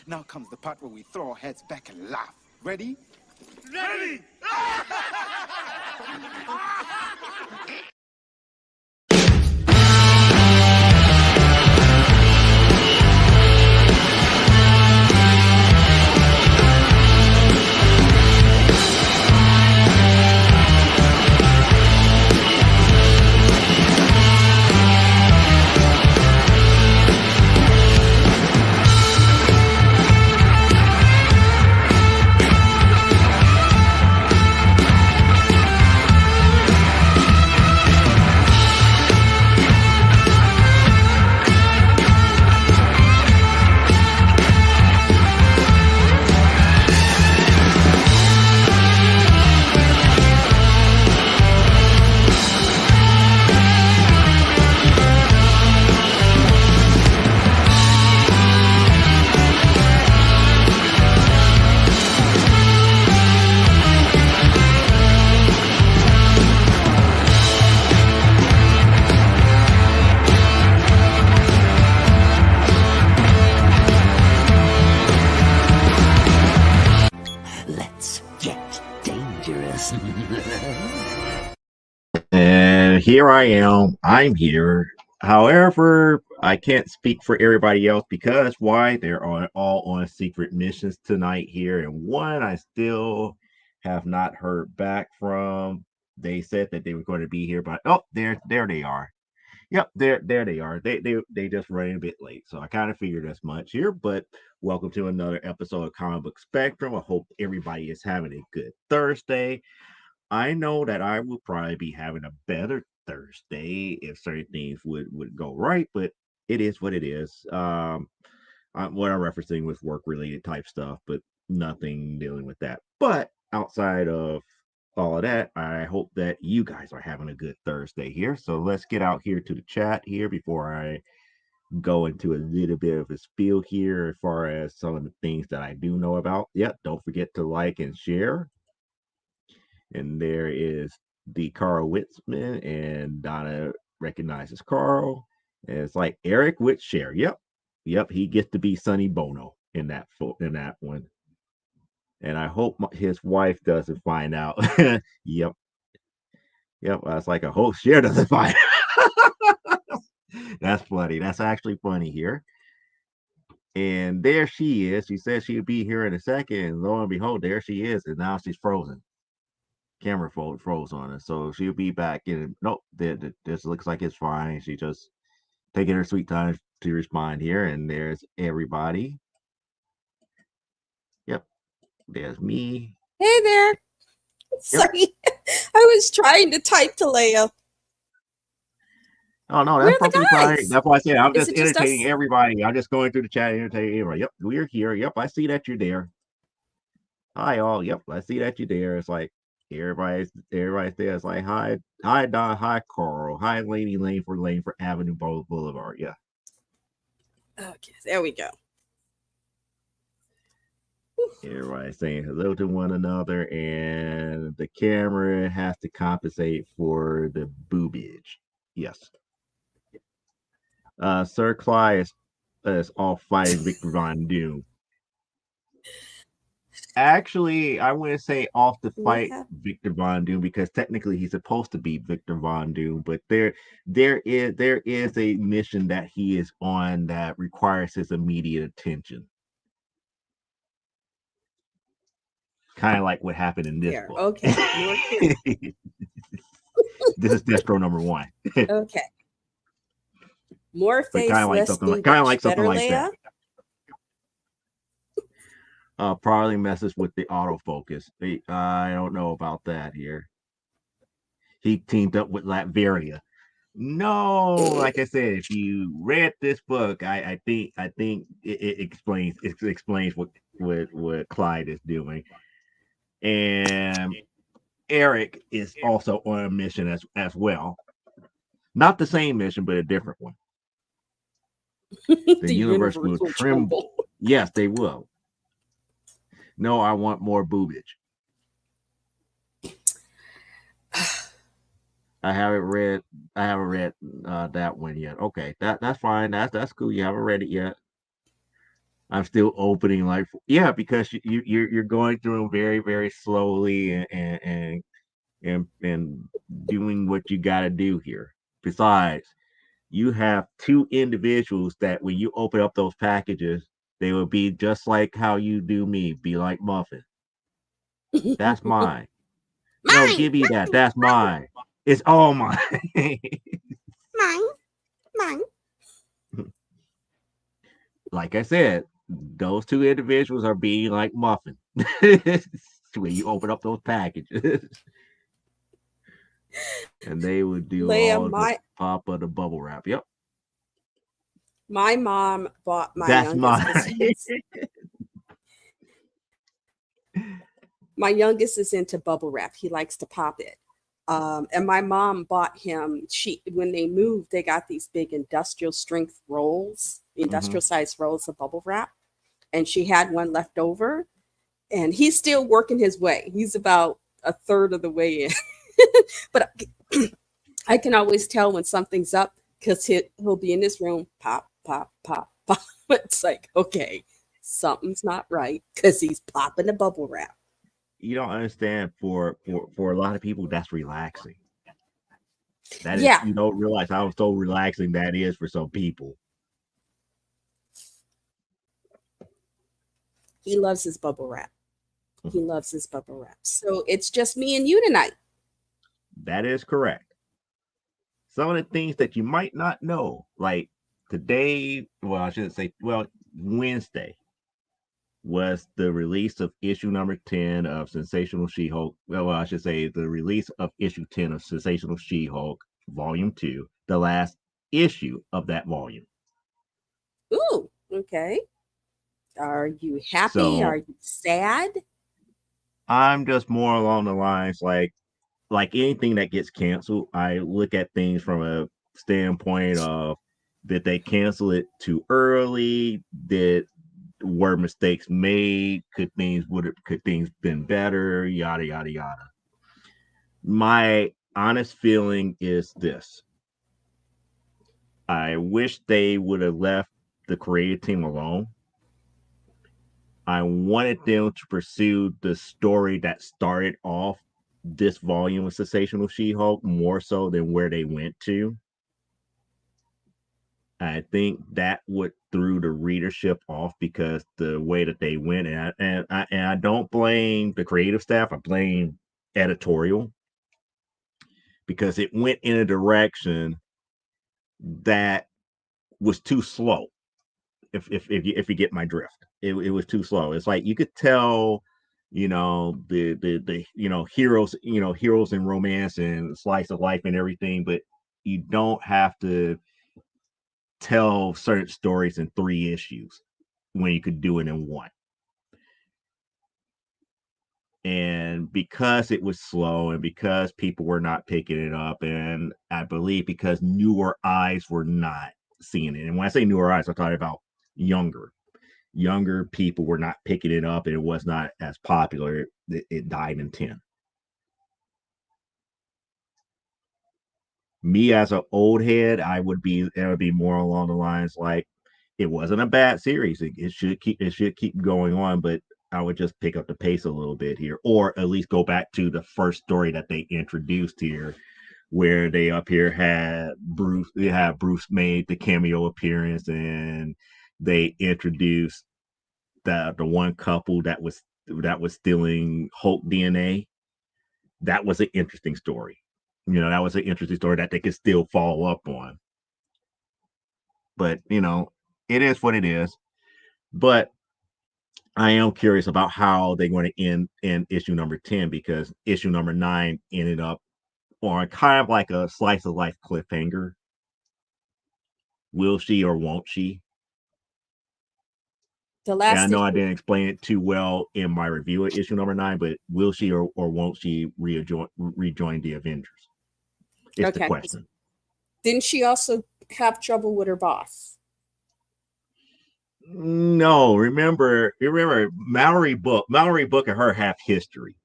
Now comes the part where we throw our heads back and laugh. Ready? Ready! Let's get dangerous. And here I am. I'm here. However, I can't speak for everybody else because why? They're all on secret missions tonight here, and one I still have not heard back from. They said that they were going to be here, but oh, there they are. Yep, there they are. They just running a bit late, so I kind of figured as much here. But welcome to another episode of Comic Book Spectrum. I hope everybody is having a good Thursday. I know that I will probably be having a better Thursday if certain things would go right, but it is what it is. What I'm referencing with work related type stuff, but nothing dealing with that. But outside of all of that, I hope that you guys are having a good Thursday here. So let's get out here to the chat here before I go into a little bit of a spiel here as far as some of the things that I do know about. Yep, don't forget to like and share. And there is the Carl Witzman, and Donna recognizes Carl. And it's like Eric Whitshare. Yep, he gets to be Sonny Bono in that one. And I hope his wife doesn't find out. Yep. I was like, I hope Cher doesn't find out. That's funny. That's actually funny here. And there she is. She said she'd be here in a second, and lo and behold, there she is, and now she's frozen. Camera froze on her, so she'll be back in. Nope, this looks like it's fine. She just taking her sweet time to respond here, and there's everybody. Yep, there's me. Hey there. Sorry, I was trying to type to Leia. Oh no, Where that's are the perfectly fine. guys? That's why I said I'm Is just it just entertaining us? everybody. I'm just going through the chat, entertaining everybody. Yep, we're here. Yep, I see that you're there. Hi all. Yep, I see that you're there. It's like everybody's there. It's like hi Don, hi Carl, hi Lane for Avenue Boulevard. Yeah. Okay, there we go. Everybody saying hello to one another, and the camera has to compensate for the boobage. Yes. Sir Clyde is off fighting Victor Von Doom. Actually, I wouldn't say off to fight Victor Von Doom because technically he's supposed to be Victor Von Doom, but there is a mission that he is on that requires his immediate attention. Kind of like what happened in this book. Okay. This is Destro number 1. Okay. More face, kind of like less something better like Leia? that. Probably messes with the autofocus. I don't know about that here. He teamed up with Latveria. No, like I said, if you read this book, I think it explains what Clyde is doing. And Eric is also on a mission as well. Not the same mission, but a different one. The universe will tremble. Yes, they will. No, I want more boobage. I haven't read that one yet. Okay, that's fine. That's cool. You haven't read it yet. I'm still opening like yeah, because you're going through them very very slowly and doing what you got to do here. Besides, you have two individuals that when you open up those packages, they will be just like how you do me, be like Muffin. That's mine. No, Mine, give me that. That's mine. It's all mine. mine, mine. Like I said, those two individuals are being like Muffin when you open up those packages, and they would do Leah, all the pop of the bubble wrap. Yep, my mom bought my that's youngest mine. because my youngest is into bubble wrap. He likes to pop it. And my mom bought him, when they moved, they got these big industrial strength rolls, Hmm. industrial size rolls of bubble wrap. And she had one left over. And he's still working his way. He's about a third of the way in. But I can always tell when something's up because he'll be in this room, pop, pop, pop, pop. It's like, okay, something's not right because he's popping the bubble wrap. You don't understand. For a lot of people, that's relaxing. That is, Yeah, you don't realize how so relaxing that is for some people. he loves his bubble wrap. He loves his bubble wrap. So it's just me and you tonight. That is correct. Some of the things that you might not know, like today, well, I shouldn't say, well, Wednesday was the release of issue number 10 of Sensational She Hulk. Well, I should say the release of issue 10 of Sensational She Hulk, volume 2, the last issue of that volume. Ooh, okay. Are you happy? Are So you sad? I'm just more along the lines like anything that gets canceled, I look at things from a standpoint of did they cancel it too early? Did were mistakes made? Could things been better? Yada yada yada. My honest feeling is this. I wish they would have left the creative team alone. I wanted them to pursue the story that started off this volume of Sensational She-Hulk more so than where they went to. I think that would threw the readership off because the way that they went, and I don't blame the creative staff. I blame editorial because it went in a direction that was too slow. If you get my drift, it was too slow. It's like you could tell, the heroes, heroes in romance and slice of life and everything, but you don't have to tell certain stories in 3 issues when you could do it in one. And because it was slow and because people were not picking it up, and I believe because newer eyes were not seeing it. And when I say newer eyes, I'm talking about younger. Younger people were not picking it up and it was not as popular. It died in 10. Me as an old head, it would be more along the lines like it wasn't a bad series. It should keep going on, but I would just pick up the pace a little bit here, or at least go back to the first story that they introduced here, where they up here had Bruce. They had Bruce made the cameo appearance, and they introduced the one couple that was stealing Hulk DNA. That was an interesting story. That was an interesting story that they could still follow up on. But it is what it is. But I am curious about how they're going to end in issue number 10 because issue number 9 ended up on kind of like a slice of life cliffhanger. Will she or won't she? The And I last know I issue. didn't explain it too well in my review of issue number 9, but will she or won't she rejoin the Avengers? It's the Okay. question. Didn't she also have trouble with her boss? No, remember, Mallory Book and her have history.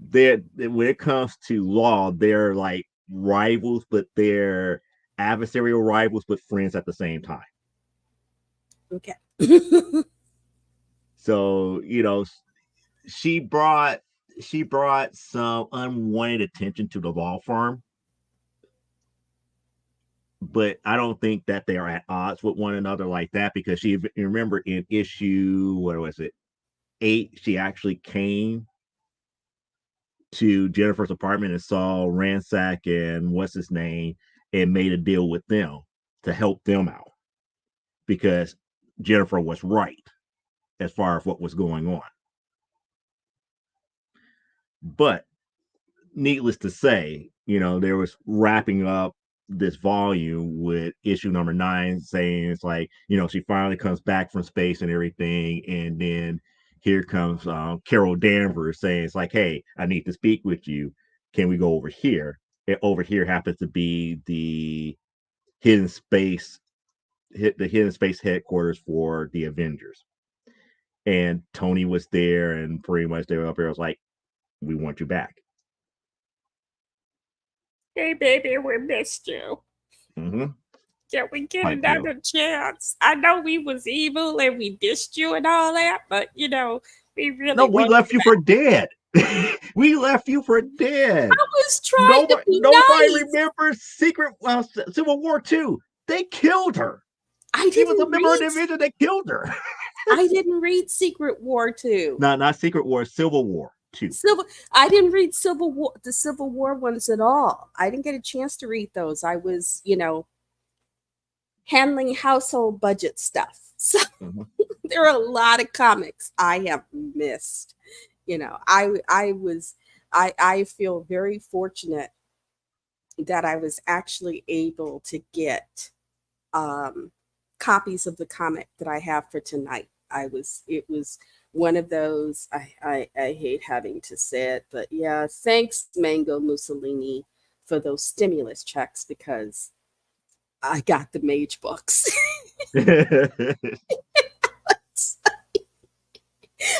When it comes to law, they're like rivals, but they're adversarial rivals, but friends at the same time. Okay. So, she brought she brought some unwanted attention to the law firm, but I don't think that they are at odds with one another like that, because she, you remember, in issue, what was it, 8, she actually came to Jennifer's apartment and saw Ransack and what's his name, and made a deal with them to help them out, because Jennifer was right as far as what was going on. But needless to say, there was wrapping up this volume with issue number 9, saying it's like, she finally comes back from space and everything. And then here comes Carol Danvers saying, it's like, hey, I need to speak with you. Can we go over here? And over here happens to be the hidden space, the hidden space headquarters for the Avengers. And Tony was there, and pretty much they were up there. I was like, we want you back. Hey, baby, we missed you. Mm-hmm. Can we get Pipe deal. another chance? I know we was evil and we dissed you and all that, but we really No, we want left you you for dead. We left you for dead. I was trying to be Nobody nice. remembers Civil War II. They killed her. I She was a didn't member of the read. Division that killed her. I didn't read Secret War 2. Not Secret War, Civil War II. I didn't read the Civil War ones at all. I didn't get a chance to read those. I was, handling household budget stuff. So Mhm. there are a lot of comics I have missed. I feel very fortunate that I was actually able to get copies of the comic that I have for tonight. It was one of those, I hate having to say it, but yeah, thanks Mango Mussolini for those stimulus checks, because I got the Mage books.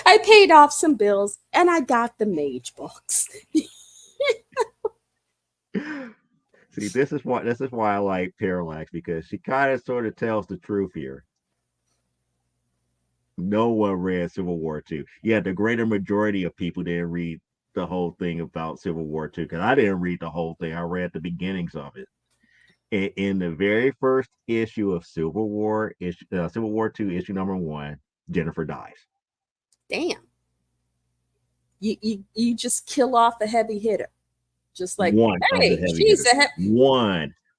I paid off some bills and I got the Mage books. See, this is why I like Parallax, because she kind of sort of tells the truth here. No one read Civil War II. Yeah, the greater majority of people didn't read the whole thing about Civil War II, because I didn't read the whole thing. I read the beginnings of it. In the very first issue of Civil War II, issue number 1, Jennifer dies. Damn. You just kill off a heavy hitter. Just like, One of the hey, heavy she's hitters. a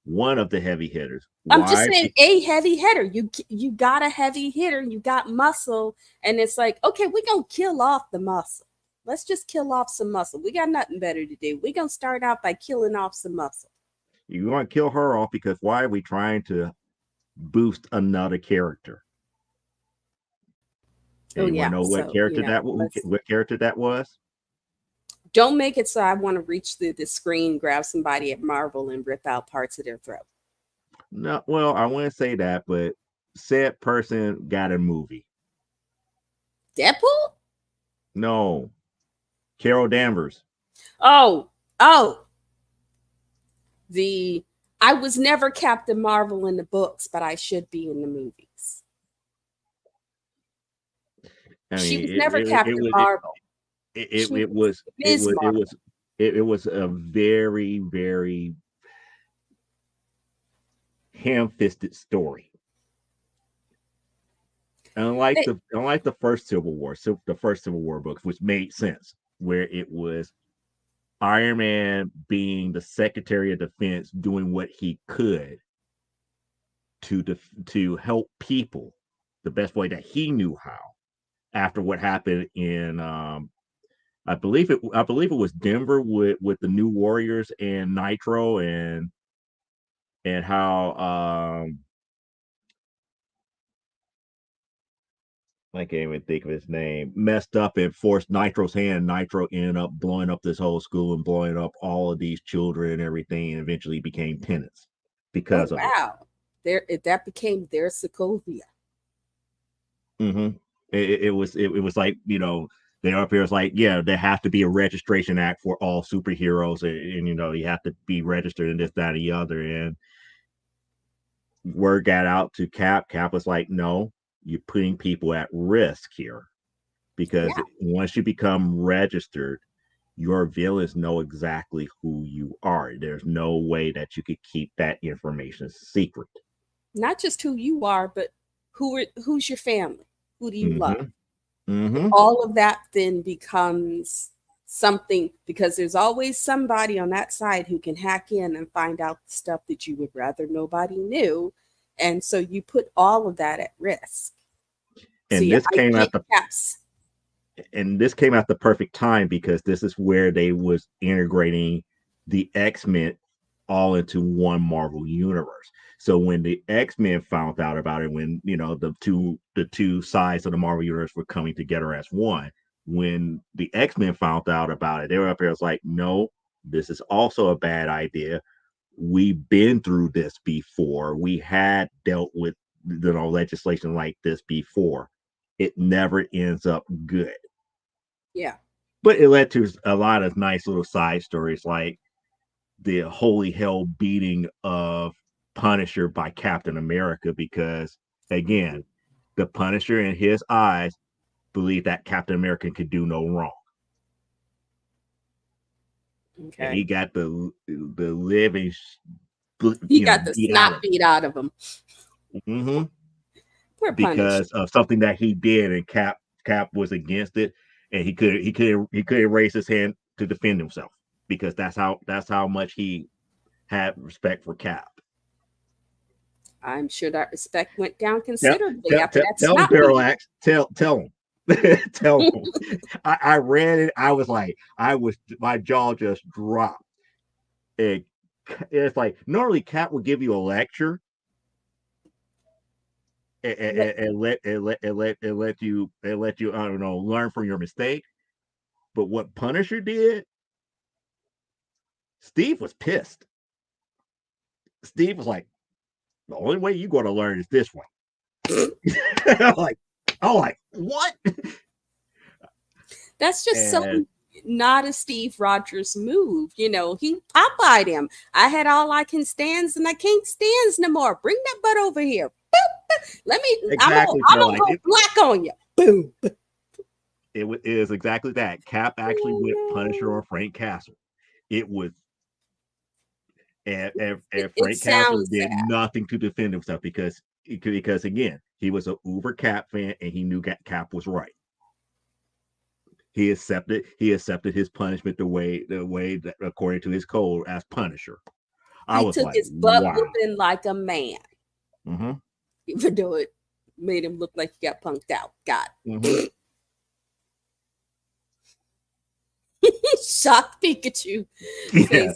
One of the heavy hitters. I'm just Why? saying a heavy hitter. You got a heavy hitter, you got muscle, and it's like, okay, we're gonna kill off the muscle. Let's just kill off some muscle. We got nothing better to do. We're gonna start out by killing off some muscle. You want to kill her off because why are we trying to boost another character? Oh And you want yeah. to know what So character what character that was? don't make it so I want to reach through the screen, grab somebody at Marvel, and rip out parts of their throat. No, well, I wouldn't say that, but said person got a movie. Deadpool? No, Carol Danvers. Oh, I was never Captain Marvel in the books, but I should be in the movies. She was never Captain Marvel. It She was Ms. Marvel. it was a very, very ham-fisted story. Unlike the first Civil War, the first Civil War books, which made sense, where it was Iron Man being the Secretary of Defense, doing what he could to help people the best way that he knew how. After what happened in, I believe it was Denver with the New Warriors and Nitro, and how I can't even think of his name, messed up and forced Nitro's hand. Nitro ended up blowing up this whole school and blowing up all of these children and everything, and eventually became tenants because Oh of wow. That became their Sokovia. it. Mm-hmm. It was like, they up here, it's like, yeah, there has to be a registration act for all superheroes, and you have to be registered and this, that, and the other. And word got out to Cap. Cap was like, no, you're putting people at risk here. because Yeah. once you become registered, your villains know exactly who you are. There's no way that you could keep that information secret. Not just who you are, but who's your family? Who do you love? Mm-hmm. Mm-hmm. All of that then becomes something, because there's always somebody on that side who can hack in and find out the stuff that you would rather nobody knew. And so you put all of that at risk. So And yeah, this I came get at the caps. perfect time because this is where they was integrating the X-Men all into one Marvel universe. So when the X-Men found out about it, when the two sides of the Marvel universe were coming together as one, when the X-Men found out about it, they were up there, was like, no, this is also a bad idea. We've been through this before. We had dealt with legislation like this before. It never ends up good. Yeah. But it led to a lot of nice little side stories, like the holy hell beating of Punisher by Captain America, because again, the Punisher in his eyes believed that Captain America could do no wrong, and he Okay. got the living He got the beat out snot of beat out of him. him. Mm-hmm. Poor Punisher. Because of something that he did, and Cap was against it, and he could raise his hand to defend himself, because that's how much he had respect for Cap. I'm sure that respect went down Tell considerably tell after tell, that tell him, snot beat. Parallax. Tell him. Tell him. I read it. I was like, my jaw just dropped. It, it's like normally Cap would give you a lecture and let you I don't know, learn from your mistake. But what Punisher did, Steve was pissed. Steve was like, the only way you're going to learn is this way. I'm like, what? That's just so And not a Steve Rogers move. He Popeyed him. I had all I can stands and I can't stands no more. Bring that butt over here. Let me, exactly, I'm gonna Caroline. go black on you. Boom. It is exactly that. Cap actually went Punisher Oh, on Frank Castle. It was, and it Frank Castle sounds did sad. nothing to defend himself, because again, he was an uber Cap fan and he knew Cap was right. He accepted his punishment the way that according to his code as Punisher. I He was took like, his butt wow. whooping like a man, Mm-hmm. even though it made him look like he got punked out. God. Mm-hmm. Shocked Pikachu Yeah. face.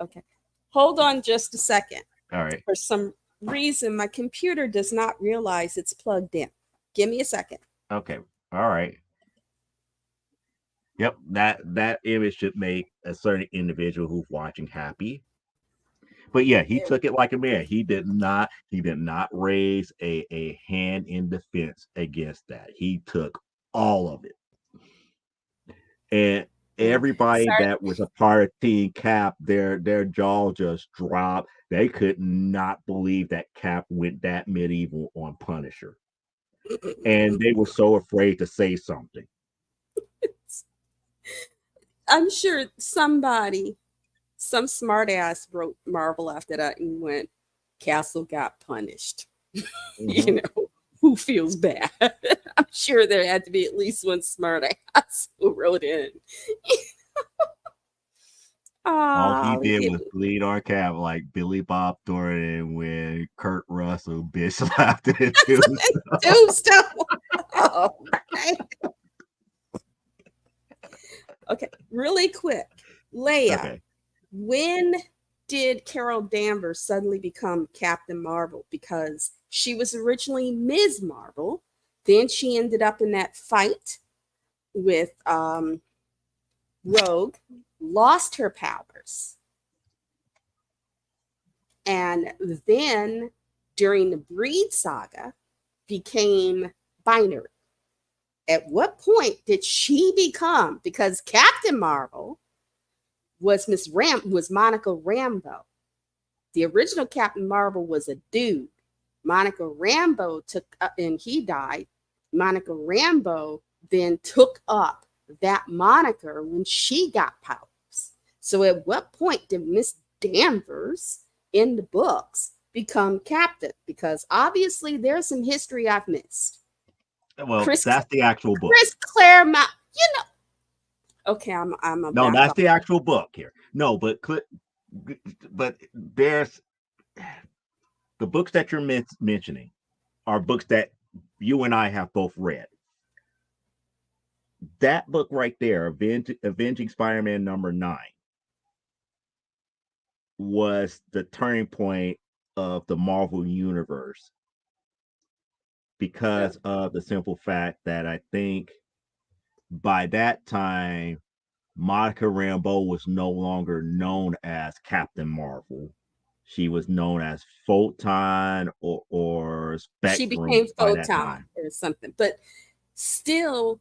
Okay. Hold on just a second. All right. For some reason, my computer does not realize it's plugged in. Give me a second. Okay. All right. Yep. That image should make a certain individual who's watching happy. But yeah, he There we took it like a man. He did not raise a hand in defense against that. He took all of it. And go. everybody Sorry. that was a part of Team Cap, their jaw just dropped. They could not believe that Cap went that medieval on Punisher. And they were so afraid to say something. I'm sure somebody, some smart ass wrote Marvel after that and went, Castle got punished. Mm-hmm. Who feels bad? I'm sure there had to be at least one smart ass who wrote in. All he Oh, did give was bleed our Cap like Billy Bob Thornton when Kurt Russell bitch slapped it too. do stuff. Oh, okay. Okay, really quick. Leia, Okay. when did Carol Danvers suddenly become Captain Marvel? Because she was originally Ms. Marvel. Then she ended up in that fight with Rogue, lost her powers. And then during the Breed saga, became binary. At what point did she become? Because Captain Marvel was was Monica Rambeau. The original Captain Marvel was a dude. Monica Rambeau took and he died. Monica Rambeau then took up that moniker when she got powers. So at what point did Miss Danvers in the books become captain? Because obviously there's some history I've missed. Well, Chris that's the actual book. Chris Claremont, you know. Okay, I'm a No, back that's up. the actual book here. No, but there's the books that you're mentioning are books that you and I have both read. That book right there, Avenging Spider-Man #9, was the turning point of the Marvel Universe because of the simple fact that I think by that time, Monica Rambeau was no longer known as Captain Marvel. She was known as Photon or She became Spectrum by that Photon time. or something, but still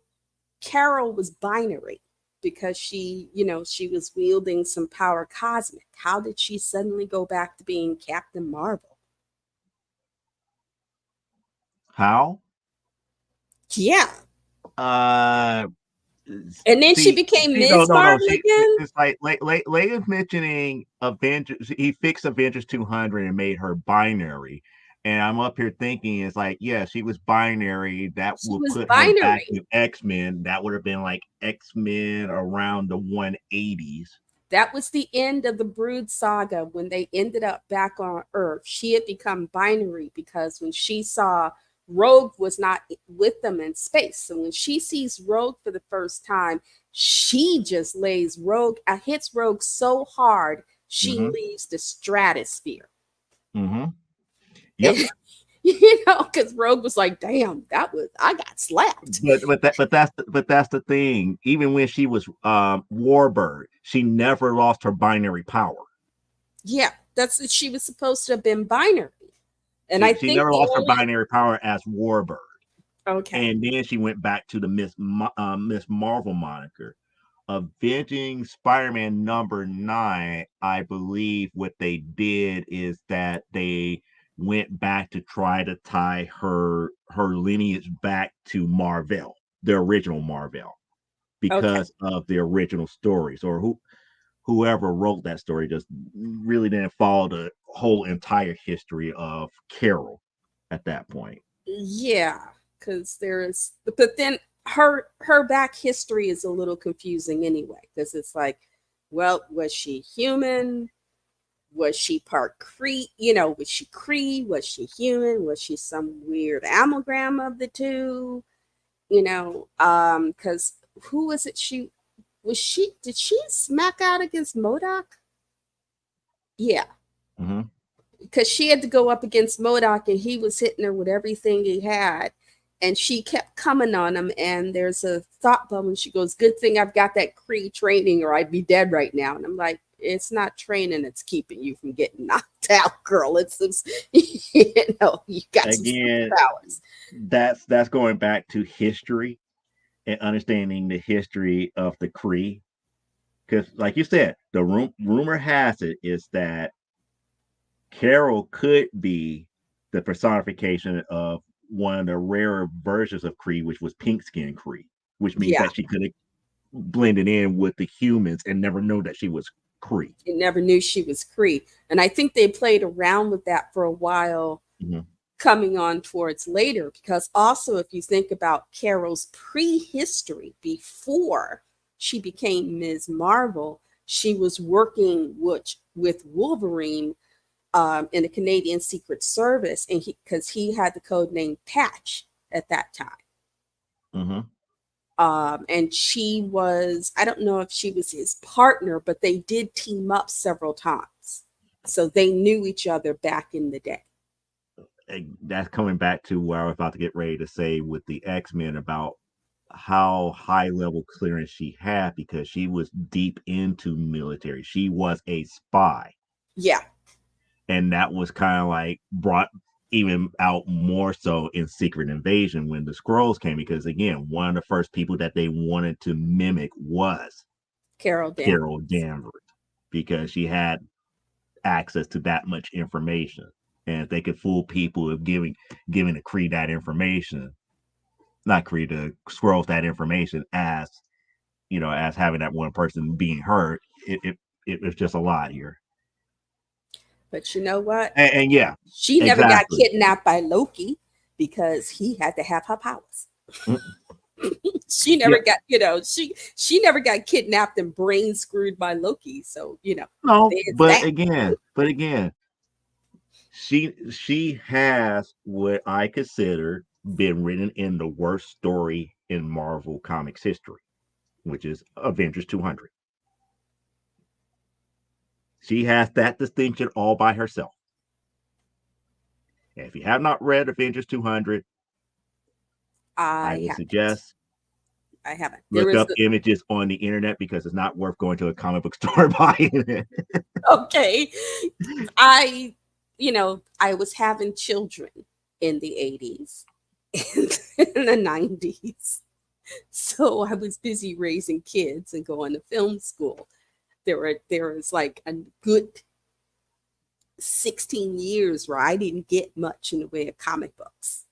Carol was binary because she was wielding some power cosmic. How did she suddenly go back to being Captain Marvel? How? Yeah. Uh, And then she see, became see, no, Ms. no, no. Marvel She again? it's like Layton's mentioning Avengers. He fixed Avengers 200 and made her binary. And I'm up here thinking, it's like, yeah, she was binary. That She would was put her back binary. to X-Men. That would have been like X-Men around the 180s. That was the end of the Brood saga when they ended up back on Earth. She had become binary because when she saw Rogue was not with them in space. So when she sees Rogue for the first time, she just lays Rogue, hits Rogue so hard, she Mm-hmm. leaves the stratosphere. Mm-hmm. And, Yep. because Rogue was like, damn, I got slapped. But that's the thing. Even when she was Warbird, she never lost her binary power. Yeah, she was supposed to have been binary. And I She think never the lost her only binary power as Warbird. okay. And then she went back to the Miss Marvel moniker. Avenging Spider-Man #9, I believe what they did is that they went back to try to tie her lineage back to Marvel, the original Marvel, Okay. because of the original stories, or whoever wrote that story just really didn't follow the whole entire history of Carol at that point. Yeah, because but then her back history is a little confusing anyway, because it's like, well, was she human? Was she part Cree? Was she Cree? Was she human? Was she some weird amalgam of the two? Because who was it? Did she smack out against Modoc? Yeah, Mm-hmm. because she had to go up against Modoc and he was hitting her with everything he had. And she kept coming on him. And there's a thought bubble. And she goes, good thing I've got that Cree training or I'd be dead right now. And I'm like, it's not training that's keeping you from getting knocked out, girl. It's this, you got some Again, superpowers. that's going back to history and understanding the history of the Kree. Because, like you said, the rumor has it is that Carol could be the personification of one of the rarer versions of Kree, which was pink skin Kree, which means Yeah. that she could have blended in with the humans and never know that she was Kree. You never knew she was Cree. And I think they played around with that for a while, Mm-hmm. coming on towards later, because also if you think about Carol's prehistory before she became Ms. Marvel, she was working with Wolverine, in the Canadian Secret Service, and because he had the code name Patch at that time. Mm-hmm. And she was, I don't know if she was his partner, but they did team up several times. So they knew each other back in the day. That's coming back to where I was about to get ready to say with the X-Men about how high level clearance she had because she was deep into military. She was a spy. Yeah. And that was kind of like brought even out more so in Secret Invasion when the Skrulls came, because again, one of the first people that they wanted to mimic was Carol Danvers. Carol Danvers, because she had access to that much information. And if they could fool people of giving the Kree that information, not created to scroll that information as as having that one person being hurt. It was just a lot here. But you know what? And yeah, She never got exactly. kidnapped by Loki because he had to have her powers. Mm, She yeah, never got, she never got kidnapped and brain screwed by Loki. So, no, there's that. but again, she has what I consider been written in the worst story in Marvel Comics history, which is Avengers 200. She has that distinction all by herself. And if you have not read Avengers 200, I I would haven't. suggest I haven't. There look is up images on the internet because it's not worth going to a comic book store buying it. okay. I, I was having children in the 80s and in the 90s. So I was busy raising kids and going to film school. There was like a good 16 years where I didn't get much in the way of comic books.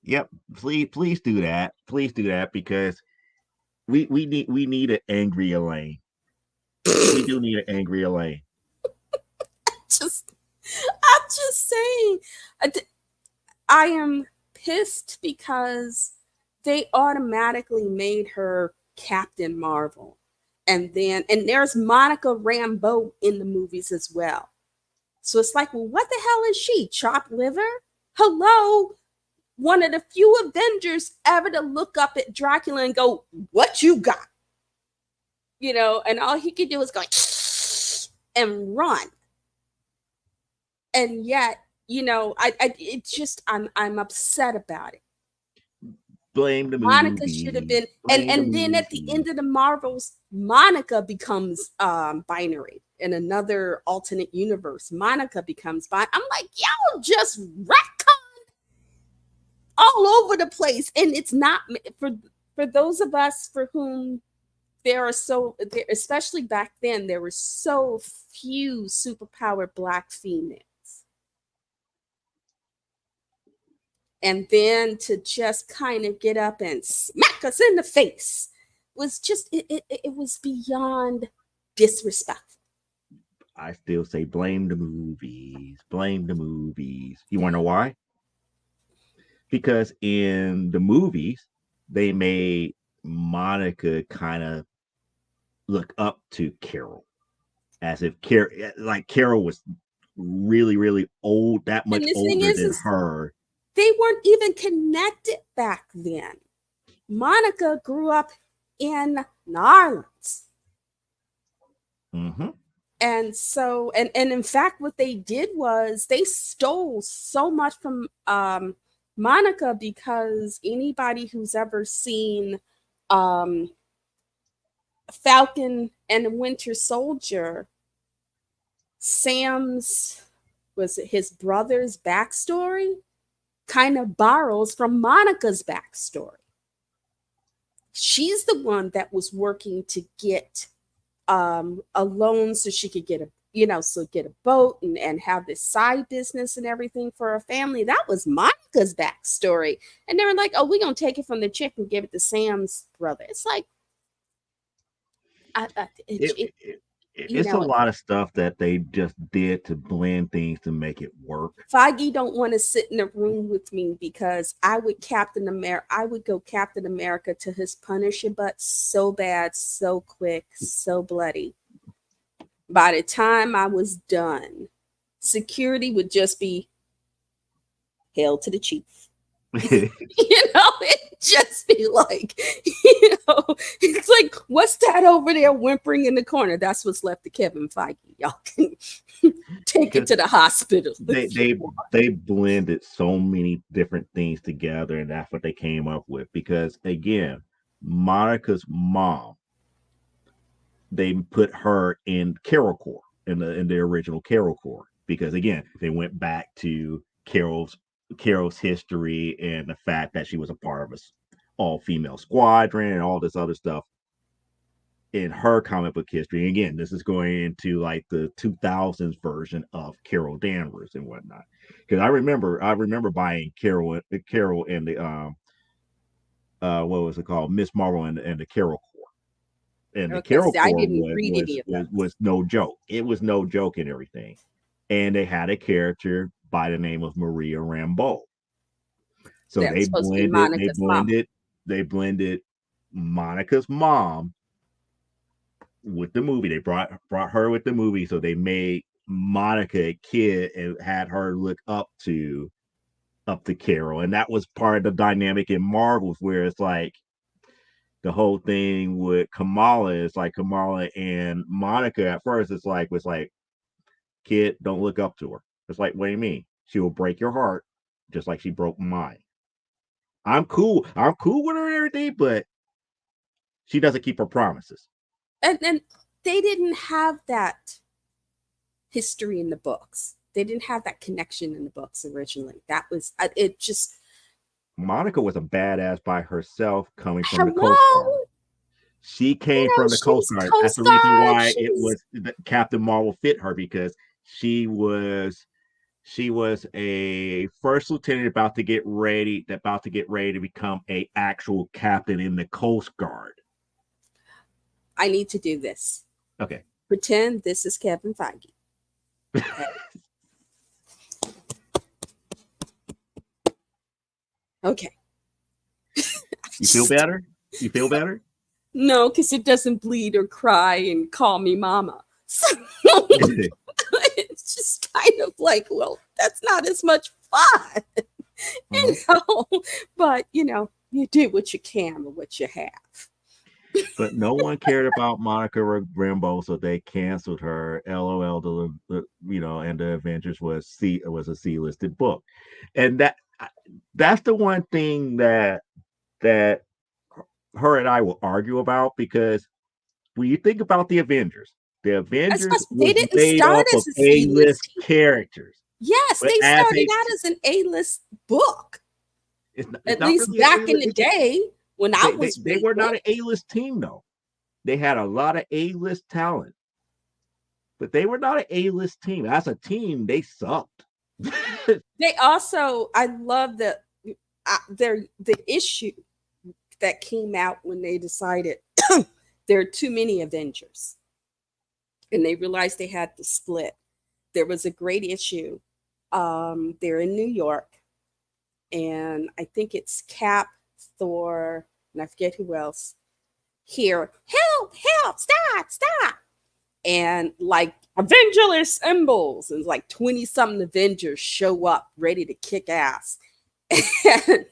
Yep, please do that. Please do that because we need an angry Elaine. We do need an angry Elaine. just I'm just saying, I am pissed because they automatically made her Captain Marvel. And there's Monica Rambeau in the movies as well. So it's like, well, what the hell is she? Chopped liver? Hello? One of the few Avengers ever to look up at Dracula and go, "What you got?" And all he could do is go and run. And yet, it's just I'm upset about it. Blame the Monica should have movie. been, Blame the and then at the movie. end of the Marvels, Monica becomes binary in another alternate universe. Monica becomes I'm like, y'all just retcon all over the place, and it's not for those of us for whom especially back then, there were so few superpowered Black females. And then to just kind of get up and smack us in the face was just it was beyond disrespectful. I still say blame the movies. Blame the movies. You want to know why? Because in the movies, they made Monica kind of look up to Carol as if Carol was really, really old, that And much the thing older than is her. they weren't even connected back then. Monica grew up in New Orleans. Mm-hmm. And so and in fact what they did was they stole so much from Monica, because anybody who's ever seen um Falcon and the Winter Soldier, Sam's, was it his brother's backstory, kind of borrows from Monica's backstory. She's the one that was working to get a loan so she could get get a boat and have this side business and everything for her family. That was Monica's backstory. And they were like, oh, we're gonna take it from the chick and give it to Sam's brother. It's like It, it, it, you it's a know, lot of stuff that they just did to blend things to make it work. Foggy don't want to sit in a room with me because I would go Captain America to his Punisher butt so bad, so quick, so bloody. By the time I was done, security would just be hail to the chief. It'd just be like, it's like, what's that over there whimpering in the corner? That's what's left of Kevin Feige. Y'all can take it to the hospital. They blended so many different things together, and that's what they came up with. Because again, Monica's mom, they put her in Carol Corps, in the original Carol Corps, because again, they went back to Carol's history and the fact that she was a part of a all female squadron and all this other stuff. in her comic book history. And again, this is going into like the 2000s version of Carol Danvers and whatnot. Because I remember buying Carol and the what was it called, Miss Marvel and the Carol Corps. And the Okay, Carol see, I Corps didn't read any of those. was no joke. It was no joke and everything. And they had a character by the name of Maria Rambeau. So That was supposed to be Monica's mama. they blended Monica's mom with the movie. They brought her with the movie, so they made Monica a kid and had her look up to Carol, and that was part of the dynamic in Marvels, where it's like the whole thing with Kamala is like Kamala and Monica at first it's like was like, kid, don't look up to her. It's like, what do you mean? She will break your heart just like she broke mine. I'm cool with her and everything, but she doesn't keep her promises. And they didn't have that history in the books. They didn't have that connection in the books originally. That was it. Just Monica was a badass by herself coming from the Coast Guard. hello. She came from the Coast She's Guard. That's Coast the reason Guard. why it was that Captain Marvel fit her, because she was a first lieutenant about to get ready to become a actual captain in the Coast Guard. I need to do this. Okay. Pretend this is Kevin Feige. Okay. Okay. You feel better? You feel better? No, because it doesn't bleed or cry and call me mama. So it's just kind of like, well, that's not as much fun, you know. But you do what you can with what you have. But no one cared about Monica Rambeau, so they canceled her. LOL, and the Avengers was a C-listed book, and that's the one thing that her and I will argue about, because when you think about the Avengers They was didn't made start up of as a C-list A-list team. characters. Yes, But they as started out as an A-list book. it's At not least really back in the day when I was they were not an A-list team though. They had a lot of A-list talent, but they were not an A-list team. As a team, they sucked. They also, I love the issue that came out when they decided there are too many Avengers, and they realized they had to split. There was a great issue. They're in New York, and I think it's Cap, Thor, and I forget who else. Here, help, stop. And like Avenger symbols, and like 20 something Avengers show up ready to kick ass. And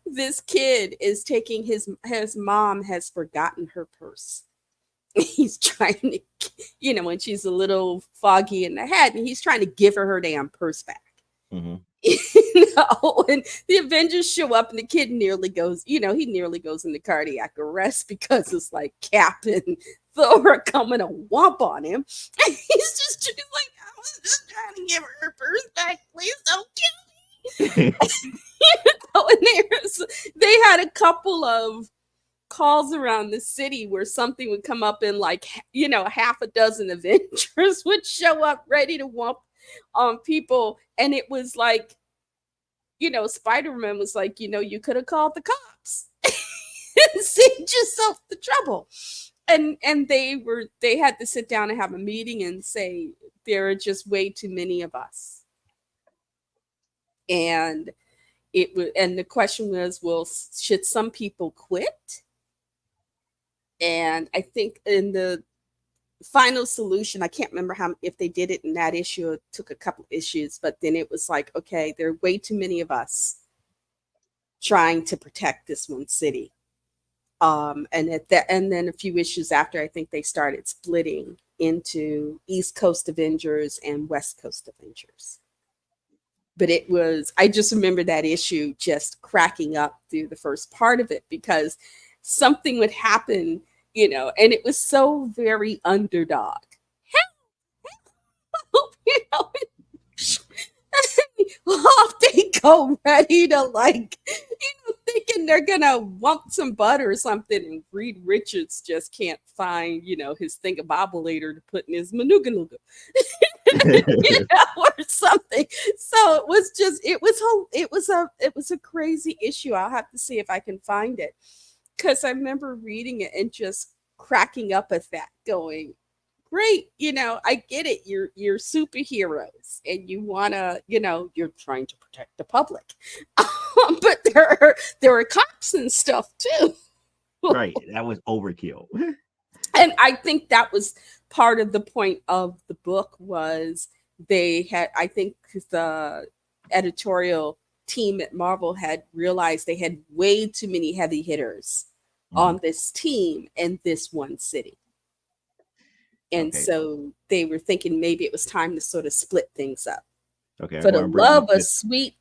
this kid is taking his mom has forgotten her purse. He's trying to, when she's a little foggy in the head, and he's trying to give her damn purse back. Mm-hmm. And the Avengers show up, and the kid nearly goes, he nearly goes into cardiac arrest, because it's like Captain Thor coming to whomp on him. And he's like, I was just trying to give her purse back. Please don't kill me. And they had a couple of calls around the city where something would come up, and like, half a dozen Avengers would show up ready to whomp on people. And it was like, Spider-Man was like, you could have called the cops and saved yourself the trouble. And they had to sit down and have a meeting and say, there are just way too many of us. And the question was, well, should some people quit? And I think in the final solution, I can't remember if they did it in that issue, it took a couple issues, but then it was like, okay, there are way too many of us trying to protect this one city. And then a few issues after, I think they started splitting into East Coast Avengers and West Coast Avengers. But I just remember that issue just cracking up through the first part of it, because something would happen, and it was so very underdog. Off they go, ready to thinking they're gonna want some butter or something, and Reed Richards just can't find, his thingamabobblator to put in his manugaluga, or something. So it was a crazy issue. I'll have to see if I can find it, because I remember reading it and just cracking up at that, going, great, I get it. You're superheroes and you wanna, you're trying to protect the public. But there are cops and stuff too. Right. That was overkill. And I think that was part of the point of the book. Was I think the editorial team at Marvel had realized they had way too many heavy hitters on this team in this one city. And Okay. so they were thinking maybe it was time to sort of split things up. Okay. For the love of sweet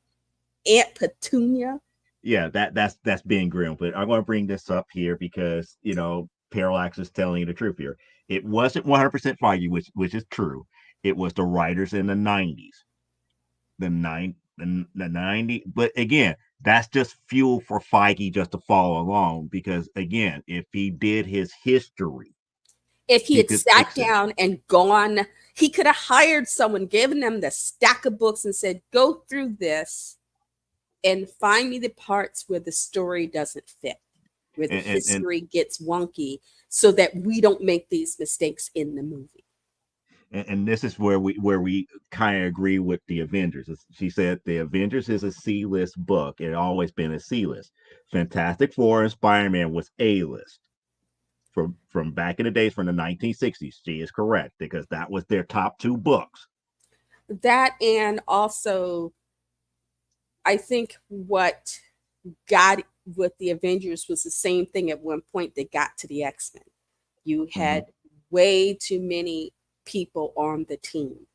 Aunt Petunia. Yeah, that's being grim. But I'm going to bring this up here because Parallax is telling you the truth here. It wasn't 100% Feige, which is true. It was the writers in the 90s, the 90. But again, that's just fuel for Feige just to follow along. Because again, if he did his history, if he had sat down and gone, he could have hired someone, given them the stack of books, and said, "Go through this and find me the parts where the story doesn't fit, where the history gets wonky, so that we don't make these mistakes in the movie." And this is where we kind of agree with the Avengers. She said the Avengers is a C-list book. It always been a C-list. Fantastic Four and Spider-Man was A-list. From back in the days, from the 1960s. She is correct, because that was their top two books. That, and also I think what got with the Avengers was the same thing at one point that got to the X-Men. You had way too many people on the team.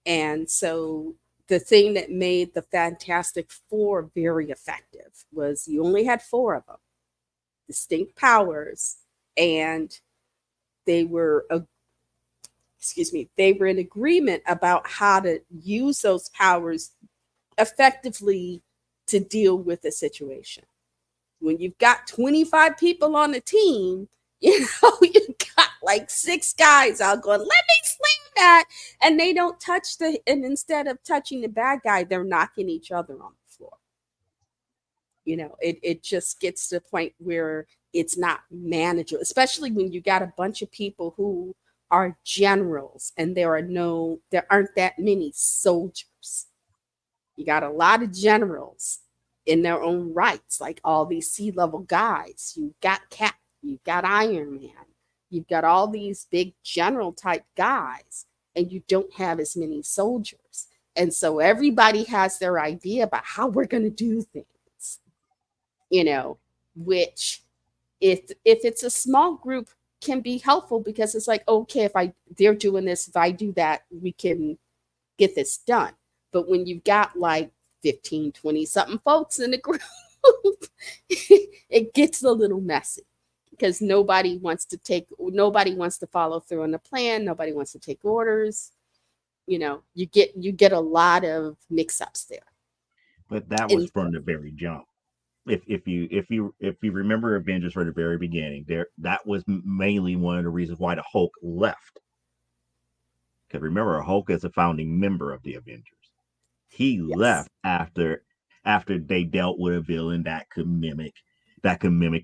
And so the thing that made the Fantastic Four very effective was you only had 4 of them, distinct powers, and they were in agreement about how to use those powers effectively to deal with the situation. When you've got 25 people on the team, you've got like 6 guys out going, "Let me sling that," and they don't touch and instead of touching the bad guy, they're knocking each other on the floor. It just gets to the point where it's not manageable, especially when you got a bunch of people who are generals and there aren't that many soldiers. You got a lot of generals in their own rights, like all these sea-level guys. You've got Cap, you've got Iron Man, you've got all these big general type guys, and you don't have as many soldiers. And so everybody has their idea about how we're going to do things, which if it's a small group can be helpful, because it's like, okay, they're doing this, if I do that, we can get this done. But when you've got like 15, 20 something folks in the group, it gets a little messy, because nobody wants to follow through on the plan. Nobody wants to take orders. You get a lot of mix-ups there. But that was from the very jump. If you remember Avengers from the very beginning, that was mainly one of the reasons why the Hulk left. Because remember, Hulk is a founding member of the Avengers. He left after they dealt with a villain that could mimic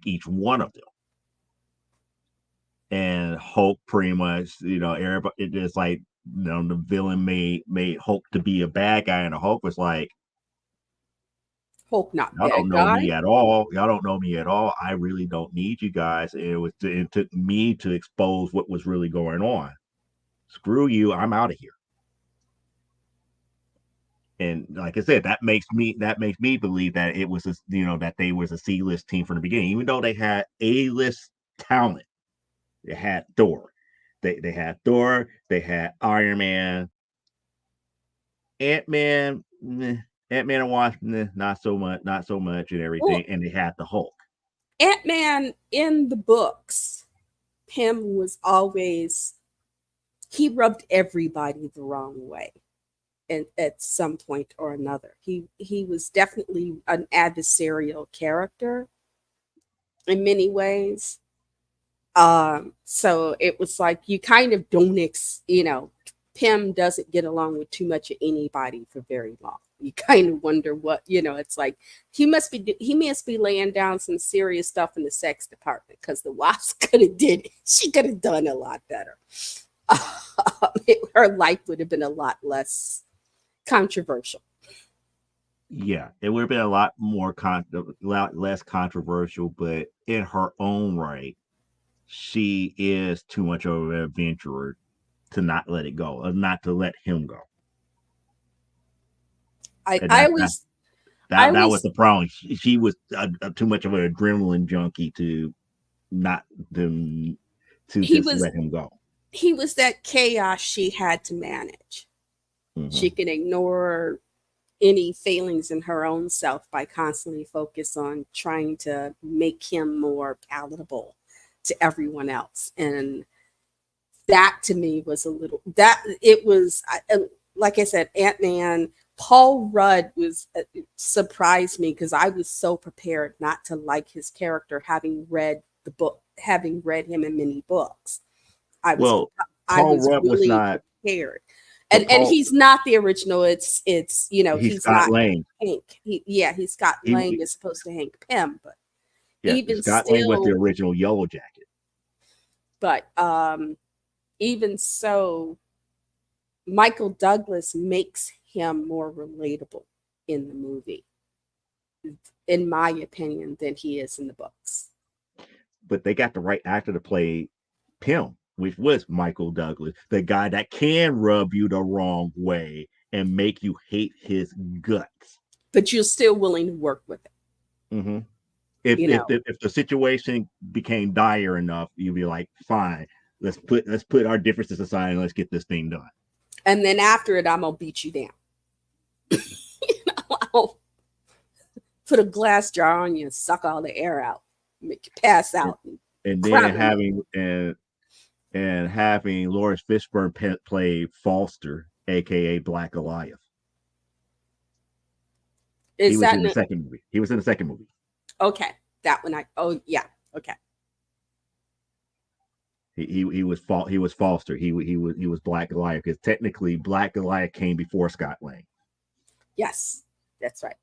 each one of them. And Hulk pretty much, everybody, it just like, the villain made Hulk to be a bad guy, and the Hulk was like, Hulk not y'all bad don't know guy. me at all. Y'all don't know me at all. I really don't need you guys. It took me to expose what was really going on. Screw you. I'm out of here. And like I said, that makes me believe that it was that they was a C-list team from the beginning, even though they had A-list talent. They had Thor. They had Thor. They had Iron Man. Ant-Man. Ant-Man and Wasp, not so much, and everything. Well, and they had the Hulk. Ant-Man in the books, Pym was always, he rubbed everybody the wrong way. at some point or another. He was definitely an adversarial character in many ways. So it was like you kind of don't Pym doesn't get along with too much of anybody for very long. You kind of wonder what, it's like he must be laying down some serious stuff in the sex department, because the Wasp could have did it. She could have done a lot better. Her life would have been a lot less controversial. Yeah, it would have been a lot more lot less controversial, but in her own right, she is too much of an adventurer to not let it go, or not to let him go. I, And I that that always I that, that was always the problem. She was too much of an adrenaline junkie to not to he just was let him go. he was that chaos she had to manage. Hmm. She can ignore any failings in her own self by constantly focus on trying to make him more palatable to everyone else. And that to me was a little that it was like I said, Ant-Man. Paul Rudd was surprised me, because I was so prepared not to like his character, having read him in many books. I was Well, I Paul was Rudd was really not, prepared. but And Paul he's not the original. It's he's he's Scott not Lang. Hank. He's Scott He Lang as opposed to Hank Pym, but Yeah, even Scott Lang was the still, original Yellow Jacket. but even so, Michael Douglas makes him more relatable in the movie, in my opinion, than he is in the books. But they got the right actor to play Pym, which was Michael Douglas, the guy that can rub you the wrong way and make you hate his guts. But you're still willing to work with it, Hmm. If, you if know. if the situation became dire enough, you'd be like, fine, let's put our differences aside and let's get this thing done. And then after it, I'm gonna beat you down. I'll put a glass jar on you and suck all the air out, make you pass And, out and and then cry. having Lawrence Fishburne play Foster, aka Black Goliath. He Is was that in the second movie. He was in the second movie. okay? That one, oh yeah, okay, He was Foster. He was Black Goliath, because technically Black Goliath came before Scott Lang. yes, that's right.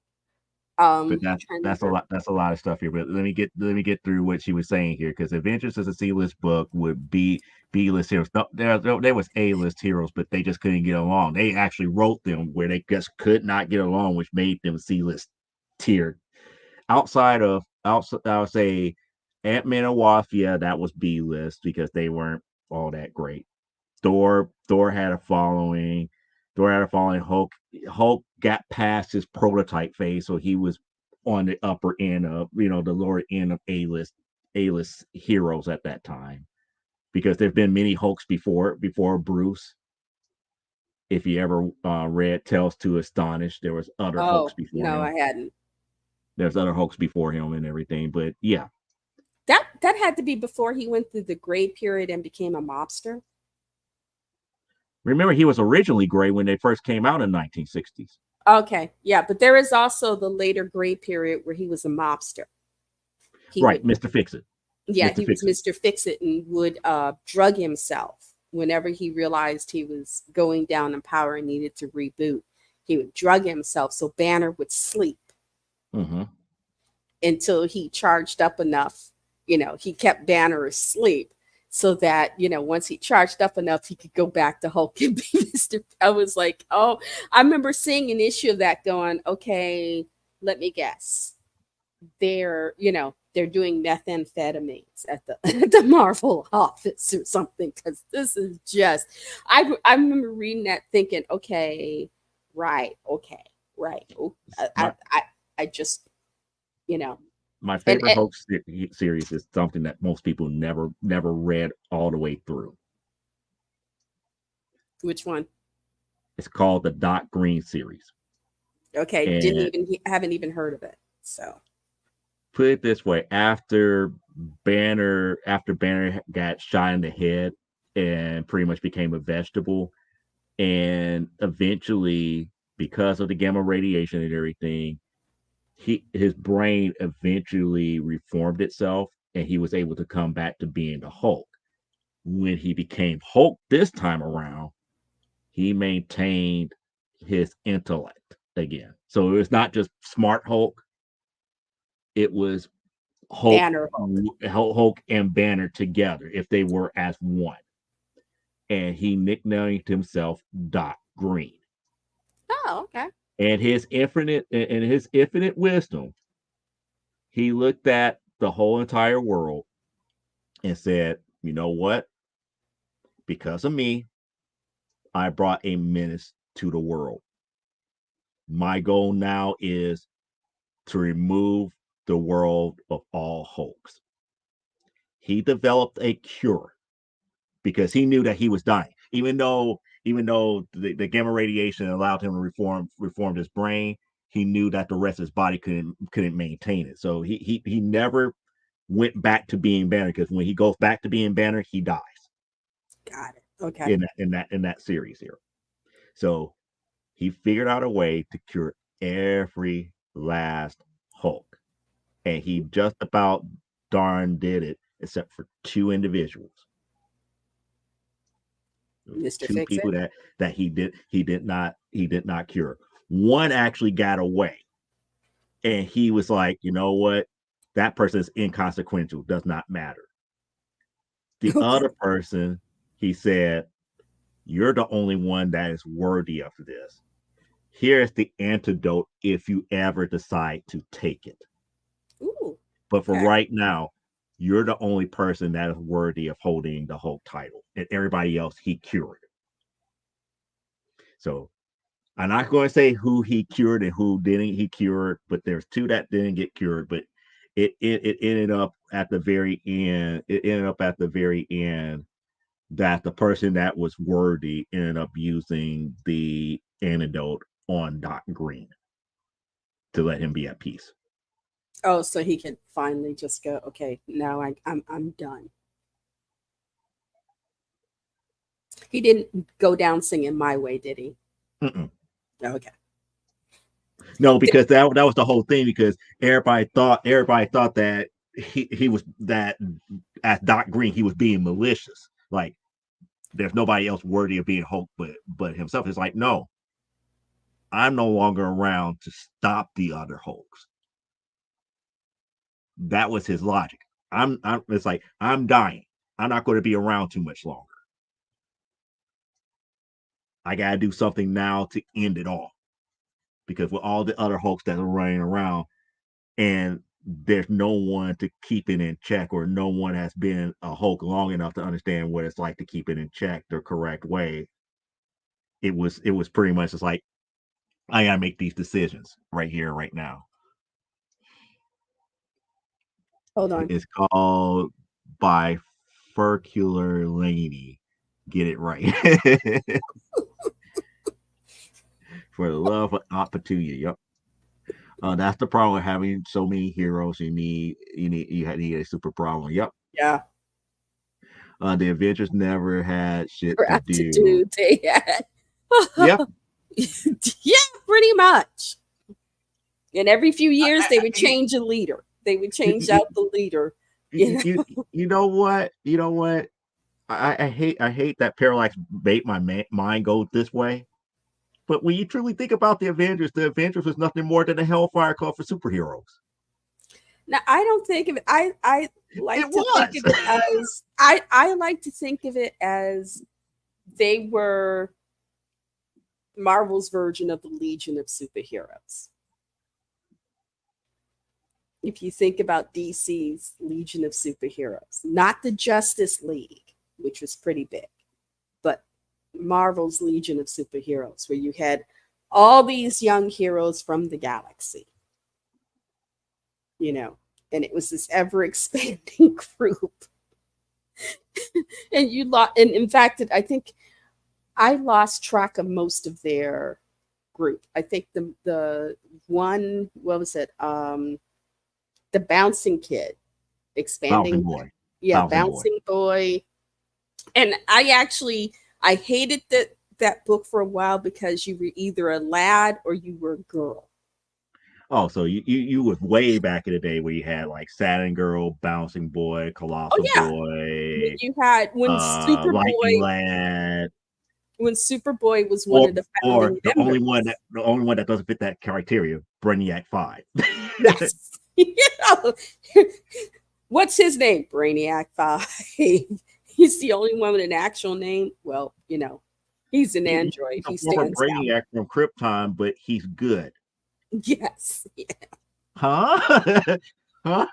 But that's Trying to that's a remember. lot that's a lot of stuff here. But let me get through what she was saying here, because Avengers as a C-list book would be B-list heroes. No, there was A-list heroes, but they just couldn't get along. They actually wrote them where they just could not get along, which made them C-list tier. Outside, I would say Ant-Man and Wasp, yeah, that was B-list because they weren't all that great. Thor had a following. Thor had a following. Hulk got past his prototype phase, so he was on the upper end of, the lower end of A-list heroes at that time. Because there've been many Hulks before Bruce. If you ever read Tales to Astonish, there was other Hulks Oh before no, him. I hadn't. There's other Hulks before him and everything. But yeah, That had to be before he went through the gray period and became a mobster. remember he was originally gray when they first came out in 1960s. Okay, yeah, but there is also the later gray period where he was a mobster. He Right, would, Mr. Fix It. yeah, Mr. he was Fix It. Mr. Fix It and would drug himself whenever he realized he was going down in power and needed to reboot. He would drug himself so Banner would sleep Mm-hmm. until he charged up enough. He kept Banner asleep so that, once he charged up enough, he could go back to Hulk and be Mr. I was like, oh, I remember seeing an issue of that going, okay, let me guess. They're doing methamphetamines at the at the Marvel office or something, because this is just I remember reading that thinking, okay, right, okay, right. My I just, you know, my and, favorite Hulk series is something that most people never read all the way through. which one? It's called the Doc Green series. Okay, And haven't even heard of it. So put it this way, after Banner got shot in the head and pretty much became a vegetable, And eventually, because of the gamma radiation and everything, his brain eventually reformed itself, and he was able to come back to being the Hulk. When he became Hulk this time around, he maintained his intellect again. So it was not just smart Hulk; it was Hulk, Banner Hulk. Hulk and Banner together, if they were as one. And he nicknamed himself Doc Green. Oh, okay. And his infinite wisdom, he looked at the whole entire world and said, "You know what? Because of me, I brought a menace to the world. My goal now is to remove the world of all Hulks." He developed a cure because he knew that he was dying. Even though the gamma radiation allowed him to reform his brain, he knew that the rest of his body couldn't maintain it. So he never went back to being Banner, because when he goes back to being Banner, he dies Got it. Okay. in that series here. So he figured out a way to cure every last Hulk, and he just about darn did it, except for two individuals. Mr. Two Fix people It. that he did not cure. One actually got away, and he was like, you know what, that person is inconsequential, does not matter. The Okay. other person, he said, you're the only one that is worthy of this. Here's the antidote if you ever decide to take it. Ooh. But for Okay. right now, you're the only person that is worthy of holding the Hulk title, and everybody else he cured. So I'm not going to say who he cured and who didn't he cured, but there's two that didn't get cured. But it ended up at the very end. It ended up at the very end that the person that was worthy ended up using the antidote on Doc Green to let him be at peace. Oh, so he can finally just go, okay, now I'm done. He didn't go down singing My Way, did he? Mm-mm. Okay. No, because that was the whole thing. Because everybody thought that he was that as Doc Green he was being malicious. Like there's nobody else worthy of being Hulk but himself. It's like, no, I'm no longer around to stop the other Hulks. That was his logic. It's like, I'm dying. I'm not going to be around too much longer. I got to do something now to end it all. Because with all the other Hulks that are running around, and there's no one to keep it in check, or no one has been a Hulk long enough to understand what it's like to keep it in check the correct way. It was pretty much just like, I gotta make these decisions right here, right now. Hold on. It's called bifurcular laney. Get it right. For the love of opportunity. Yep. That's the problem with having so many heroes. You need a super problem. Yep. Yeah. The Avengers never had shit to Crap to do. do. They had. Yep. Yeah, pretty much. And every few years they would You, change a leader. They would change you, out the leader. You you, know? you know what? You know what? I hate that Parallax made my mind go this way. But when you truly think about the Avengers was nothing more than a Hellfire Club for superheroes. Now I don't think of it. I It like to think was. of it as I like to think of it as they were Marvel's version of the Legion of Superheroes. If you think about DC's Legion of Superheroes, not the Justice League, which was pretty big, but Marvel's Legion of Superheroes, where you had all these young heroes from the galaxy, you know, and it was this ever expanding group. And and in fact, I think I lost track of most of their group. I think the one, what was it? The bouncing kid, Bouncing expanding, Boy. yeah, Bouncing Boy. bouncing boy. And I hated that book for a while because you were either a lad or you were a girl. Oh, so you was way back in the day where you had like Saturn Girl, Bouncing Boy, Oh Colossal yeah, when Boy, you had Lightning Lad, when Superboy was one of the or founding members. the only one that doesn't fit that criteria, Brainiac 5. Yes. What's his name? Brainiac 5. He's the only one with an actual name. Well, he's an android. He's a He former stands out. Brainiac from Krypton, but he's good. Yes. Yeah. Huh? Huh?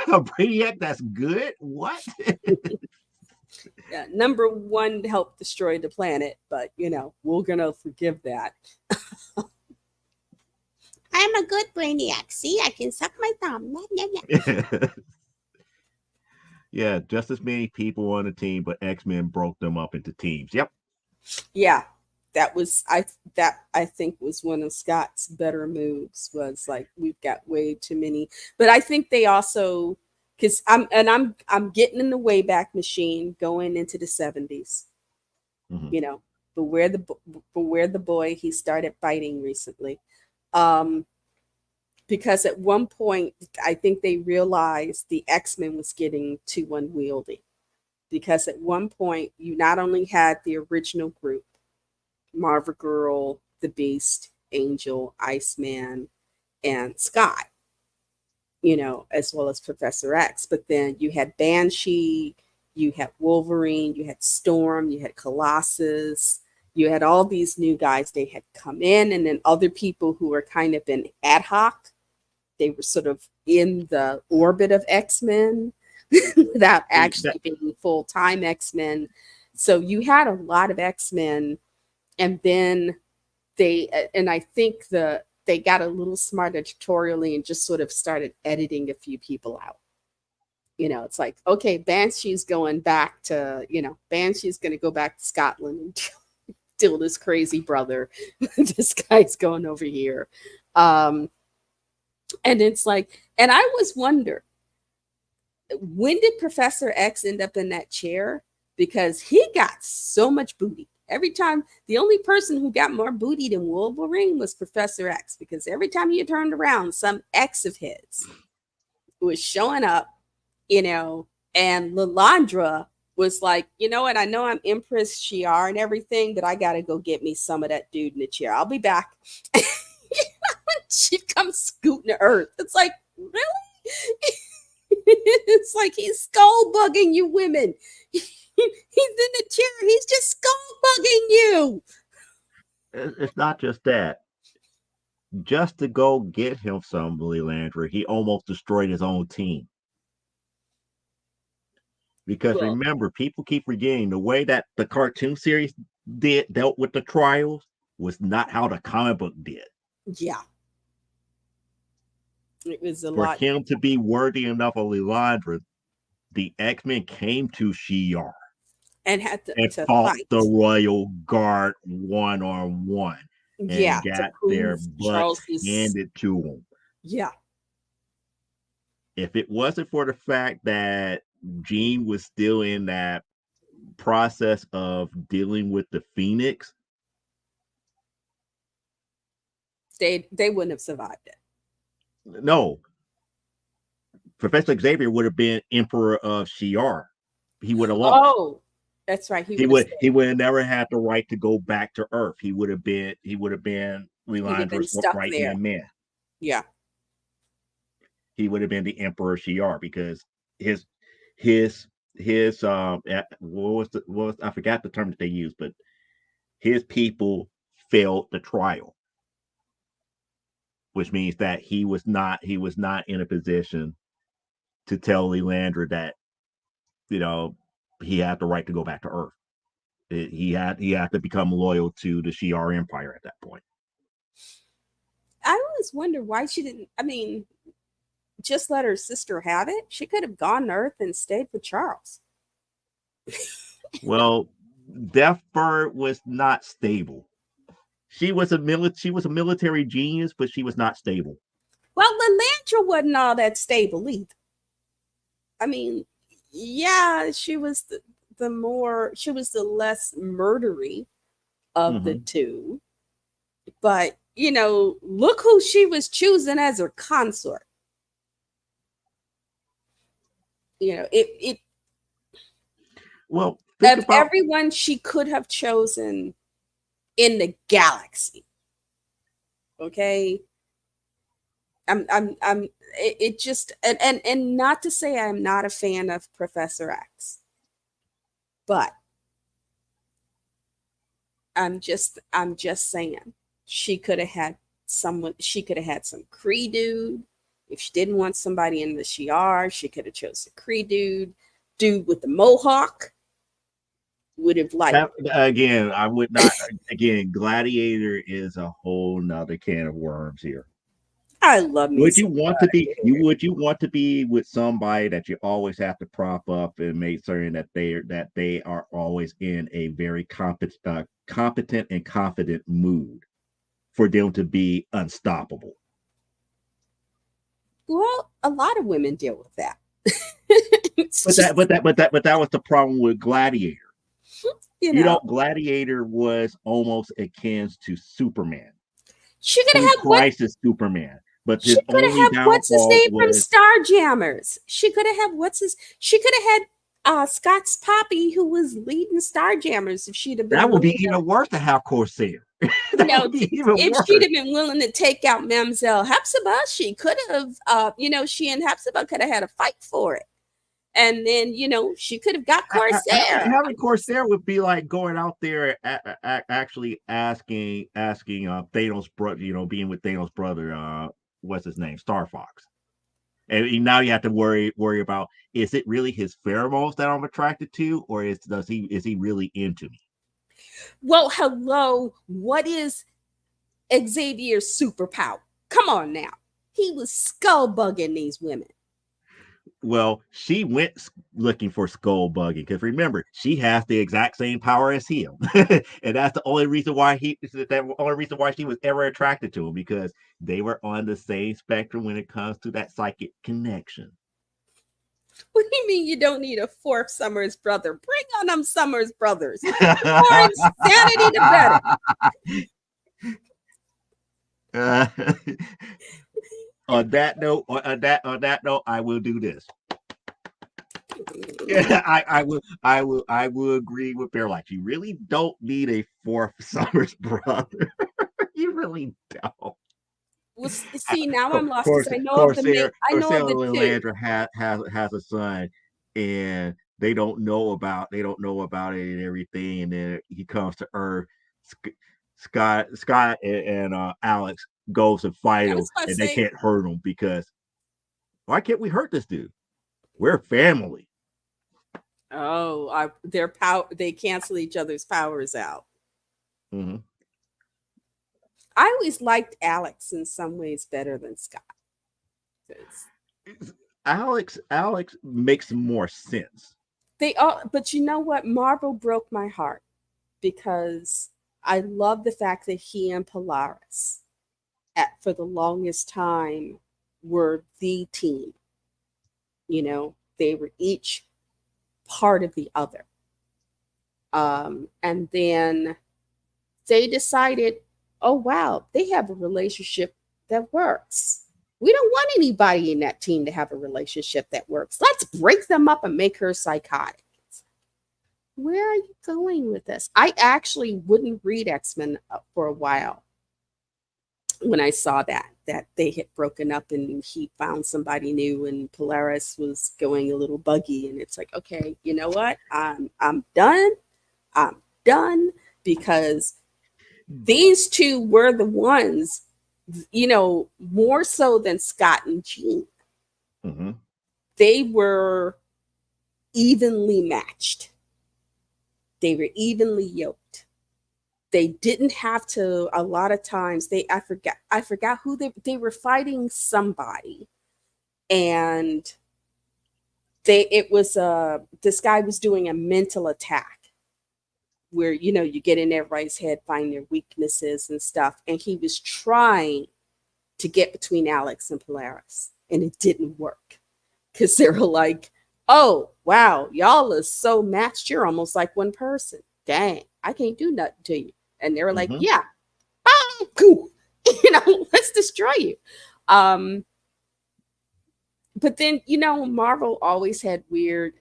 A Brainiac that's good? What? Yeah. Number one helped destroy the planet, but we're gonna forgive that. I'm a good Brainiac. See, I can suck my thumb. Yeah, just as many people on the team, but X-Men broke them up into teams. Yep. Yeah, that I think was one of Scott's better moves. Was like, we've got way too many, but I think they also, because I'm getting in the Wayback Machine going into the 70s. Mhm. But where the boy, he started biting recently. Um, because at one point I think they realized the X-Men was getting too unwieldy. Because at one point you not only had the original group, Marvel Girl, the Beast, Angel, Iceman, and Scott, as well as Professor X. But then you had Banshee, you had Wolverine, you had Storm, you had Colossus, you had all these new guys. They had come in, and then other people who were kind of in ad hoc. They were sort of in the orbit of X-Men without actually being full-time X-Men. So you had a lot of X-Men, and then I think they got a little smart editorially and just sort of started editing a few people out. It's like, okay, Banshee's going back to, Banshee's going to go back to Scotland and deal with this crazy brother. This guy's going over here. And it's like, and I always wonder, when did Professor X end up in that chair? Because he got so much booty. Every time, the only person who got more booty than Wolverine was Professor X, because every time you turned around, some X of his was showing up, and Lalandra was like, you know what? I know I'm Empress Shi'ar and everything, but I got to go get me some of that dude in the chair. I'll be back. She comes scooting to Earth. It's like, really? It's like he's skull bugging you women. He's in the chair. He's just skull bugging you. It's not just that. Just to go get him some Lilandra, he almost destroyed his own team. Because Well, remember, people keep forgetting the way that the cartoon series dealt with the trials was not how the comic book did. yeah. It was a For lot. him to be worthy enough of Lilandra, the X-Men came to Shi'ar And had and to fought fight. the Royal Guard one-on-one and Yeah, to got their prove butts Charles's. handed to them. Yeah. If it wasn't for the fact that Jean was still in that process of dealing with the Phoenix, They wouldn't have survived it. no, Professor Xavier would have been Emperor of Shi'ar. He would have lost. Oh, that's right. He would have stayed. He would have never had the right to go back to Earth. He would have been He'd have been Lilandra's stuck right there. hand man. Yeah. He would have been the Emperor of Shi'ar because his what was I forgot the term that they used, but his people failed the trial, which means that he was not in a position to tell Lilandra that he had the right to go back to Earth. He had to become loyal to the Shi'ar Empire at that point. I always wonder why she didn't. I mean, just let her sister have it. She could have gone to Earth and stayed with Charles. Well, Deathbird was not stable. She was a military genius, but she was not stable. Well, Lilandra wasn't all that stable either. I mean, yeah, she was the less murdery, of the two. But, look who she was choosing as her consort. It Well, think of about everyone she could have chosen in the galaxy. Okay. It just, and not to say I'm not a fan of Professor X, but I'm just saying she could have had some Kree dude. If she didn't want somebody in the Shi'ar, she could have chose a Kree dude with the mohawk. Would have liked that again. I would not. Again, Gladiator is a whole nother can of worms here. I love me Would you some want to be Gladiator. would you want to be with somebody that you always have to prop up and make certain that they are always in a very competent and confident mood for them to be unstoppable? Well, a lot of women deal with that. But that was the problem with Gladiator. you know, Gladiator was almost akin to Superman, she could have Queen had what Crisis Superman. But she his could have only had what's his downfall name from was Starjammers. She could have had she could have had Scott's Poppy, who was leading Starjammers, if she'd have been that would be willing to, even worse to have Corsair. That would be even if worse. she'd have been willing to take out Mamselle Hepzibah, she could have she and Hepzibah could have had a fight for it. And then, she could have got Corsair. Having Corsair would be like going out there actually asking Thanos' brother, being with Thanos' brother, what's his name, Star Fox. And now you have to worry about, is it really his pheromones that I'm attracted to, or is he really into me? Well, hello, what is Xavier's superpower? Come on now. He was skull bugging these women. Well, she went looking for skull bugging because remember, she has the exact same power as him, and that's the only reason why she was ever attracted to him, because they were on the same spectrum when it comes to that psychic connection. What do you mean you don't need a fourth Summers brother? Bring on them Summers brothers. The more insanity, the better. On that note, I will do this. Yeah, I will agree with Bear. Like, you really don't need a fourth Summers brother. You really don't. Well, see, now I'm lost because I know of the two. Landra has a son, and they don't know about it and everything. And then he comes to Earth. Scott and Alex goes and fight him, and they can't hurt him because why can't we hurt this dude? We're family. Oh, they cancel each other's powers out. Mm-hmm. I always liked Alex in some ways better than Scott. Alex makes more sense. But you know what? Marvel broke my heart because I love the fact that he and Polaris, for the longest time, were the team. They were each part of the other. And then they decided, oh, wow, they have a relationship that works. We don't want anybody in that team to have a relationship that works. Let's break them up and make her psychotic. Where are you going with this? I actually wouldn't read X-Men for a while when I saw that they had broken up and he found somebody new and Polaris was going a little buggy. And it's like, okay, you know what? I'm done. I'm done, because these two were the ones, more so than Scott and Jean. Mm-hmm. They were evenly matched. They were evenly yoked. They didn't have to, a lot of times, I forgot who they were fighting somebody. And this guy was doing a mental attack where, you get in everybody's head, find their weaknesses and stuff. And he was trying to get between Alex and Polaris, and it didn't work because they were like, oh, wow, y'all are so matched. You're almost like one person. Dang, I can't do nothing to you. And they were like, Mm-hmm. yeah, cool. Let's destroy you. Um, but then, Marvel always had weird.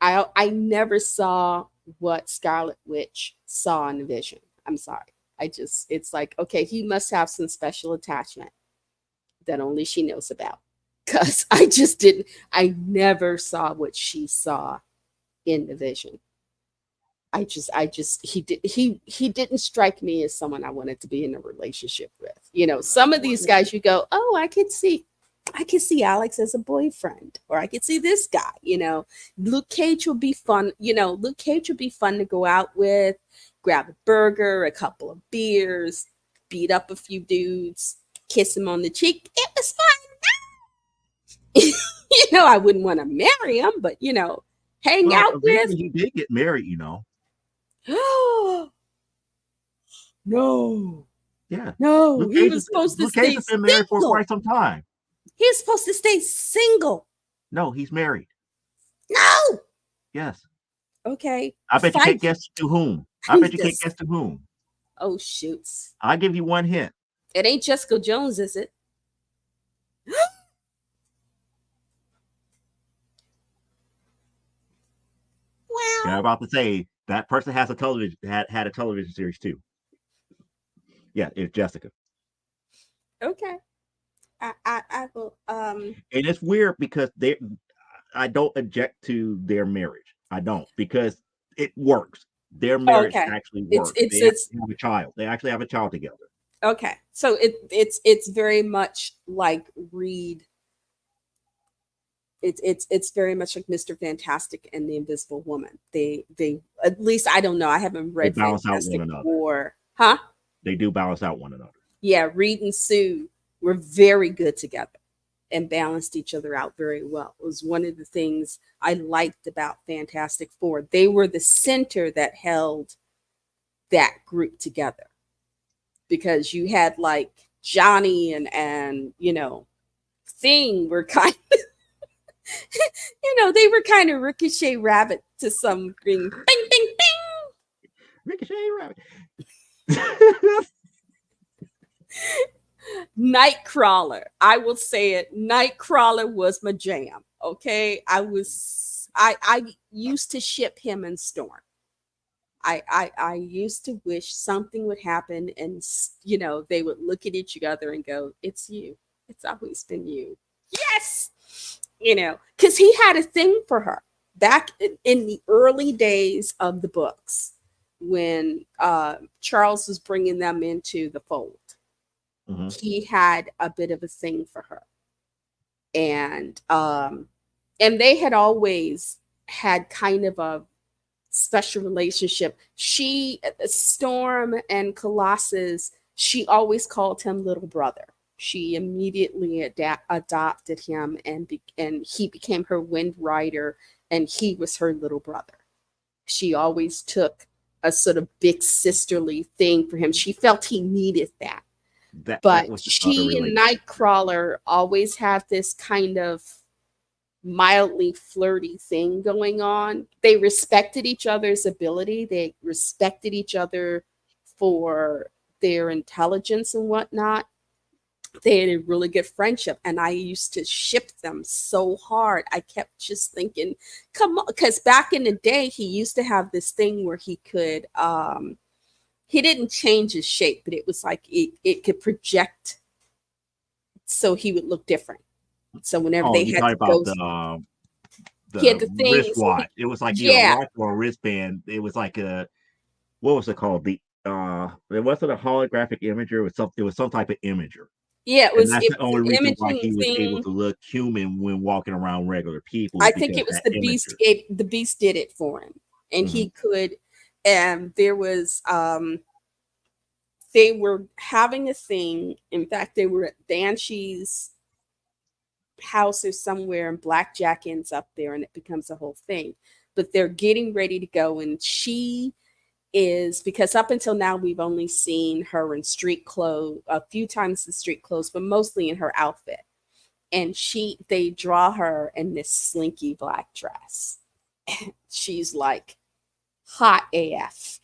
I never saw what Scarlet Witch saw in the Vision. I'm sorry. It's like, okay, he must have some special attachment that only she knows about. Because I never saw what she saw in the Vision. He didn't strike me as someone I wanted to be in a relationship with. Some of these guys you go, oh, I could see Alex as a boyfriend, or I could see this guy. Luke Cage would be fun. Luke Cage would be fun to go out with, grab a burger, a couple of beers, beat up a few dudes, kiss him on the cheek. It was fun. I wouldn't want to marry him, but hang Well, out with. eventually he did get married, No, Yeah. no, Luke he Cage, was supposed to Luke Cage stay has been married for single. quite some time. He's supposed to stay single. No, he's married. No. Yes. Okay. I bet you can't guess to whom. I bet Who's you can't this? guess to whom. Oh, shoots. I'll give you one hint. It ain't Jessica Jones, is it? Yeah, I'm Well, about to say that person has a television had a television series too. Yeah, it's Jessica. okay. I will. And it's weird because I don't object to their marriage. I don't, because it works. Their marriage Okay. actually It's works. it's They it's actually have a child. They actually have a child together. okay. So it's very much like Reed. It's very much like Mr. Fantastic and the Invisible Woman. They at least I don't know. I haven't They read balance out one Fantastic another. Four. Huh? They do balance out one another. Yeah, Reed and Sue were very good together and balanced each other out very well. It was one of the things I liked about Fantastic Four. They were the center that held that group together, because you had like Johnny and Thing were kind of, they were kind of Ricochet Rabbit to some bing bing bing bing. Ricochet Rabbit. Nightcrawler. I will say it. Nightcrawler was my jam. Okay. I used to ship him and Storm. I used to wish something would happen and they would look at each other and go, it's you. It's always been you. Yes. Because he had a thing for her back in the early days of the books when Charles was bringing them into the fold. Mhm. He had a bit of a thing for her, and they had always had kind of a special relationship. Storm and Colossus, she always called him little brother. She immediately adopted him, and he became her Wind Rider, and he was her little brother. She always took a sort of big sisterly thing for him. She felt he needed that. That But was the other she and relationship. Nightcrawler always have this kind of mildly flirty thing going on. They respected each other's ability. They respected each other for their intelligence and whatnot. They had a really good friendship, and I used to ship them so hard. I kept just thinking, come on, because back in the day, he used to have this thing where he didn't change his shape, but it was like it could project so he would look different. So whenever Oh, they you had talking to about go, he had the the thing. So wristwatch. It was like either a yeah, watch or a wristband. It was like a, what was it called? It wasn't a holographic imager. It was some type of imager. yeah, And that's it the was an only reason why imaging he was able thing. to look human when walking around regular people, is I think because it was that the Beast imager. the Beast did it for him, and Hmm. he could. And there was they were having a thing. In fact, they were at Banshee's house or somewhere, and Blackjack ends up there, and it becomes a whole thing. But they're getting ready to go, and she is, because up until now we've only seen her in street clothes, a few times in street clothes, but mostly in her outfit. And they draw her in this slinky black dress. She's like hot AF,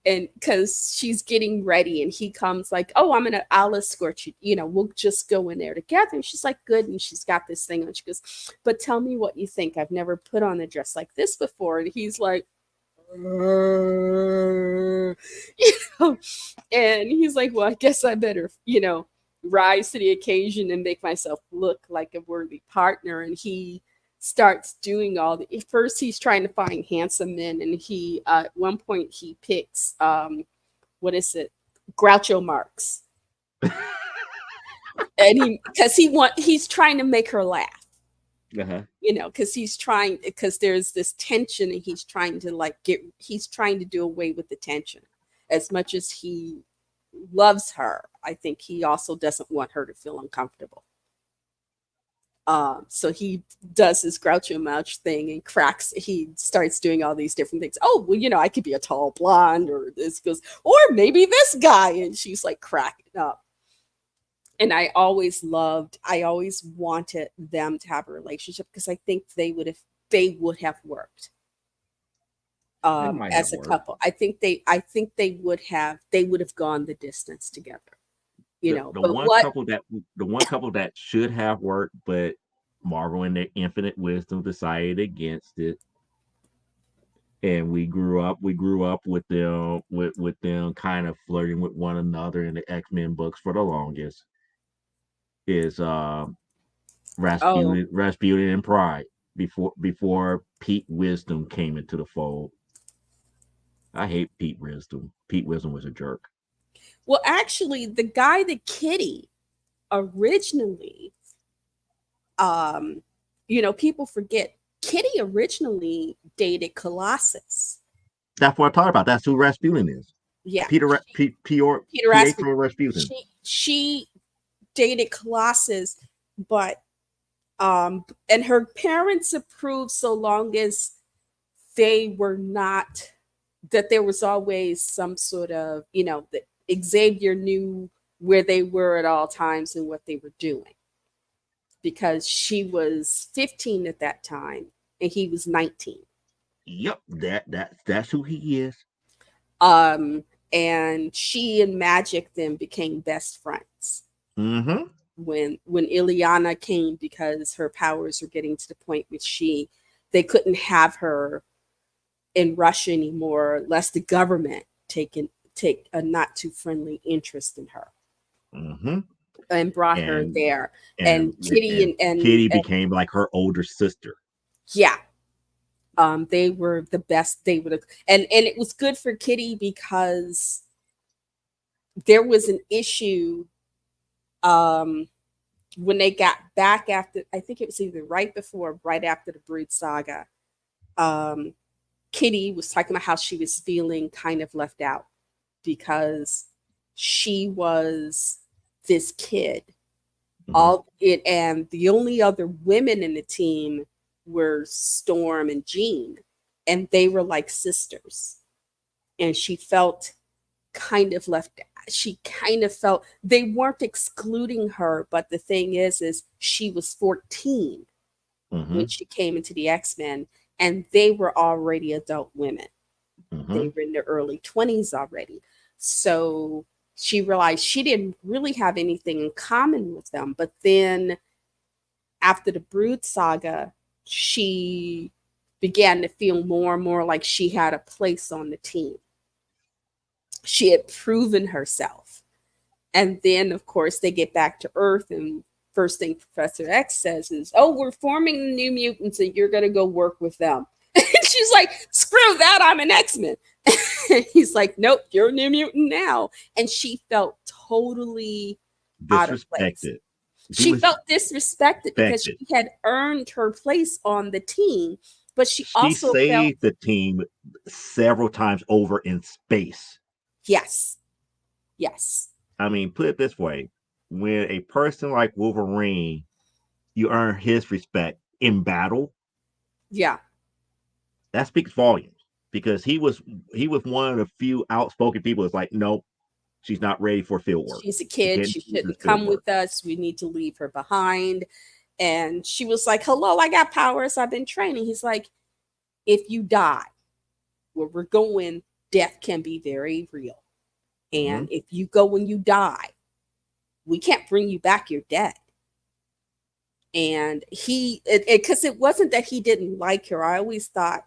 and because she's getting ready and he comes like, oh, I'll escort you, we'll just go in there together. And she's like, good. And she's got this thing on. She goes, but tell me what you think. I've never put on a dress like this before. And he's like, you know, and he's like, well, I guess I better, rise to the occasion and make myself look like a worthy partner. And he starts doing all the first he's trying to find handsome men, and he at one point he picks what is it, Groucho Marx. And he's trying to make her laugh, because there's this tension, and he's trying to do away with the tension. As much as he loves her, I think he also doesn't want her to feel uncomfortable. So he does his Groucho Marx thing and he starts doing all these different things. Oh, well, I could be a tall blonde, or this goes, or maybe this guy. And she's like cracking up. And I always wanted them to have a relationship, because I think they would have worked as a couple. I think they would have gone the distance together. The one couple that should have worked, but Marvel in their infinite wisdom decided against it. And we grew up with them with them kind of flirting with one another in the X-Men books for the longest. Is Rasputin and Pride before Pete Wisdom came into the fold. I hate Pete Wisdom. Pete Wisdom was a jerk. Well, actually, the guy that Kitty originally, people forget, Kitty originally dated Colossus. That's what I talked about. That's who Rasputin is. Yeah. Pietro Rasputin. She dated Colossus, but and her parents approved, so long as they were not, that there was always some sort of, that Xavier knew where they were at all times and what they were doing, because she was 15 at that time and he was 19. Yep, that's who he is. And she and Magic then became best friends. Mm-hmm. When Ileana came, because her powers were getting to the point where they couldn't have her in Russia anymore, lest the government take a not too friendly interest in her. Mm-hmm. And brought her there. And Kitty and Kitty became like her older sister. Yeah. They were the best. They would have, and it was good for Kitty, because there was an issue when they got back after, I think it was either right before or right after the Brood Saga. Kitty was talking about how she was feeling kind of left out, because she was this kid. Mm-hmm. And the only other women in the team were Storm and Jean, and they were like sisters. And she felt kind of left out. She kind of felt they weren't excluding her, but the thing is she was 14 when she came into the X-Men, and they were already adult women. Mm-hmm. They were in their early 20s already. So she realized she didn't really have anything in common with them. But then after the Brood Saga, she began to feel more and more like she had a place on the team. She had proven herself. And then, of course, they get back to Earth, and first thing Professor X says is, oh, we're forming the New Mutants and you're going to go work with them. And she's like, screw that, I'm an X-Men. He's like, nope, you're a New Mutant now. And she felt totally out of place. She felt disrespected because she had earned her place on the team, but she also saved the team several times over in space. Yes. I mean, put it this way. When a person like Wolverine, you earn his respect in battle. Yeah. That speaks volumes, because he was one of the few outspoken people that's like, nope, she's not ready for field work. She's a kid. She shouldn't come with us. We need to leave her behind. And she was like, hello, I got powers. I've been training. He's like, if you die, where we're going, death can be very real. Mm-hmm. And if you go when you die, we can't bring you back, you're dead. And because it wasn't that he didn't like her. I always thought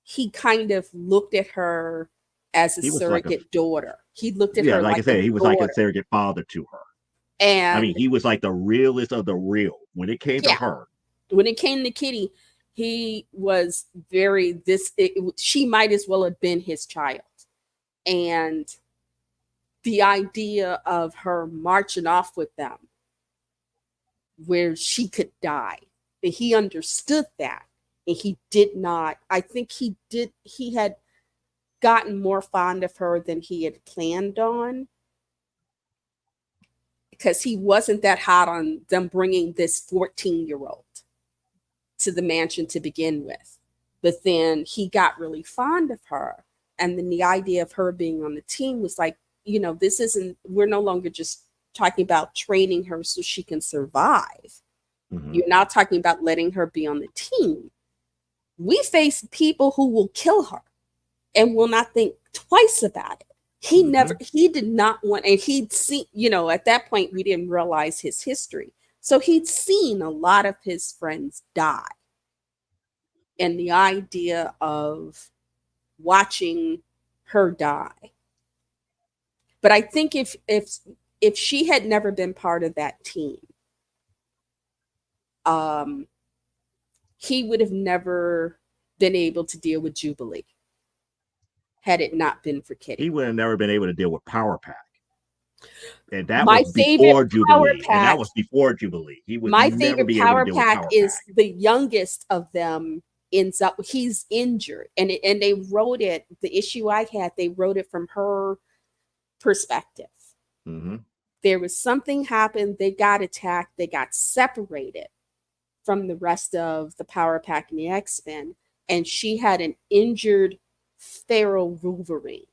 he kind of looked at her as a He was like a surrogate daughter. He looked at yeah, her like I like a said, he was like a daughter. surrogate father to her. I mean, And he was like the realest of the real when it came to yeah, her. when it came to Kitty, he was very she might as well have been his child. And the idea of her marching off with them where she could die, and he understood that, and he did not, I think he had gotten more fond of her than he had planned on, because he wasn't that hot on them bringing this 14-year-old to the mansion to begin with. But then he got really fond of her. And then the idea of her being on the team was like, this isn't, we're no longer just talking about training her so she can survive. Mm-hmm. You're now talking about letting her be on the team. We face people who will kill her and will not think twice about it. He did not want, and he'd seen, at that point, we didn't realize his history. So he'd seen a lot of his friends die. And the idea of watching her die. But I think if she had never been part of that team, he would have never been able to deal with Jubilee had it not been for Kitty. He would have never been able to deal with Power Pack. And that My was favorite before Jubilee. And that was before Jubilee. He would my never favorite be able to Power deal with Pack Power is Pack. the youngest of them. Ends up, he's injured, and they wrote it. The issue I had, they wrote it from her perspective. Mm-hmm. There was something happened. They got attacked. They got separated from the rest of the Power Pack and the X-Men, and she had an injured feral Wolverine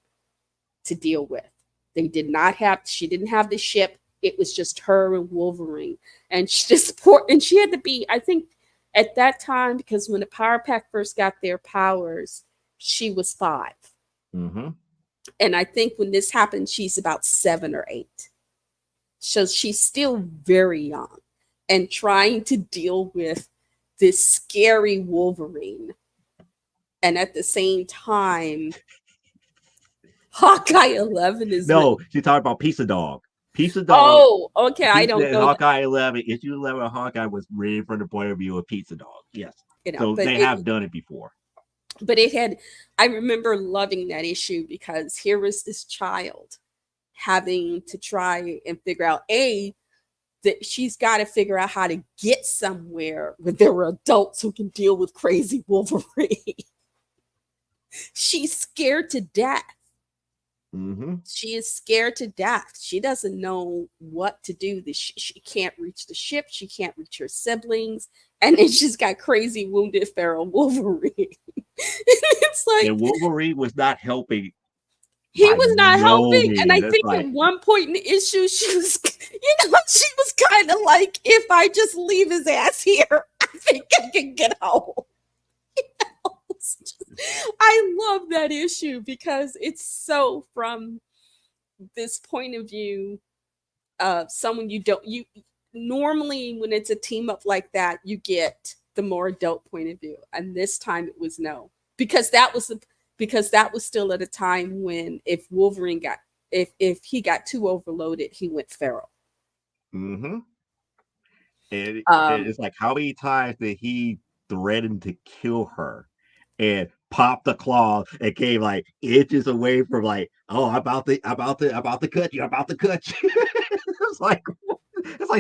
to deal with. She didn't have the ship. It was just her and Wolverine. And she had to be, I think at that time, because when the Power Pack first got their powers, she was 5. Mm-hmm. And I think when this happened, she's about 7 or 8. So she's still very young and trying to deal with this scary Wolverine. And at the same time, Hawkeye 11 is No, she talked about Pizza Dog. Pizza Dog. Oh, okay. I don't know. Hawkeye 11, issue 11 of Hawkeye was written from the point of view of Pizza Dog. Yes. So but they have done it before. But I remember loving that issue because here was this child having to try and figure out, that she's got to figure out how to get somewhere where there are adults who can deal with crazy Wolverine. She's scared to death. Mm-hmm. She is scared to death. She doesn't know what to do. She can't reach the ship. She can't reach her siblings. And then she's got crazy wounded feral Wolverine. It's like, and Wolverine was not helping. He was not helping. And I That's think at one point in the issue, she was kind of like, if I just leave his ass here, I think I can get home. I love that issue because it's so from this point of view of someone you normally when it's a team up like that, you get the more adult point of view. And this time it was no, because that was still at a time when if Wolverine if he got too overloaded, he went feral. Mm-hmm. And it's like, how many times did he threaten to kill her and pop the claw and came like inches away from like, oh, I'm about to cut you. It's like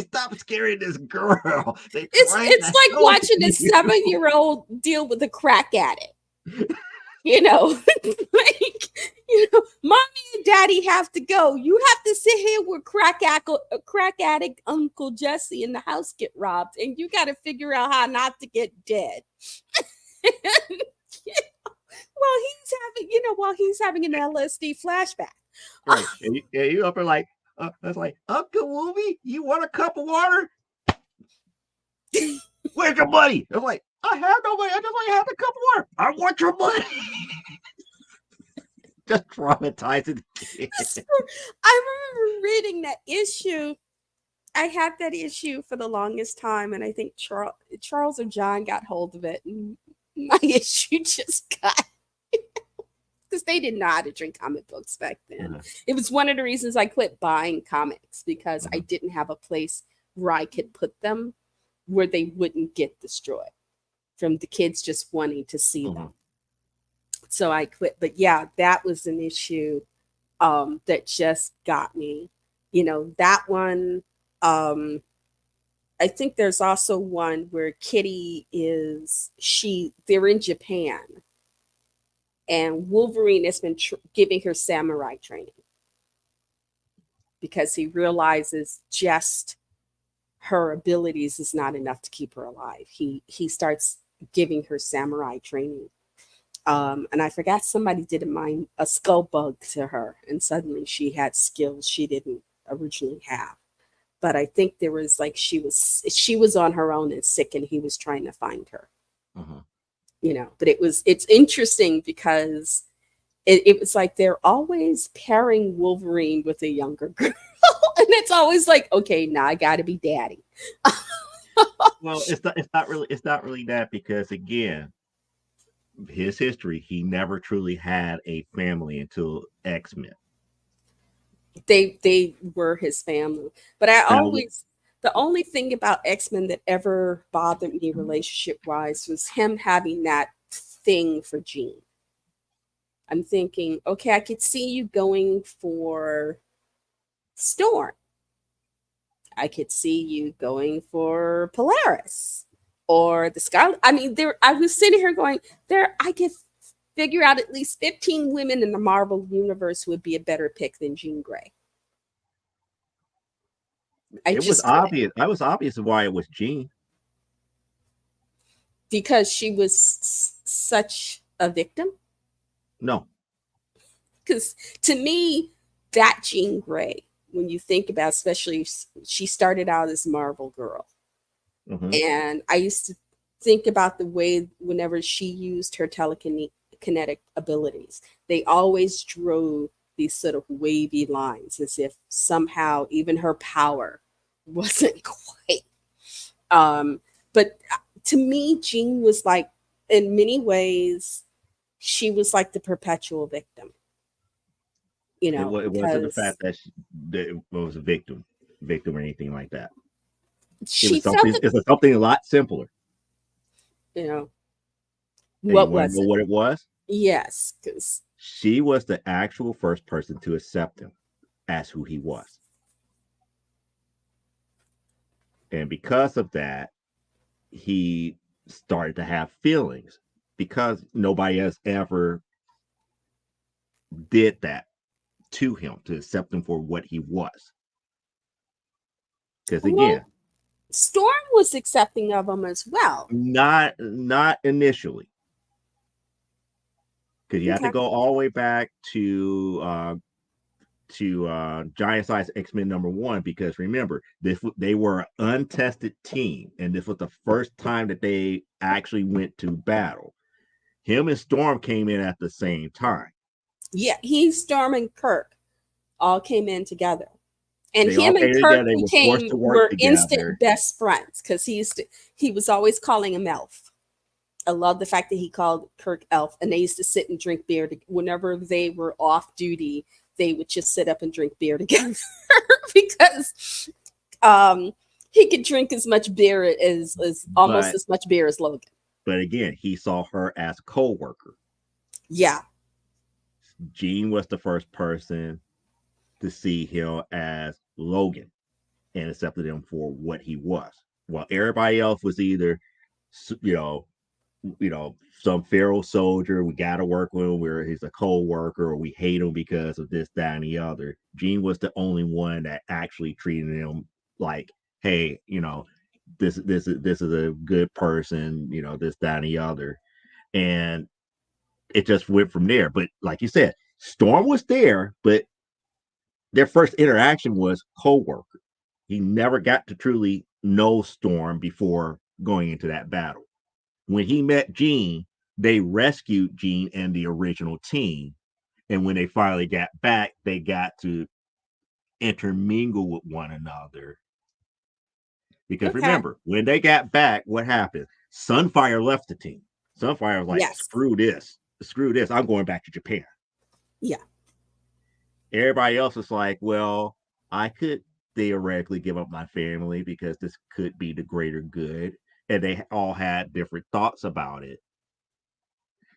stop scaring this girl. It's like watching a 7-year-old deal with a crack addict. Like, mommy and daddy have to go. You have to sit here with crack addict Uncle Jesse in the house get robbed, and you got to figure out how not to get dead. While he's having an LSD flashback. Right. And you up there like, that's like, Uncle Wooby, you want a cup of water? Where's your money? I'm like, I have no money. I just want to have a cup of water. I want your money. Just traumatizing. I remember reading that issue. I had that issue for the longest time, and I think Charles or John got hold of it, and my issue just got because they didn't know how to drink comic books back then. Uh-huh. It was one of the reasons I quit buying comics because I didn't have a place where I could put them where they wouldn't get destroyed from the kids just wanting to see them. So I quit. But yeah, that was an issue that just got me. You know, that one. I think there's also one where Kitty they're in Japan and Wolverine has been giving her samurai training because he realizes just her abilities is not enough to keep her alive. He starts giving her samurai training. And I forgot somebody did a skull bug to her, and suddenly she had skills she didn't originally have. But I think there was like she was on her own and sick, and he was trying to find her. You know, but it's interesting because it was like they're always pairing Wolverine with a younger girl, and it's always like, okay, now I got to be daddy. Well, it's not really that because again, his history, he never truly had a family until X-Men. They were his family, but the only thing about X-Men that ever bothered me relationship wise was him having that thing for Jean. I'm thinking, okay, I could see you going for Storm. I could see you going for Polaris or the Scarlet. I mean, I was sitting here going, I could figure out at least 15 women in the Marvel universe who would be a better pick than Jean Grey. It was obvious. I was obvious why it was Jean. Because she was such a victim? No. Because to me, that Jean Grey, when you think about, especially she started out as Marvel Girl. And I used to think about the way whenever she used her telekinetic abilities, they always drew these sort of wavy lines as if somehow even her power wasn't quite. But to me, Jean was like, in many ways, she was like the perpetual victim. You know, it wasn't the fact that it was a victim or anything like that. It's something a lot simpler. You know, what was it? What it was? Yes, because she was the actual first person to accept him as who he was. And because of that, he started to have feelings because nobody else ever did that to him, to accept him for what he was. Because again, Storm was accepting of him as well. Not initially. Because you have to go all the way back to Giant Size X-Men #1, because remember, they were an untested team, and this was the first time that they actually went to battle. Him and Storm came in at the same time. Yeah, Storm and Kirk all came in together. And they him and Kirk were together. Instant best friends because he was always calling him Elf. I love the fact that he called Kirk Elf, and they used to sit and drink beer whenever they were off duty. They would just sit up and drink beer together because he could drink as much beer as much beer as Logan. But again, he saw her as a co-worker. Yeah. Jean was the first person to see him as Logan and accepted him for what he was. While everybody else was either, some feral soldier, we got to work with him, where he's a co-worker, or we hate him because of this, that, and the other. Jean was the only one that actually treated him like, hey, this is a good person, this, that, and the other. And it just went from there. But like you said, Storm was there, but their first interaction was co-worker. He never got to truly know Storm before going into that battle. When he met Jean, they rescued Jean and the original team, And when they finally got back, they got to intermingle with one another. Because Okay. remember, when they got back, what happened? Sunfire left the team. Sunfire was like, Yes. screw this. Screw this. I'm going back to Japan. Yeah. Everybody else is like, well, I could theoretically give up my family because this could be the greater good. And they all had different thoughts about it.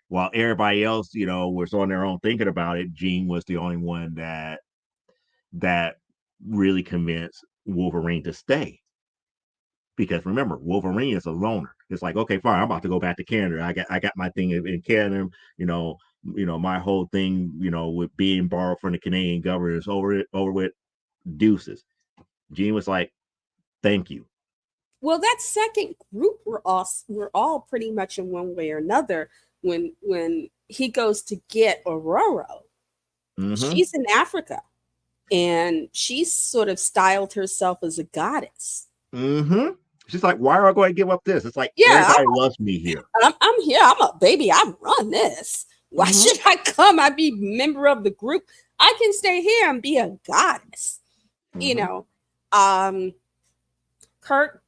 While everybody else, was on their own thinking about it, Jean was the only one that really convinced Wolverine to stay. Because remember, Wolverine is a loner. It's like, okay, fine, I'm about to go back to Canada. I got my thing in Canada. My whole thing, with being borrowed from the Canadian government is over with. Deuces. Gene was like, thank you. Well, that second group were all pretty much in one way or another. When he goes to get Aurora, Mm-hmm. she's in Africa, and she's sort of styled herself as a goddess. Mm-hmm. She's like, why are I going to give up this? It's like Yeah, everybody loves me here. I'm here. I'm a baby. I run this. Why Mm-hmm. should I come? I be member of the group. I can stay here and be a goddess. You Mm-hmm. know, um, Kurt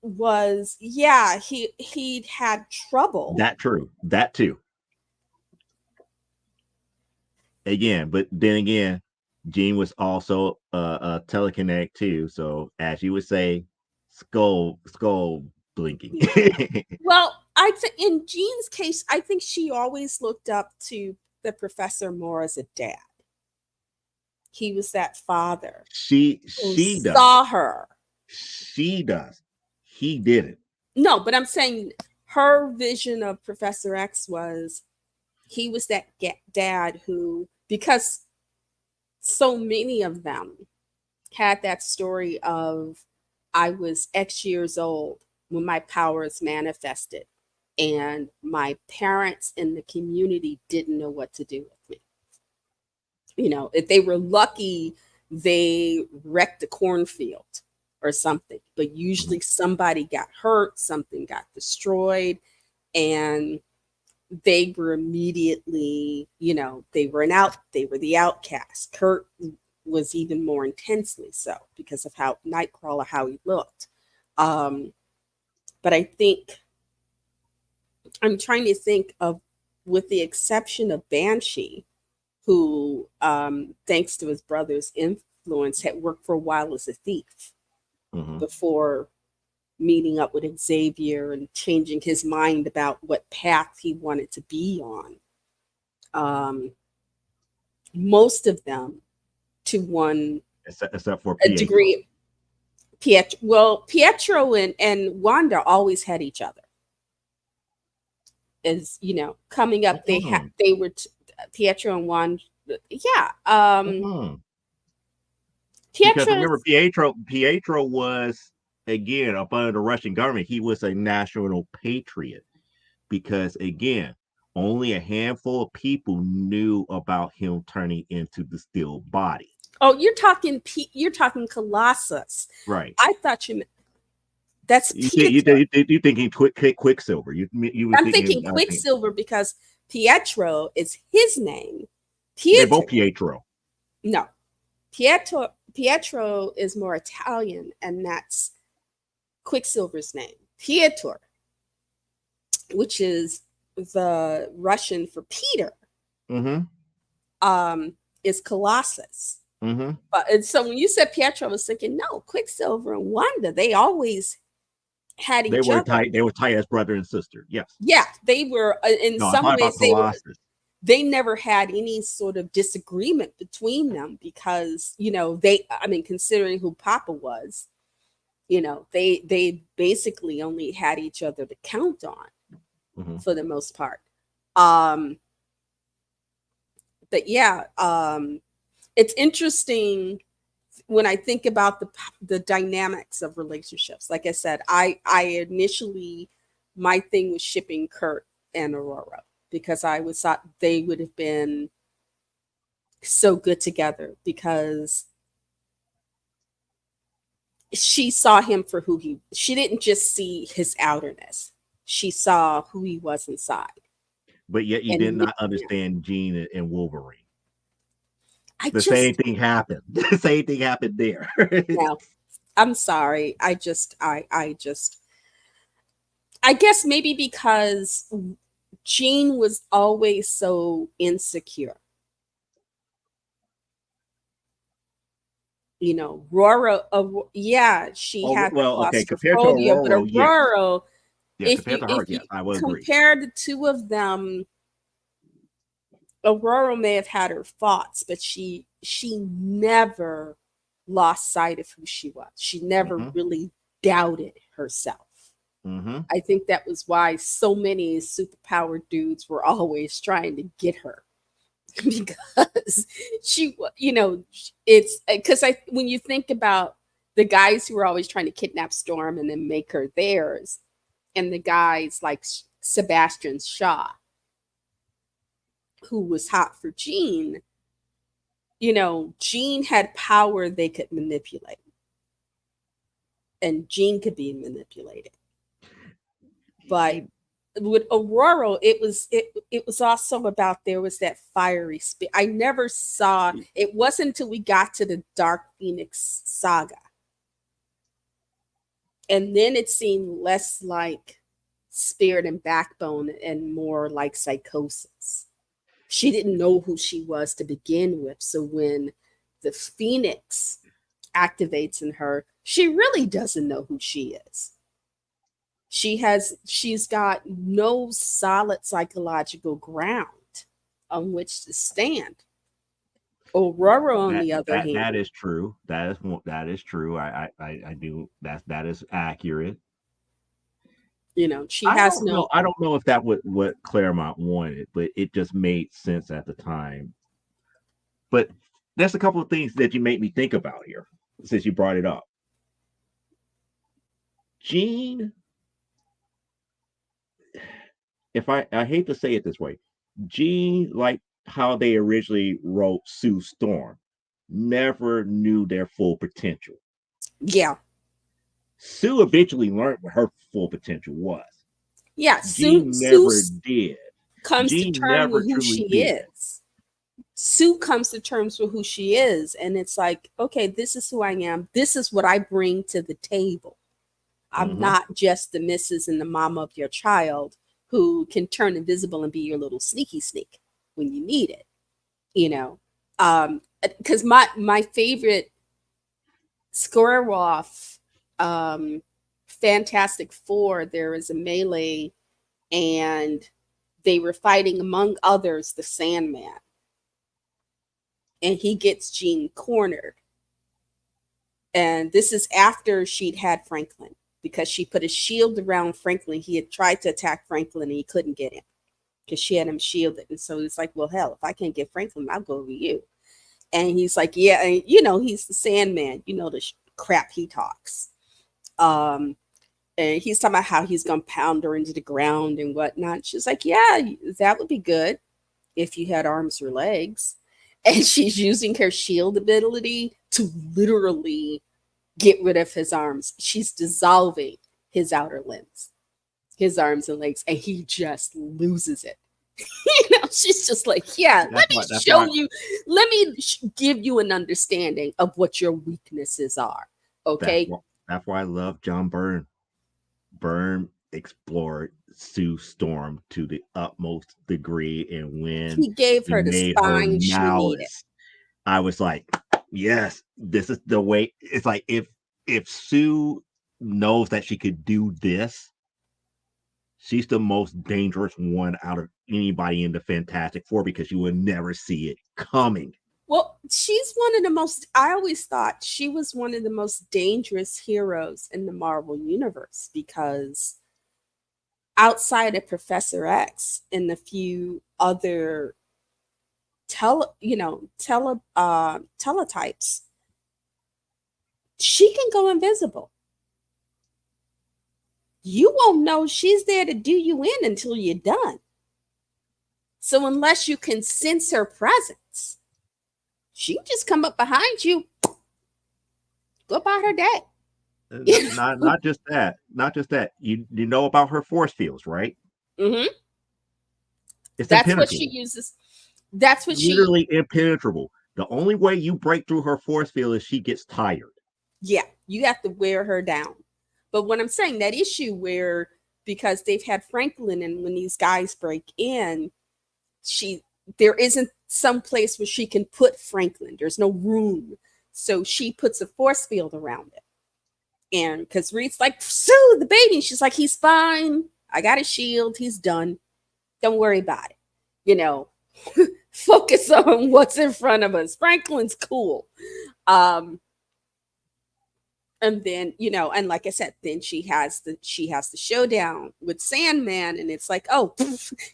was, yeah, he'd had trouble. That true. That too. Again, but then again, Gene was also a telekinetic too. So as you would say, skull blinking. Well, I think in Jean's case, I think she always looked up to the professor more as a dad. He was that father who she does. saw her. She does. He didn't. No, but I'm saying her vision of Professor X was he was that dad who, because so many of them had that story of I was X years old when my powers manifested, and my parents in the community didn't know what to do with me. If they were lucky, they wrecked a cornfield or something, but Mhm. usually somebody got hurt, something got destroyed, and they were immediately, they were the outcast. Kurt was even more intensely so because of how Nightcrawler, how he looked. Um, but I think I'm trying to think of, with the exception of Banshee, who, thanks to his brother's influence, had worked for a while as a thief Mhm. before meeting up with Xavier and changing his mind about what path he wanted to be on. Um, most of them, to one Except for a Pietro. degree, Pietro and Wanda always had each other. As coming up, Mhm. they were Pietro and Wanda. Yeah, Mhm. Because remember, Pietro's. Pietro was again up under the Russian government. He was a national patriot because again, only a handful of people knew about him turning into the steel body. Oh, you're talking Colossus. Right. I thought you meant that's You think you Pietro. think you thinking Quicksilver? You were I'm thinking thinking Quicksilver because Pietro is his name. they're both Pietro, Pietro. no, Pietro is more Italian, and that's Quicksilver's name. Pietro, which is the Russian for Peter, Mm-hmm. um, is Colossus. Mm-hmm. But and so when you said Pietro, I was thinking, no, Quicksilver and Wanda, they always had They each were other. tight. They were tight as brother and sister. Yes. Yeah, they were, in No, I'm some talking about ways Colossus. they never had any sort of disagreement between them because considering who Papa was, they basically only had each other to count on Mm-hmm. for the most part. Um, but yeah, it's interesting when I think about the dynamics of relationships. Like I said, I initially, my thing was shipping Kurt and Aurora because I was thought they would have been so good together because she saw him for she didn't just see his outerness. She saw who he was inside. but yet you did And not understand Jean and Wolverine. I The same just thing happened. The same thing happened there. no, I'm sorry. I guess maybe because Jean was always so insecure. You know, Rora, yeah, she Oh had the well, okay. Compared to claustrophobia, but Aurora, yes, Aurora, yeah. Compared to her, if you yes, I will agree. compare the two of them, Aurora may have had her thoughts, but she never lost sight of who she was. She never Mm-hmm. really doubted herself. Mm-hmm. I think that was why so many superpowered dudes were always trying to get her because you know, it's because I when you think about the guys who were always trying to kidnap Storm and then make her theirs, and the guys like Sebastian Shaw, who was hot for Jean, you know, Jean had power they could manipulate, and Jean could be manipulated. But with Aurora, it was also about there was that fiery spirit. I never saw it wasn't until we got to the Dark Phoenix saga. And then it seemed less like spirit and backbone and more like psychosis. She didn't know who she was to begin with. So when the Phoenix activates in her, she really doesn't know who she is. She's got no solid psychological ground on which to stand. Aurora, on the other That hand, is true. That is true. I do that is accurate. you know, she has no. I don't know if that was what Claremont wanted, but it just made sense at the time. But there's a couple of things that you made me think about here since you brought it up. Jean, if I hate to say it this way, Jean, like how they originally wrote Sue Storm, never knew their full potential. Yeah, Sue eventually learned what her full potential was. yeah. Jean never did. Comes to Jean terms never with who truly she did. is. Sue comes to terms with who she is, and it's like, okay, this is who I am. This is what I bring to the table. I'm Mm-hmm. not just the missus and the mama of your child who can turn invisible and be your little sneaky sneak when you need it. You know, because my favorite square off Fantastic Four, there is a melee, and they were fighting among others the Sandman, and he gets Jean cornered. And this is after she'd had Franklin because she put a shield around Franklin. He had tried to attack Franklin and he couldn't get him because she had him shielded. And so it's like, well, hell, if I can't get Franklin, I'll go with you. And he's like, yeah, and you know, he's the Sandman, you know, the crap he talks. And he's talking about how he's gonna pound her into the ground and whatnot. She's like, yeah, that would be good if you had arms or legs. And she's using her shield ability to literally get rid of his arms. She's dissolving his outer limbs, his arms and legs, and he just loses it. You know, she's just like, yeah, let me show you, let me give you an understanding of what your weaknesses are. Okay. That's why I love John Byrne. Byrne explored Sue Storm to the utmost degree, and when He gave he her the made her spine she needed. malice, I was like, yes, this is the way. It's like if Sue knows that she could do this, she's the most dangerous one out of anybody in the Fantastic Four because you will never see it coming. Well, she's one of the most, I always thought she was one of the most dangerous heroes in the Marvel universe because outside of Professor X and a few other teletypes, she can go invisible. You won't know she's there to do you in until you're done. So unless you can sense her presence, she can just come up behind you, go about her day. Not just that. Not just that. You know about her force fields, right? Mm-hmm. It's That's what she impenetrable. uses. That's what she, Literally impenetrable. The only way you break through her force field is she gets tired. yeah, you have to wear her down. But what I'm saying, that issue where, because they've had Franklin, and when these guys break in, she, there isn't some place where she can put Franklin. There's no room. So she puts a force field around it. And because Reed's like, Sue, the baby. And she's like, he's fine. I got a shield. He's done. Don't worry about it. You know, focus on what's in front of us. Franklin's cool. Um, and then, you know, and like I said, then she has the showdown with Sandman, and it's like, oh,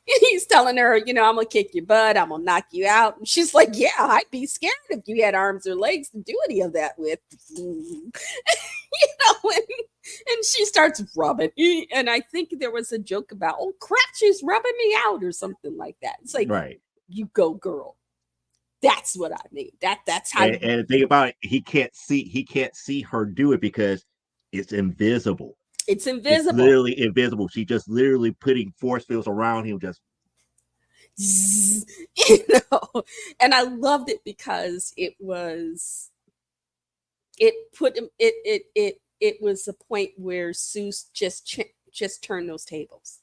he's telling her, you know, I'm gonna kick your butt, I'm gonna knock you out. And she's like, yeah, I'd be scared if you had arms or legs to do any of that with. You know, and she starts rubbing. And I think there was a joke about, oh crap, she's rubbing me out or something like that. It's like, Right. you go, girl. That's what I mean. That's how And the thing about it, he can't see her do it because it's invisible. it's It's invisible. literally invisible. She just literally putting force fields around him. Just You know, and I loved it because it put him, it was a point where Seuss just turned those tables.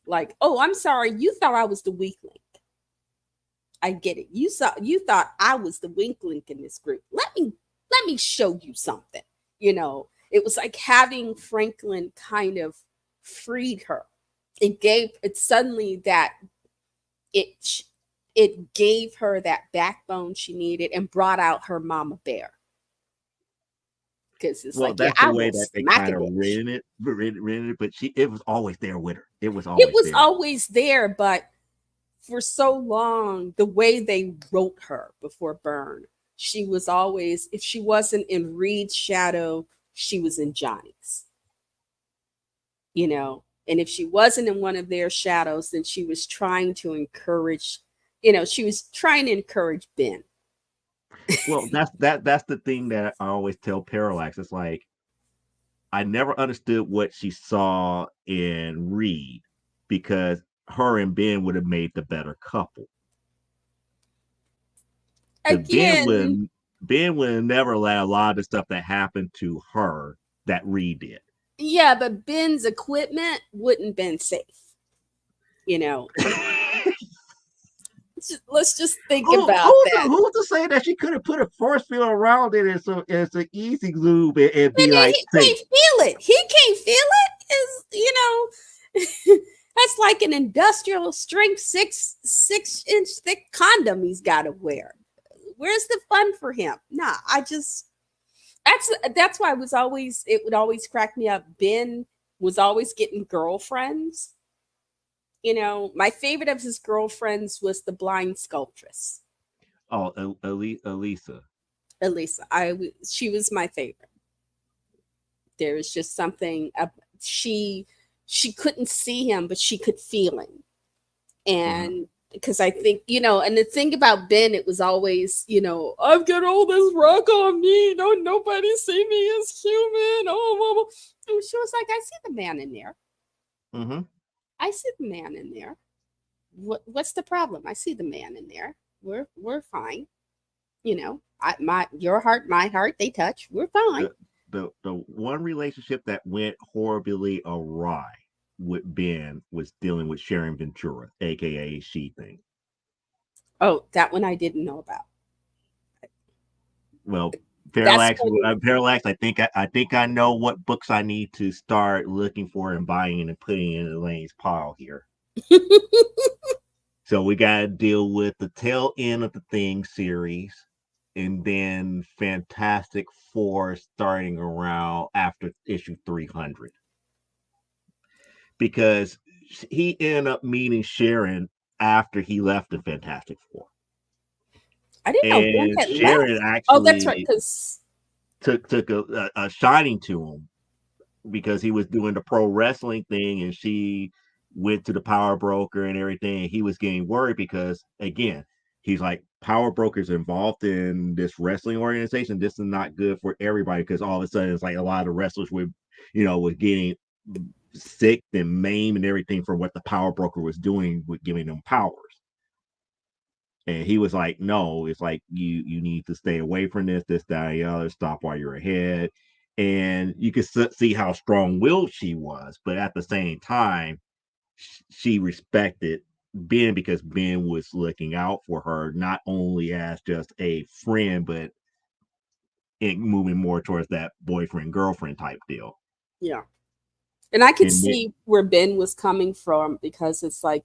Like, oh, I'm sorry, you thought I was the weak link. I get it. You thought I was the weak link in this group. Let me show you something. You know, it was like having Franklin kind of freed her. It gave it suddenly that it it gave her that backbone she needed and brought out her mama bear. Because it's well, like, yeah, that's the I way will that they smack a kind of bitch. written it. But it was always there with her. It was It always was there. always there, but for so long, the way they wrote her before Burn, she was always, if she wasn't in Reed's shadow, she was in Johnny's, you know. And if she wasn't in one of their shadows, then she was trying to encourage, you know, she was trying to encourage Ben. Well, that's the thing that I always tell Parallax. It's like I never understood what she saw in Reed because her and Ben would have made the better couple. Because Again, Ben would have never allowed a lot of the stuff that happened to her that Reed did. yeah, but Ben's equipment wouldn't been safe, you know. Let's just think about that. Who's to say that she could have put a force field around it and so it's an easy lube and And be then like he safe? can't feel it. He can't feel it. Is, you know, that's like an industrial strength six-inch thick condom he's got to wear. Where's the fun for him? Nah, I just, that's why it would always crack me up. Ben was always getting girlfriends. You know, my favorite of his girlfriends was the blind sculptress, Oh, Elisa. Elisa. She was my favorite. There was just something, she couldn't see him, but she could feel him. Mhm. And because I think, you know, and the thing about Ben, it was always, you know, I've got all this rock on me. Don't nobody see me as human. Oh, mama. And she was like, I see the man in there. Mhm. I see the man in there. What's the problem? I see the man in there. We're fine. You know, your heart, my heart, they touch. We're fine. The one relationship that went horribly awry with Ben was dealing with Sharon Ventura, aka She Thing. Oh, that one I didn't know about. Well, That's Parallax, funny. Parallax. I think I know what books I need to start looking for and buying and putting in Elaine's pile here. So we got to deal with the tail end of the Thing series, and then Fantastic Four starting around after issue 300 because he ended up meeting Sharon after he left the Fantastic Four, I didn't know Ben and had Sharon left. Oh, that's right. actually Because took a shining to him because he was doing the pro wrestling thing and she went to the power broker and everything. And he was getting worried because again, he's like power brokers involved in this wrestling organization. This is not good for everybody because all of a sudden it's like a lot of wrestlers were, was getting sick and maimed and everything for what the power broker was doing with giving them powers. And he was like, no, it's like you need to stay away from this, that, and the other, stop while you're ahead. And you could see how strong-willed she was, but at the same time, she respected Ben because Ben was looking out for her, not only as just a friend, but moving more towards that boyfriend girlfriend type deal. Yeah. And I could And then, see where Ben was coming from, because it's like,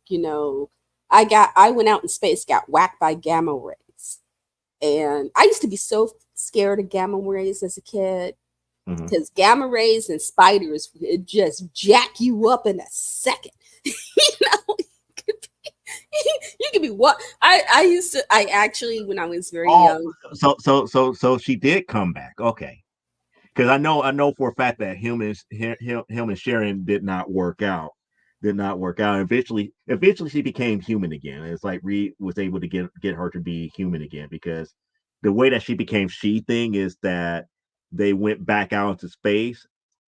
I went out in space, got whacked by gamma rays. And I used to be so scared of gamma rays as a kid, mhm. because gamma rays and spiders, it just jack you up in a second. You know, you could be what I actually, when I was very Oh, young. so she did come back. Okay. Because I know for a fact that him and Sharon did not work out. Did not work out. Eventually she became human again. It's like Reed was able to get her to be human again, because the way that she became she thing is that they went back out into space,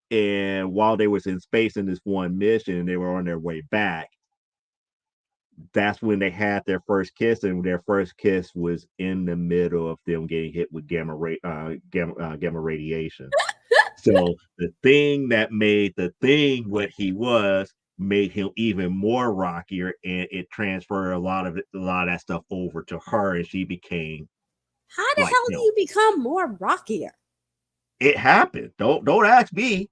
and while they was in space in this one mission and they were on their way back, that's when they had their first kiss, and their first kiss was in the middle of them getting hit with gamma radiation. So the thing that made the thing what he was made him even more rockier, and it transferred a lot of that stuff over to her, and she became How the like hell do him. you become more rockier? It happened. Don't ask me.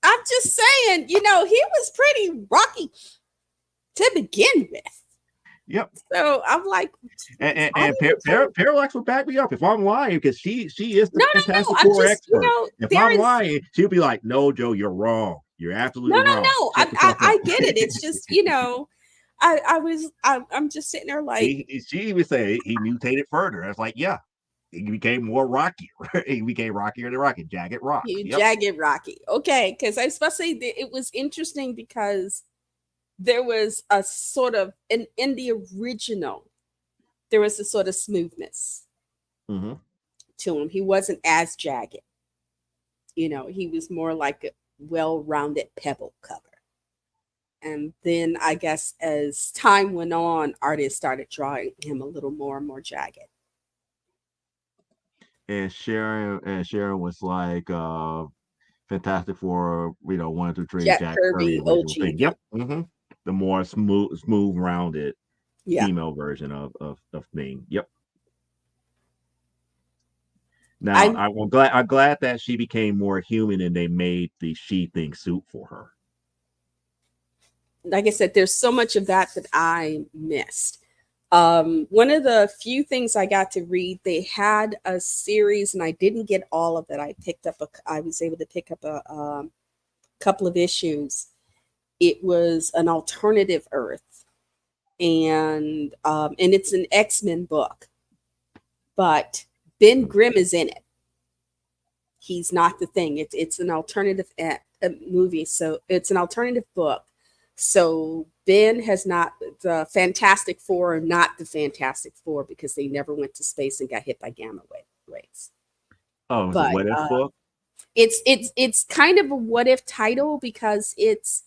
I'm just saying, he was pretty rocky to begin with. Yep. So I'm like, Parallax will back me up if I'm lying, because she is the no, no, no. Fantastic I'm Four just, expert. If there I'm is lying, she'll be like, "No, Joe, you're wrong. You're no, absolutely no, wrong. no. Check yourself I out." get it. It's just, I'm just sitting there like, She even said he mutated further. I was like, yeah, he became more rocky. He became rockier than Rocky. Jagged rocks. you Yep. jagged Rocky. Okay. Because I was supposed to say that it was interesting, because there was a sort of, in the original, there was a sort of smoothness Mm-hmm. to him. He wasn't as jagged. He was more like a well-rounded pebble cover. And then I guess as time went on, artists started drawing him a little more and more jagged. And Sharon was like Fantastic Four, 1 through 3, Jack Jack Kirby Kirby, original OG. thing. Yep. Yep. Mm-hmm. The more smooth rounded Yeah. female version of thing. Yep. I Now I'm glad that she became more human and they made the she thing suit for her. Like I said, there's so much of that I missed. One of the few things I got to read, they had a series, and I didn't get all of it. I was able to pick up a couple of issues. It was an alternative Earth, and it's an X-Men book, but Ben Grimm is in it. He's not the Thing. It's an alternative movie, so it's an alternative book. So Ben has not, the Fantastic Four are not the Fantastic Four, because they never went to space and got hit by gamma rays. Oh, it's a But what if book? it's kind of a what if title, because it's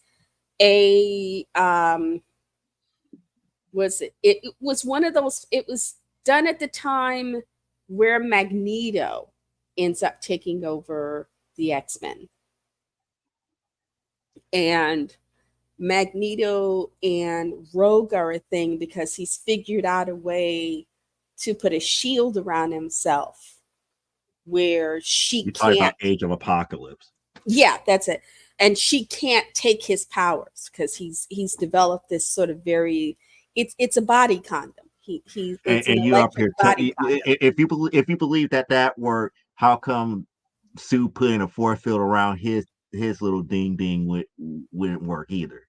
a it was one of those, it was done at the time where Magneto ends up taking over the X-Men, and Magneto and Rogue are a thing, because he's figured out a way to put a shield around himself where she You're talking can't. about Age of Apocalypse. Yeah, that's it. And she can't take his powers, because he's developed this sort of very, it's a body condom. It's an And you up electric here body condom. if you believe that worked, how come Sue putting a force field around his little ding wouldn't work either?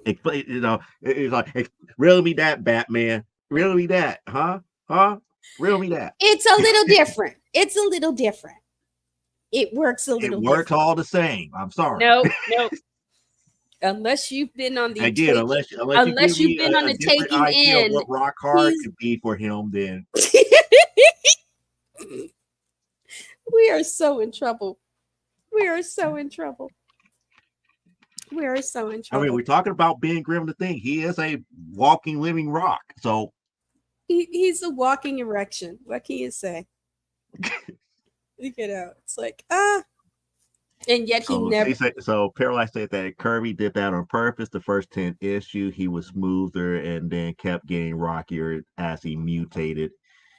It's like, riddle me that, Batman. Riddle me that, huh? Riddle me that. It's a little different. It's a little different. It works a It little works different. all the same. I'm sorry. Nope. Unless you've been on the Again, taking, unless you give unless you've me been on a the different taking idea of end, what rock hard he's could be for him, then we are so in trouble. We are so in trouble. We are so in I mean, trouble. we're talking about Ben Grimm. The thing, he is a walking, living rock. So He's a walking erection. What can you say? It's like and yet he So never. they say, so Parallax said that Kirby did that on purpose. The first 10 issue, he was smoother and then kept getting rockier as he mutated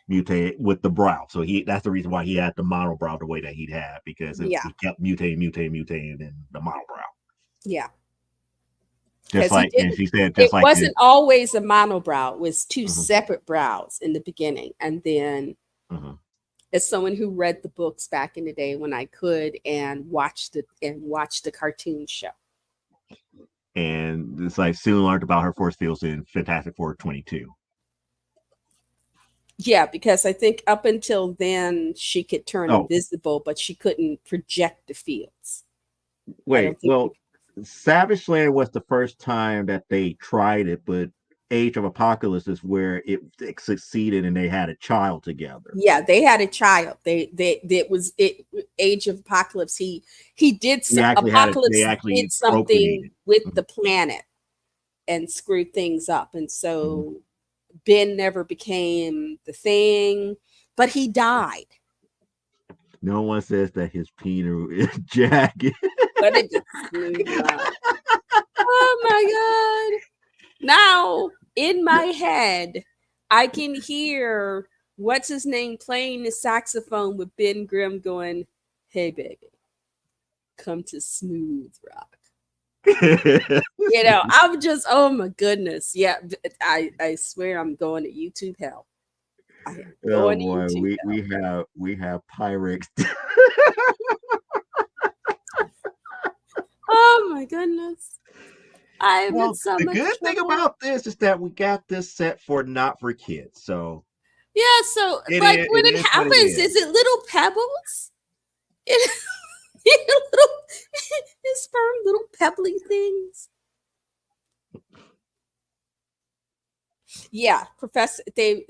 with the brow. So that's the reason why he had the monobrow the way that he had, because Yeah, he kept mutating in the monobrow. yeah. Just Because he like, and didn't. she said, It just like wasn't always a monobrow. It was two Mhm, separate brows in the beginning, and then mhm. as someone who read the books back in the day when I could and watched the cartoon show. And it's like soon learned about her force fields in Fantastic Four 22. Yeah, because I think up until then she could turn Oh, invisible, but she couldn't project the fields. I wait. don't think. Well, Savage Land was the first time that they tried it, but Age of Apocalypse is where it succeeded and they had a child together. Yeah, they had a child. They it was it Age of Apocalypse. He did They Apocalypse actually did something procreated. with Mhm. the planet and screwed things up, and Mhm. so Ben never became the thing, but he died. No one says that his Peter is jagged. But it just smooth rock. Oh my god! Now in my head, I can hear what's his name playing the saxophone with Ben Grimm going, "Hey baby, come to Smooth Rock." I'm just, oh my goodness. Yeah, I swear I'm going to YouTube hell. I am Oh going to boy, YouTube hell. we have Pyrex. Oh my goodness. I am in Well, so the much good thing trouble. about this is that we got this set for not for kids. So Yeah, so like when it it is what it happens, is. is it little pebbles? Little his sperm, little pebbly things. Yeah, Professor they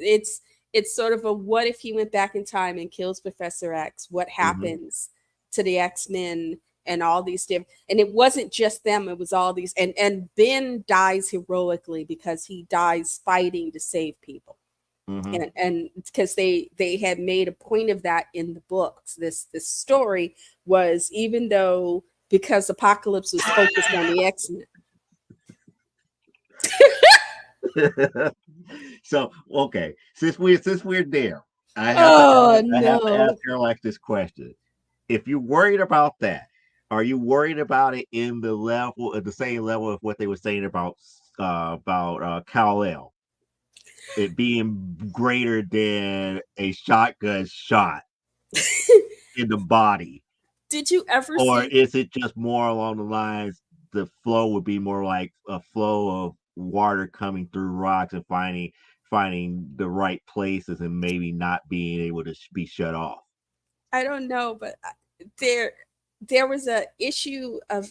it's sort of a what if he went back in time and kills Professor X? What Mhm. happens to the X-Men and all these different, and it wasn't just them, it was all these, and Ben dies heroically because he dies fighting to save people. Mhm. And because they had made a point of that in the books. This story was, even though, because Apocalypse was focused on the X-Men. So okay, since we're there, Oh I have to ask no. her like this question. If you're worried about that, are you worried about it in the level at the same level of what they were saying about Kal-El? It being greater than a shotgun shot in the body, Did you ever or see? is it just more along the lines the flow would be more like a flow of water coming through rocks and finding the right places and maybe not being able to be shut off? I don't know, but there there was a issue of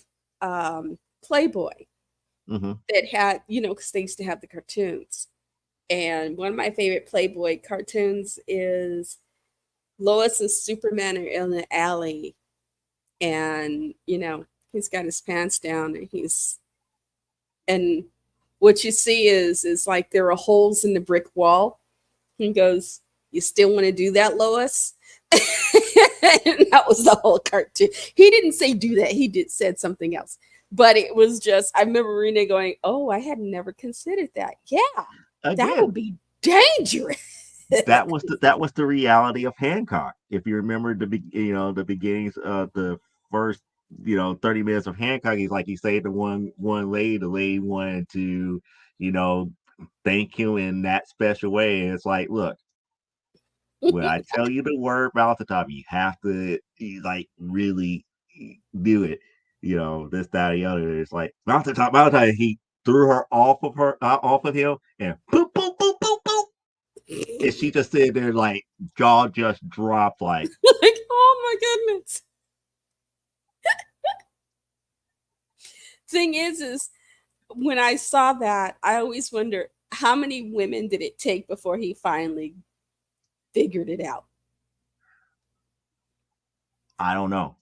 Playboy Hmm. that had, because they used to have the cartoons. And one of my favorite Playboy cartoons is Lois and Superman are in the alley, and he's got his pants down, and what you see is like there are holes in the brick wall. He goes, "You still want to do that, Lois?" And that was the whole cartoon. He didn't say do that. He did said something else. But it was just, I remember Rena going, "Oh, I had never considered that. Yeah, that Again, would be dangerous." that was the reality of Hancock. If you remember the beginnings of the first 30 minutes of Hancock, he's like he saved the lady wanted to you know thank him in that special way, and it's like, look, when I tell you the word mouth the top, you have to really do it. This, that, or the other. It's like mouth the top, mouth the top. He threw her off of him, and boop, boop, boop, boop, boop. And she just sitting there like jaw just dropped, like Like, oh my goodness. Thing is when I saw that, I always wonder how many women did it take before he finally figured it out. I don't know.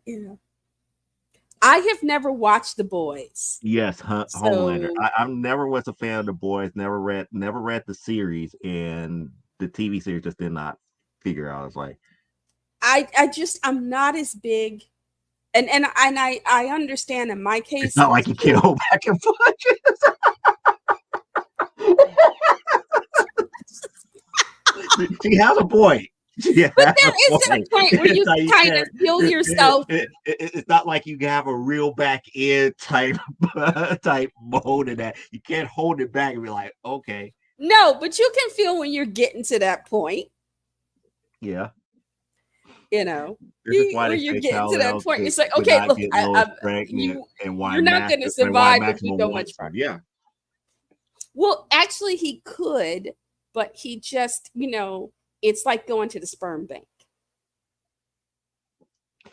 Yeah. I have never watched The Boys. Yes, Homelander. So I never was a fan of the boys. Never read the series, and the TV series just did not figure out. It's like I'm not as big, and I understand in my it's case not like you can go back and forth. She has a point. She has but a there is a point. point where you So you kind of can't. feel yourself. It's not like you have a real back end type type mode in that. You can't hold it back and be like, okay, No, but you can feel when you're getting to that point, yeah. you know. This is why Where they you're say getting to that parallels point, it's like, could okay, not look, get Lois pregnant, you and you're not going to why survive if you Maximum go much wants them. farther. Yeah. Well, actually, he could, but he just, it's like going to the sperm bank. It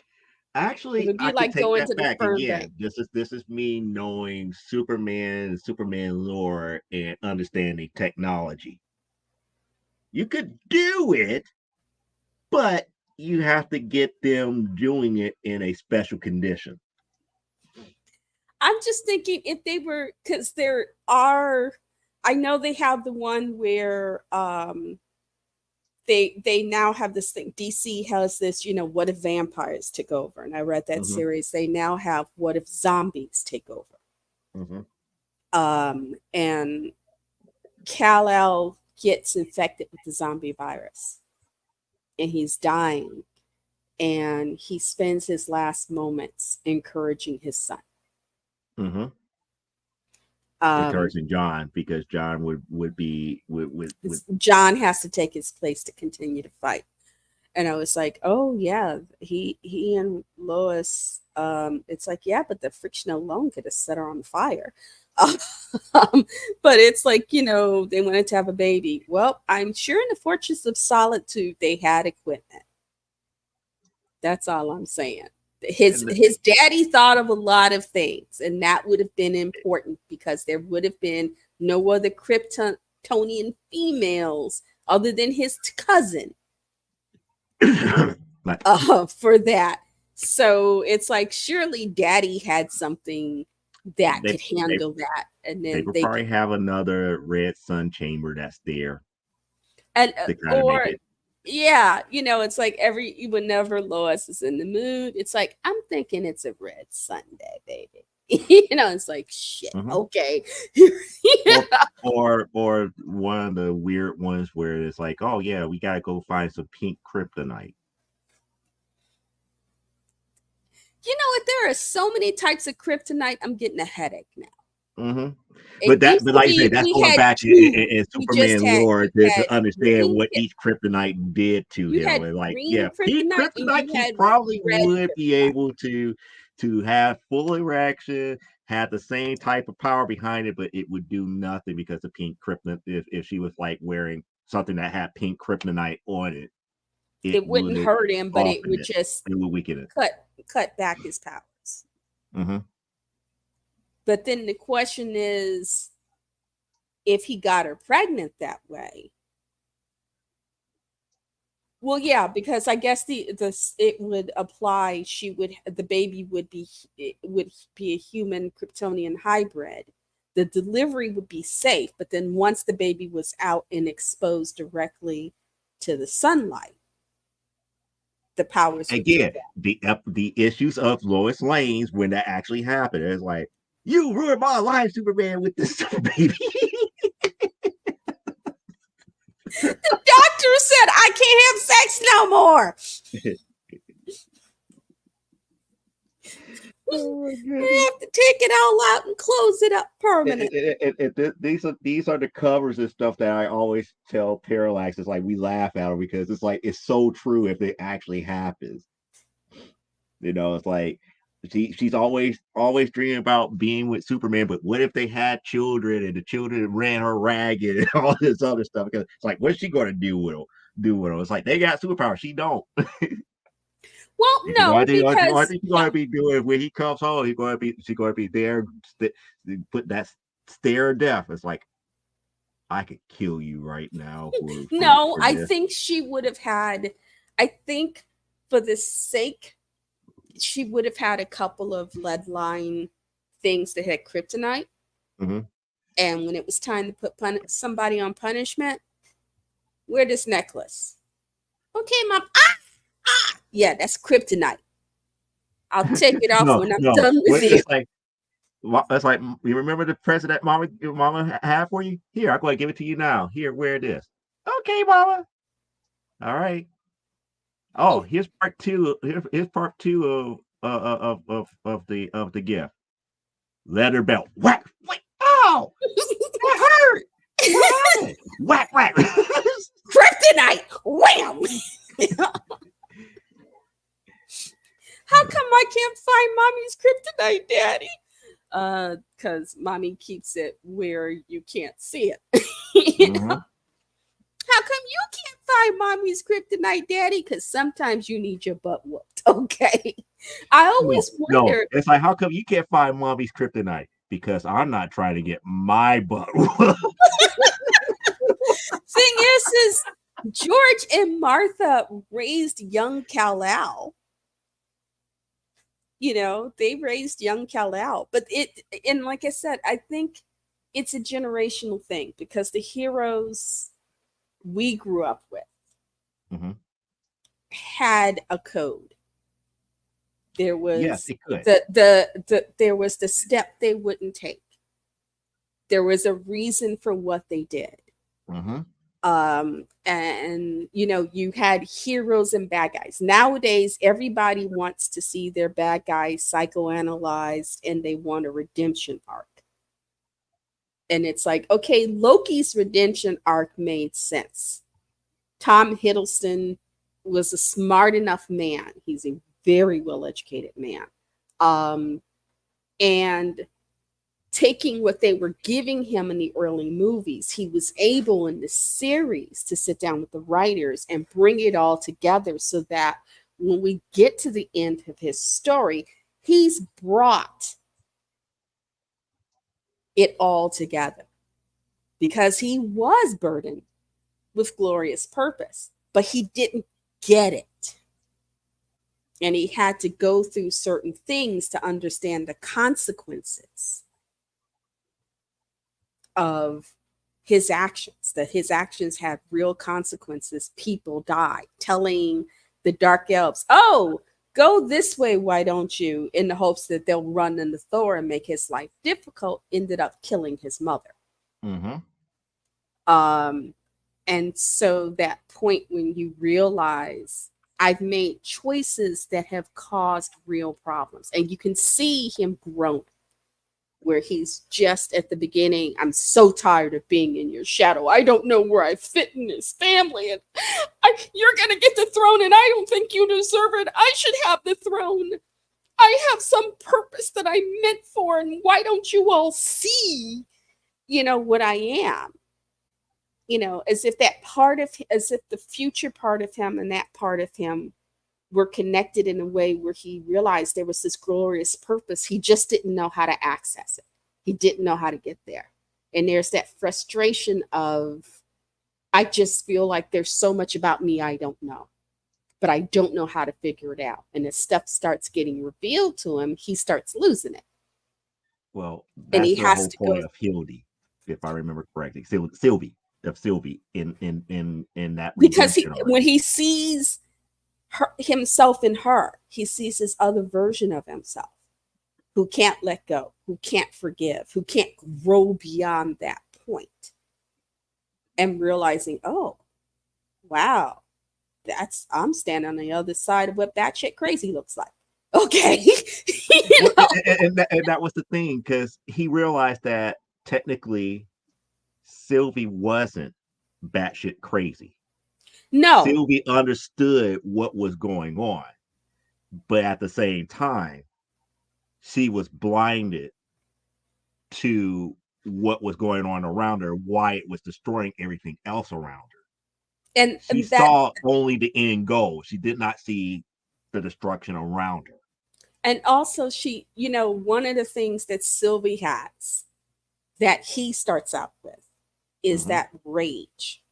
Actually, would I be could like take going that to the back sperm bank. again. This is me knowing Superman and Superman lore and understanding technology. You could do it, but you have to get them doing it in a special condition. I'm just thinking if they were, because there are, I know they have the one where they now have this thing. DC has this, what if vampires took over? And I read that Hmm. series. They now have what if zombies take over? Hmm. And Kal-El gets infected with the zombie virus, and he's dying, and he spends his last moments encouraging his son. Hmm. Um, Encouraging John because John would John has to take his place to continue to fight. And I was like, oh yeah, he and Lois. It's like, yeah, but the friction alone could have set her on fire. But it's like, they wanted to have a baby. Well, I'm sure in the Fortress of Solitude they had equipment. That's all I'm saying. His and his daddy thought of a lot of things, and that would have been important because there would have been no other Kryptonian females other than his cousin like for that. So it's like surely daddy had something that they could they handle that, and they then would they probably could, have another red sun chamber that's there and to kind of make or it. yeah, it's like whenever Lois is in the mood, it's like I'm thinking it's a red Sunday, baby. It's like shit. Mhm. Okay. or or one of the weird ones where it's like, oh yeah, we gotta go find some pink kryptonite. What? There are so many types of kryptonite. I'm getting a headache now. Hmm. It used But to like you be said, that's we going had back two. in We just Superman had lore you had to understand green. what each kryptonite did to You him. had And like, green yeah, pink kryptonite and kryptonite, you he had probably red would be kryptonite. able to have full erection, have the same type of power behind it, but it would do nothing because of pink kryptonite. If she was like wearing something that had pink kryptonite on it, it It wouldn't would hurt him, but it soften would it. just It would weaken it. cut back his powers. Hmm. But then the question is, if he got her pregnant that way, well, yeah, because I guess it would apply. The baby would be a human Kryptonian hybrid. The delivery would be safe, but then once the baby was out and exposed directly to the sunlight, the powers would kick Again, in. the issues of Lois Lane's when that actually happened. It's like, you ruined my life, Superman, with this super baby. The doctor said I can't have sex no more. Oh my I goodness. have to take it all out and close it up permanently. These are the covers and stuff that I always tell Parallax. It's like we laugh at them because it's like it's so true if it actually happens. It's like she's always dreaming about being with Superman, but what if they had children and the children ran her ragged and all this other stuff? Because it's like, what's she gonna do with them? It's like they got superpowers, she don't. Well, And no, the only because thing she's gonna be doing when he comes home, she's gonna be there, put that stare of death. It's like I could kill you right now no, for I this. think she would have had. I think for the sake she would have had a couple of lead line things that had kryptonite. Hmm. And when it was time to put somebody on punishment, wear this necklace. Okay, mom. Yeah, that's kryptonite. I'll take it off No, when I'm no. done with you. It's like you remember the present that your mama had for you. Here, I'm going to give it to you now. Here, wear this. Okay, mama. All right. Oh, Oh, here's part two. Here's part two of the gift. Leather belt. Whack. Wait. Oh, that hurt. What happened? Whack whack. kryptonite. Wham! How come I can't find mommy's kryptonite, daddy? Because mommy keeps it where you can't see it. You know? Mhm. How come you can't find mommy's kryptonite, daddy? Because sometimes you need your butt whooped. Okay. I No, always no. wonder. It's like, how come you can't find mommy's kryptonite? Because I'm not trying to get my butt. Thing is George and Martha raised young Kal-El. You know, they raised young Kal-El. But and like I said, I think it's a generational thing because the heroes we grew up with Mhm. had a code. There Yes, was it could. there was the step they wouldn't take. There was a reason for what they did. Mhm. And you know, you had heroes and bad guys. Nowadays everybody wants to see their bad guys psychoanalyzed and they want a redemption arc. And it's like, okay, Loki's redemption arc made sense. Tom Hiddleston was a smart enough man. He's a very well educated man. Um, and taking what they were giving him in the early movies, he was able in the series to sit down with the writers and bring it all together so that when we get to the end of his story, he's brought it all together because he was burdened with glorious purpose, but he didn't get it. And he had to go through certain things to understand the consequences of his actions, that his actions had real consequences. People died. Telling the dark elves, oh, go this way, why don't you? In the hopes that they'll run into Thor and make his life difficult, ended up killing his mother. Mhm. Um, and so that point when you realize I've made choices that have caused real problems, and you can see him grown where he's just at the beginning. I'm so tired of being in your shadow. I don't know where I fit in this family, and you're gonna get the throne, and I don't think you deserve it. I should have the throne. I have some purpose that I'm meant for, and why don't you all see, you know, what I am? You know, as if as if the future part of him and that part of him were connected in a way where he realized there was this glorious purpose. He just didn't know how to access it. He didn't know how to get there. And there's that frustration of, I just feel like there's so much about me I don't know, but I don't know how to figure it out. And as stuff starts getting revealed to him, he starts losing it. Well, And that's he the has whole to go point of Hildy, if I remember correctly. Sylvie of Sylvie in that because redemption arc. when he sees himself in her, he sees this other version of himself who can't let go, who can't forgive, who can't grow beyond that point, and realizing, oh, wow, I'm standing on the other side of what batshit crazy looks like. Okay. You Well, know? and that was the thing because he realized that technically Sylvie wasn't batshit crazy. No. Sylvie understood what was going on, but at the same time, she was blinded to what was going on around her, why it was destroying everything else around her. She And that, saw only the end goal. She did not see the destruction around her. and also she, you know, one of the things that Sylvie has that he starts out with is Mhm. that rage.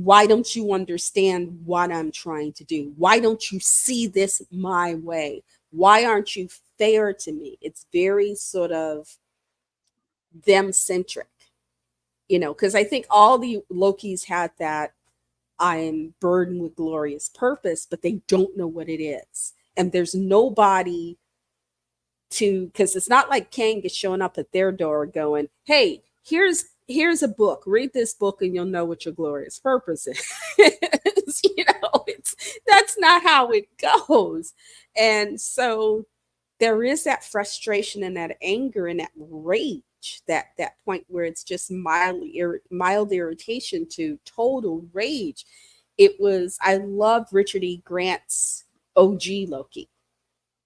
Why don't you understand what I'm trying to do? Why don't you see this my way? Why aren't you fair to me? It's very sort of them centric, because I think all the Lokis had that I'm burdened with glorious purpose, but they don't know what it is. And there's nobody because it's not like Kang is showing up at their door going, hey, here's a book, read this book and you'll know what your glorious purpose is. That's not how it goes. And so there is that frustration and that anger and that rage, that point where it's just mild irritation to total rage. I love Richard E. Grant's OG Loki.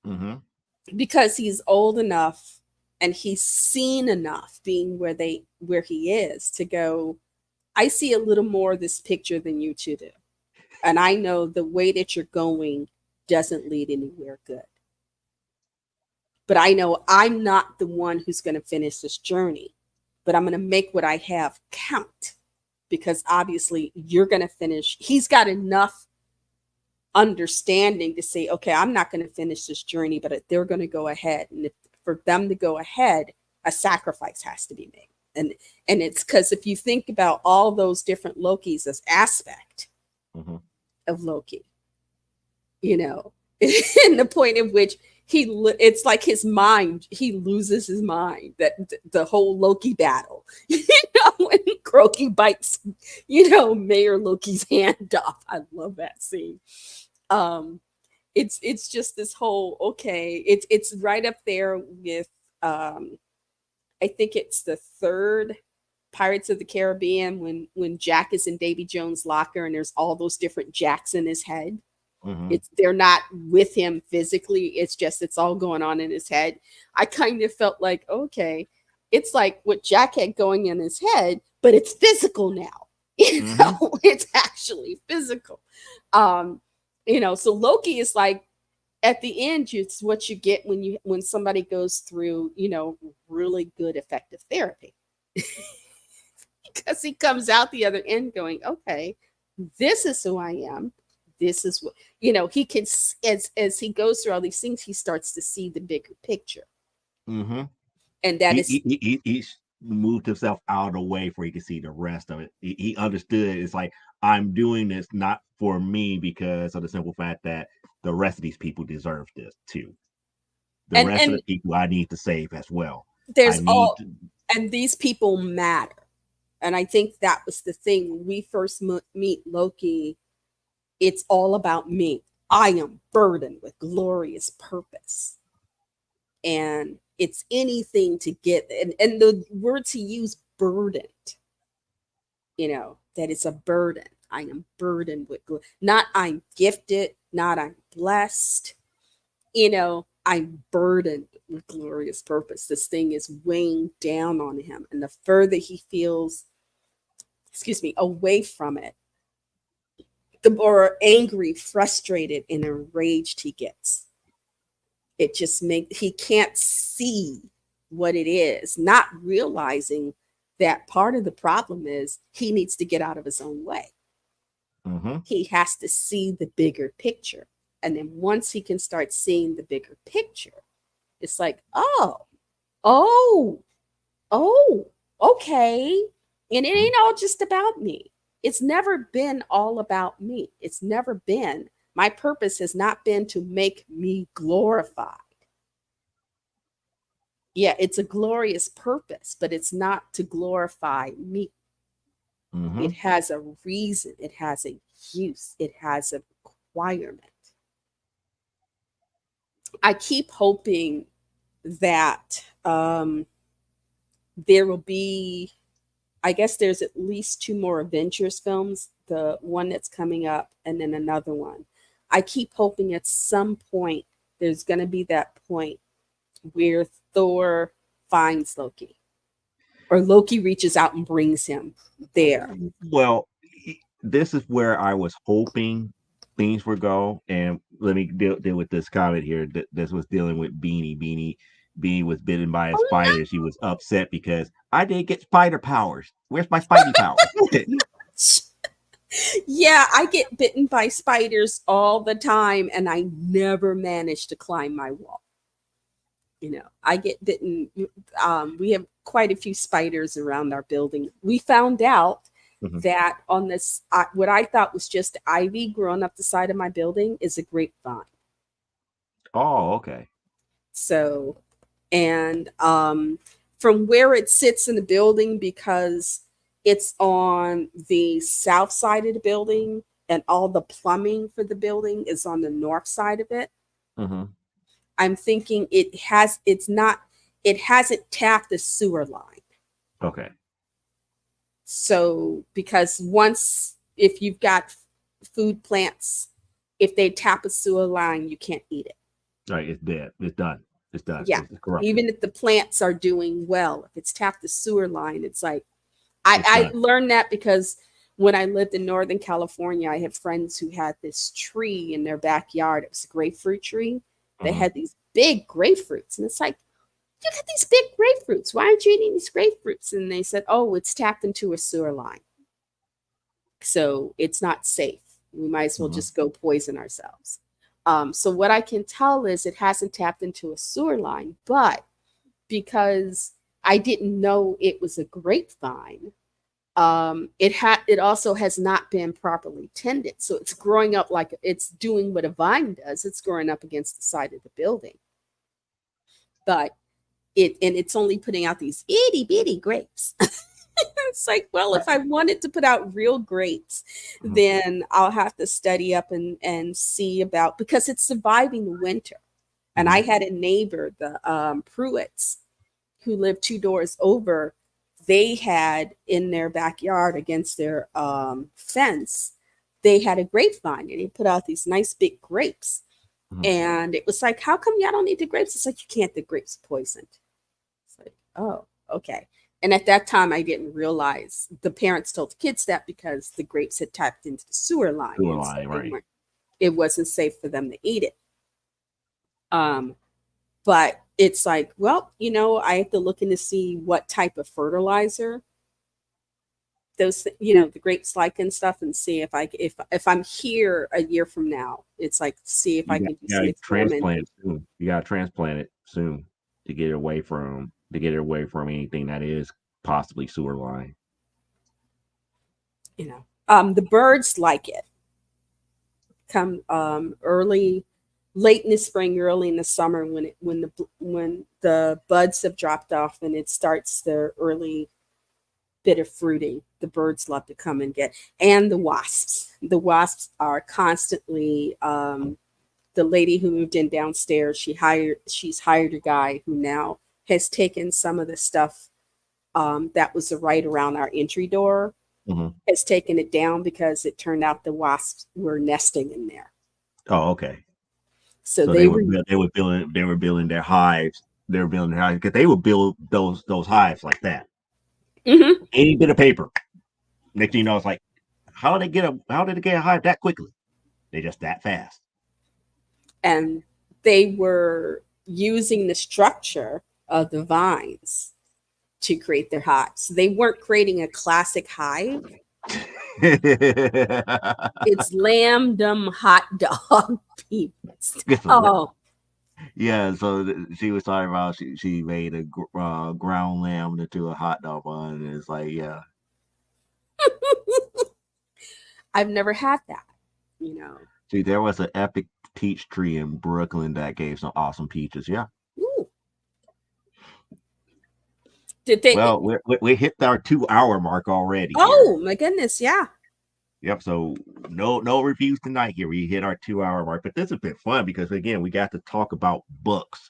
Mm-hmm. Because he's old enough and he's seen enough being where he is to go, I see a little more of this picture than you two do. And I know the way that you're going doesn't lead anywhere good. But I know I'm not the one who's going to finish this journey, but I'm going to make what I have count, because obviously you're going to finish. He's got enough understanding to say, okay, I'm not going to finish this journey, but they're going to go ahead. And for them to go ahead, a sacrifice has to be made. And it's because if you think about all those different Lokis as aspect of Loki, in the point at which it's like his mind, he loses his mind, that the whole Loki battle, when Kroki bites, Mayor Loki's hand off. I love that scene. It's just this whole, okay, it's right up there with I think it's the third Pirates of the Caribbean when Jack is in Davy Jones' locker and there's all those different Jacks in his head. They're not with him physically. It's all going on in his head. I kind of felt like, okay, it's like what Jack had going in his head, but it's physical now. It's actually physical. So Loki is like, at the end, it's what you get when somebody goes through, really good effective therapy. Because he comes out the other end going, okay, this is who I am. This is what, he can, as he goes through all these things, he starts to see the bigger picture. And that he's moved himself out of the way where he can see the rest of it. He understood it's like, I'm doing this not for me, because of the simple fact that the rest of these people deserve this too. The rest of the people I need to save as well. And these people matter. And I think that was the thing when we first meet Loki. It's all about me. I am burdened with glorious purpose. And it's anything to get, and the word to use, burdened, that it's a burden. I am burdened with, not I'm gifted, not I'm blessed, I'm burdened with glorious purpose. This thing is weighing down on him. And the further he feels, away from it, the more angry, frustrated, and enraged he gets. It just he can't see what it is, not realizing that part of the problem is he needs to get out of his own way. He has to see the bigger picture. And then once he can start seeing the bigger picture, it's like, oh, okay. And it ain't all just about me. It's never been all about me. It's never been. My purpose has not been to make me glorified. Yeah, it's a glorious purpose, but it's not to glorify me. It has a reason. It has a use. It has a requirement. I keep hoping that there will be, I guess there's at least 2 more Avengers films, the one that's coming up and then another one. I keep hoping at some point there's going to be that point where Thor finds Loki, or Loki reaches out and brings him there. Well, this is where I was hoping things would go. And let me deal with this comment here. This was dealing with Beanie. Beanie was bitten by a spider. No. She was upset because I didn't get spider powers. Where's my Spidey powers? Yeah, I get bitten by spiders all the time, and I never manage to climb my wall. I get bitten. We have quite a few spiders around our building. We found out Mhm. that on this, what I thought was just ivy growing up the side of my building is a grapevine. Oh, okay. So, and from where it sits in the building, because it's on the south side of the building and all the plumbing for the building is on the north side of it. Hmm. I'm thinking it hasn't tapped the sewer line. Okay. So, because once, if you've got food plants, if they tap a sewer line, you can't eat it. All right, it's dead. It's done. It's done. Yeah. It's corrupted. Even if the plants are doing well, if it's tapped the sewer line, it's like, It's I done. learned that because when I lived in Northern California, I had friends who had this tree in their backyard. It was a grapefruit tree. They Hmm. had these big grapefruits. And it's like, you got these big grapefruits. Why aren't you eating these grapefruits? And they said, oh, it's tapped into a sewer line. So it's not safe. We might as well Hmm. just go poison ourselves. So what I can tell is it hasn't tapped into a sewer line, but because I didn't know it was a grapevine, it also has not been properly tended. So it's growing up like it's doing what a vine does. It's growing up against the side of the building, but it's only putting out these itty bitty grapes. It's like, well, if I wanted to put out real grapes, Hmm. then I'll have to study up and see about, because it's surviving the winter. And I Hmm. had a neighbor, the Pruitts, who lived two doors over. They had in their backyard against their fence, they had a grapevine and they put out these nice big grapes. Hmm. And it was like, how come y'all don't eat the grapes? It's like, you can't, the grapes poisoned. It's like, oh, okay. And at that time, I didn't realize the parents told the kids that because the grapes had tapped into the sewer line, Sewer and so line, right? it wasn't safe for them to eat it. Um, but it's like, well, I have to look in to see what type of fertilizer those, the grapes like and stuff, and see if I'm here a year from now, it's like see if I can do You got some to transplant experimenting. it soon. You got to transplant it soon to get it away from anything that is possibly sewer line. The birds like it. Come late in the spring, early in the summer, when the buds have dropped off and it starts the early bit of fruiting, the birds love to come and get. And the wasps are constantly, the lady who moved in downstairs, she's hired a guy who now has taken some of the stuff that was right around our entry door, Hmm. has taken it down because it turned out the wasps were nesting in there. Oh, okay. So So they were. they were building their hives. They were building their hives because they would build those hives like that. Mhm. Any bit of paper. Next thing you know, it's like, how did they get a hive that quickly? They just that fast. And they were using the structure of the vines to create their hives. So they weren't creating a classic hive. It's lambdom hot dog peeps. Oh, Yeah, so she was talking about she made a ground lamb into a hot dog bun, and it's like, yeah, I've never had that. You know. see, there was an epic peach tree in Brooklyn that gave some awesome peaches. Yeah, Ooh. Did they? well, we hit our 2 hour mark already here. Oh my goodness! Yeah. Yep. So no reviews tonight here. We hit our 2 hour mark, but this has been fun because again we got to talk about books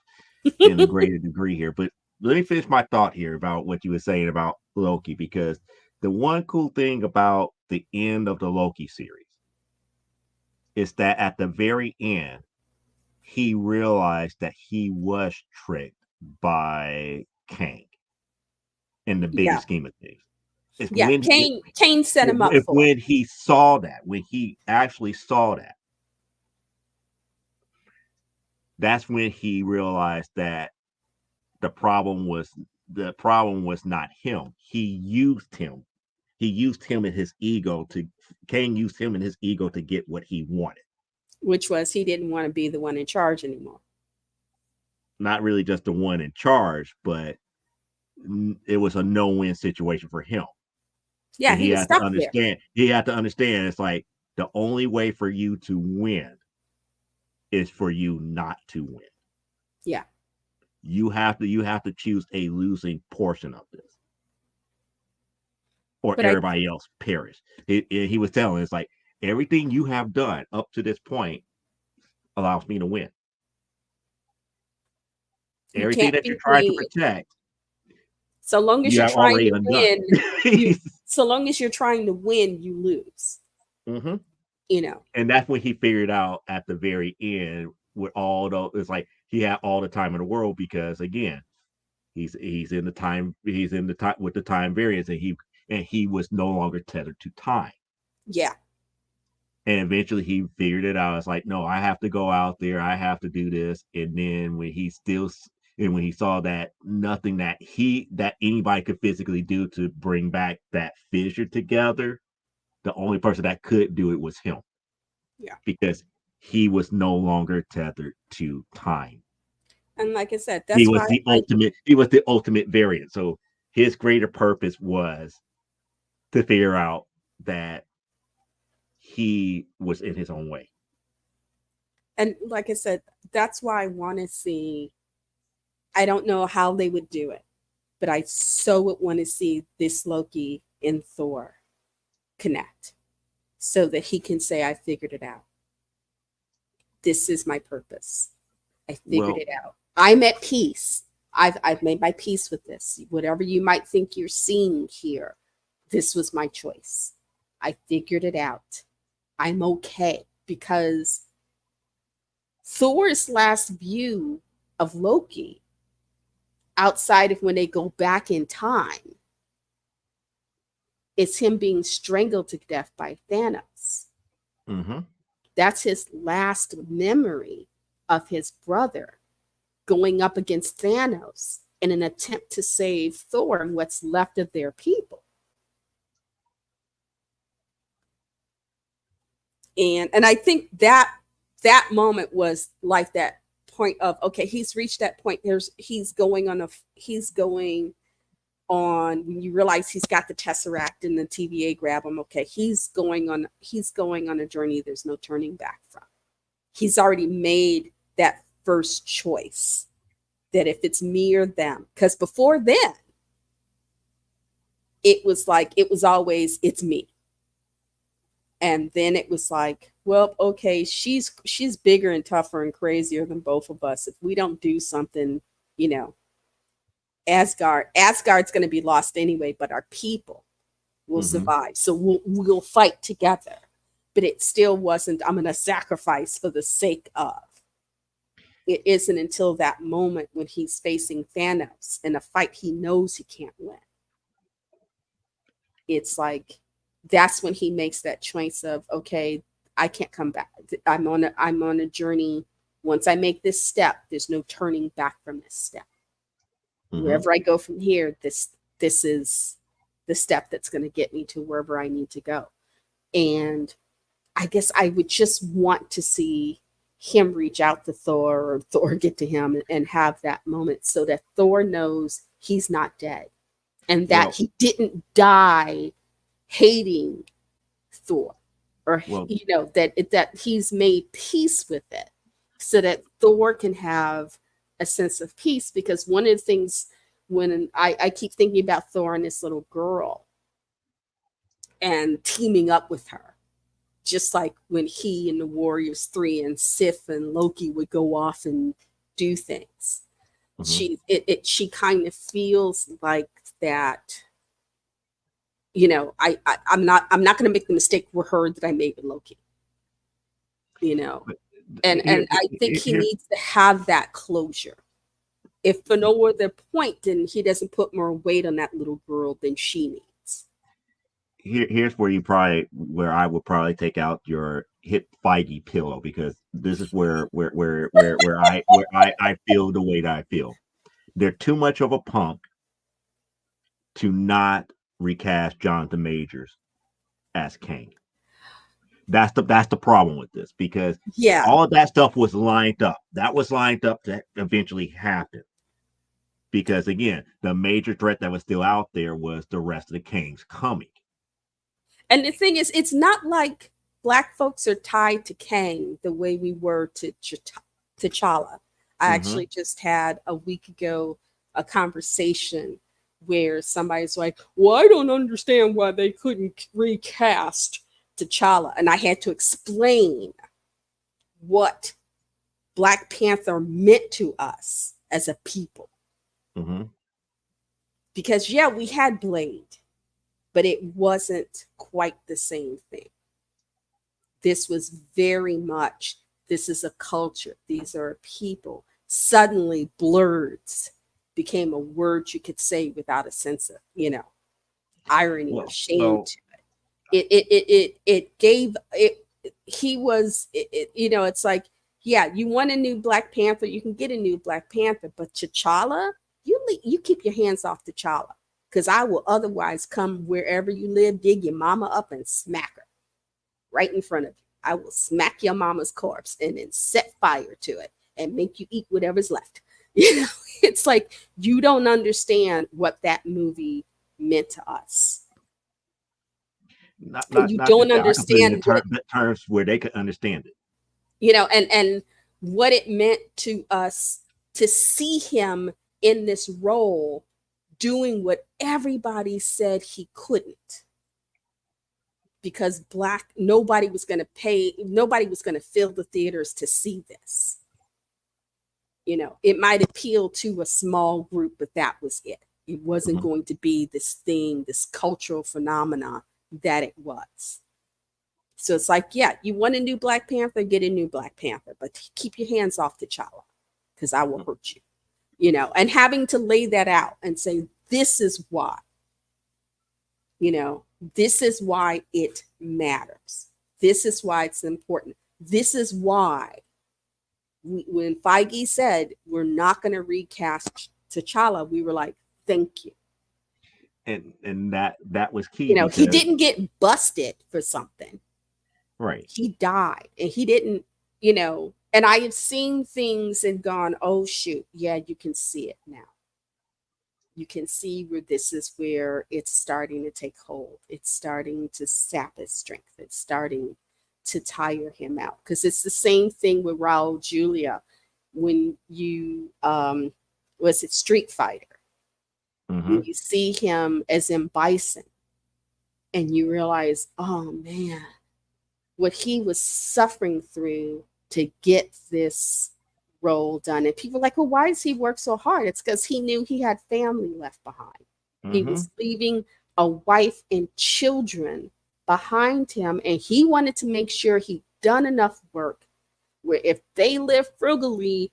in a greater degree here. But let me finish my thought here about what you were saying about Loki, because the one cool thing about the end of the Loki series is that at the very end, he realized that he was tricked by Kang in the bigger Yeah. scheme of things. It's Yeah. Kane set him up for it. when he saw that, when he actually saw that, that's when he realized that the problem was the problem was not him. He used him. he used him and his ego to Kang used him and his ego to get what he wanted. Which was he didn't want to be the one in charge anymore. Not really just the one in charge, but it was a no-win situation for him. Yeah, And he was stuck there. He had to understand it's like the only way for you to win is for you not to win. Yeah. You have to choose a losing portion of this, or But everybody else perish. He was telling it's like everything you have done up to this point allows me to win. you Everything can't that you're beat trying to me. protect, So long as you you're have trying already to undone. win, so long as you're trying to win, you lose. Mm-hmm. You know. And that's when he figured out at the very end with all the it's like he had all the time in the world because again, he's in the time with the time variance and he was no longer tethered to time. Yeah. And eventually he figured it out. It's like, no, I have to go out there, I have to do this. And then when he saw that nothing that anybody could physically do to bring back that fissure together, the only person that could do it was him. Yeah. Because he was no longer tethered to time. And like I said, He that's was why the ultimate variant. So his greater purpose was to figure out that he was in his own way. and like I said, that's why I want to see. I don't know how they would do it, but I so would want to see this Loki and Thor connect so that he can say, I figured it out. This is my purpose. I figured it out. I'm at peace. I've made my peace with this. Whatever you might think you're seeing here, this was my choice. I figured it out. I'm okay because Thor's last view of Loki, outside of when they go back in time, is him being strangled to death by Thanos. Mm-hmm. That's his last memory of his brother going up against Thanos in an attempt to save Thor and what's left of their people. And I think that moment was like that point of, okay, he's reached that point. He's going on when you realize he's got the Tesseract and the TVA grab him. Okay, he's going on a journey there's no turning back from. He's already made that first choice that if it's me or them, because before then it was always it's me. And then it was like, well, okay, she's bigger and tougher and crazier than both of us. If we don't do something, Asgard's going to be lost anyway, but our people will survive. So we'll fight together. But it still wasn't, I'm going to sacrifice for the sake of. It isn't until that moment when he's facing Thanos in a fight he knows he can't win. It's like, that's when he makes that choice of, okay, I can't come back. I'm on a journey. Once I make this step, there's no turning back from this step. Wherever I go from here, this is the step that's going to get me to wherever I need to go. And I guess I would just want to see him reach out to Thor or Thor get to him and have that moment so that Thor knows he's not dead and that he didn't die hating Thor, or that he's made peace with it, so that Thor can have a sense of peace. Because one of the things when I keep thinking about Thor and this little girl and teaming up with her, just like when he and the Warriors 3 and Sif and Loki would go off and do things. She kind of feels like that. I'm not going to make the mistake with her that I made with Loki. And I think he needs to have that closure. If for no other point, then he doesn't put more weight on that little girl than she needs. Here's where I would probably take out your hit Feige pillow, because this is where I feel the way that I feel. They're too much of a punk to not recast Jonathan Majors as King. That's the problem with this, because Yeah. all of that stuff was lined up. That was lined up to eventually happen. Because again, the major threat that was still out there was the rest of the Kings coming. And the thing is, it's not like black folks are tied to Kang the way we were to T'Challa. I Mm-hmm. actually just had a week ago a conversation where somebody's like, "Well, I don't understand why they couldn't recast T'Challa," and I had to explain what Black Panther meant to us as a people. Mm-hmm. Because yeah, we had Blade, but it wasn't quite the same thing. This was very much, this is a culture, these are people. Suddenly blurs became a word you could say without a sense of, irony or shame Well, to it gave it. He was it's like, yeah, you want a new Black Panther, you can get a new Black Panther, but T'Challa, you keep your hands off T'Challa, because I will otherwise come wherever you live, dig your mama up and smack her right in front of you. I will smack your mama's corpse and then set fire to it and make you eat whatever's left. It's like, you don't understand what that movie meant to us. not And not you not don't just that. I can put it in understand what, terms where they could understand it. and what it meant to us to see him in this role doing what everybody said he couldn't, because nobody was going to pay, nobody was going to fill the theaters to see this. It might appeal to a small group, but that was it. It wasn't Mm-hmm. going to be this thing, this cultural phenomenon that it was. So it's like, yeah, you want a new Black Panther, get a new Black Panther, but keep your hands off T'Challa, because I will hurt you. And having to lay that out and say, this is why, this is why it matters. This is why it's important. This is why when Feige said we're not going to recast T'Challa, we were like, thank you. And that was key, He because didn't get busted for something. right. He died, and he didn't, and I have seen things and gone, oh shoot, yeah, you can see it now. You can see where this is where it's starting to take hold. It's starting to sap his strength. It's starting to tire him out. Because it's the same thing with Raul Julia when you was it Street Fighter. Mm-hmm. When you see him as in Bison and you realize, oh man, what he was suffering through to get this role done. And people are like, well, why does he work so hard? It's because he knew he had family left behind. He Mm-hmm. was leaving a wife and children behind him, and he wanted to make sure he'd done enough work where if they lived frugally,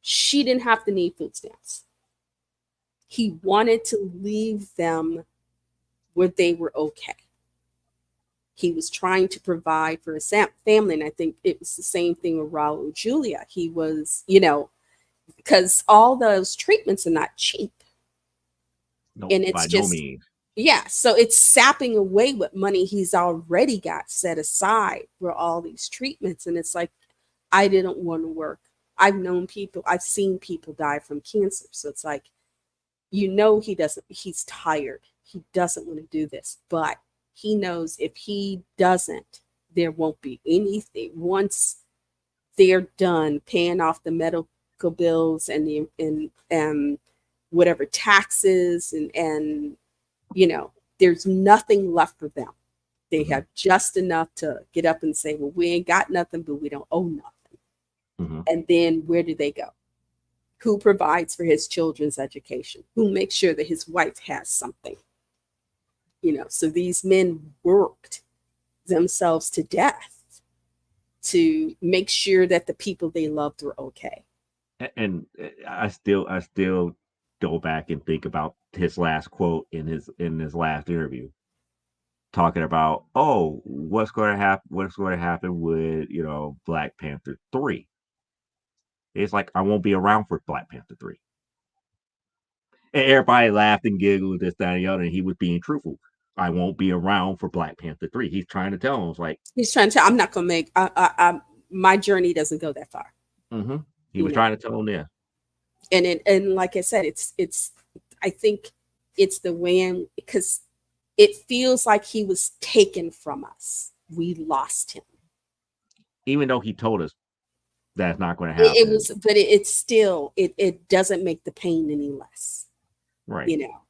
she didn't have to need food stamps. He wanted to leave them where they were okay. He was trying to provide for his family. And I think it was the same thing with Raul Julia. He was, because all those treatments are not cheap. No, And it's by no just, means. yeah. So it's sapping away what money he's already got set aside for all these treatments. And it's like, I didn't want to work. I've seen people die from cancer. So it's like, he's tired. He doesn't want to do this, but he knows if he doesn't, there won't be anything. Once they're done paying off the medical bills and and whatever taxes and there's nothing left for them. They Mm-hmm. have just enough to get up and say, well, we ain't got nothing, but we don't owe nothing. Mm-hmm. And then where do they go? Who provides for his children's education? Who makes sure that his wife has something? So these men worked themselves to death to make sure that the people they loved were okay. And I still go back and think about his last quote in his last interview, talking about, oh, what's going to happen with Black Panther 3. It's like, I won't be around for Black Panther 3. And everybody laughed and giggled, this, that, and the other, and he was being truthful. I won't be around for Black Panther 3. He's trying to tell him, it's like, He's trying to. I'm not gonna make. My journey doesn't go that far. mm-hmm. He You was know, trying to tell him there. and like I said, it's. I think it's the way in because it feels like he was taken from us. We lost him. Even though he told us that's not going to It happen. was, but it's still it doesn't make the pain any less. Right. You know.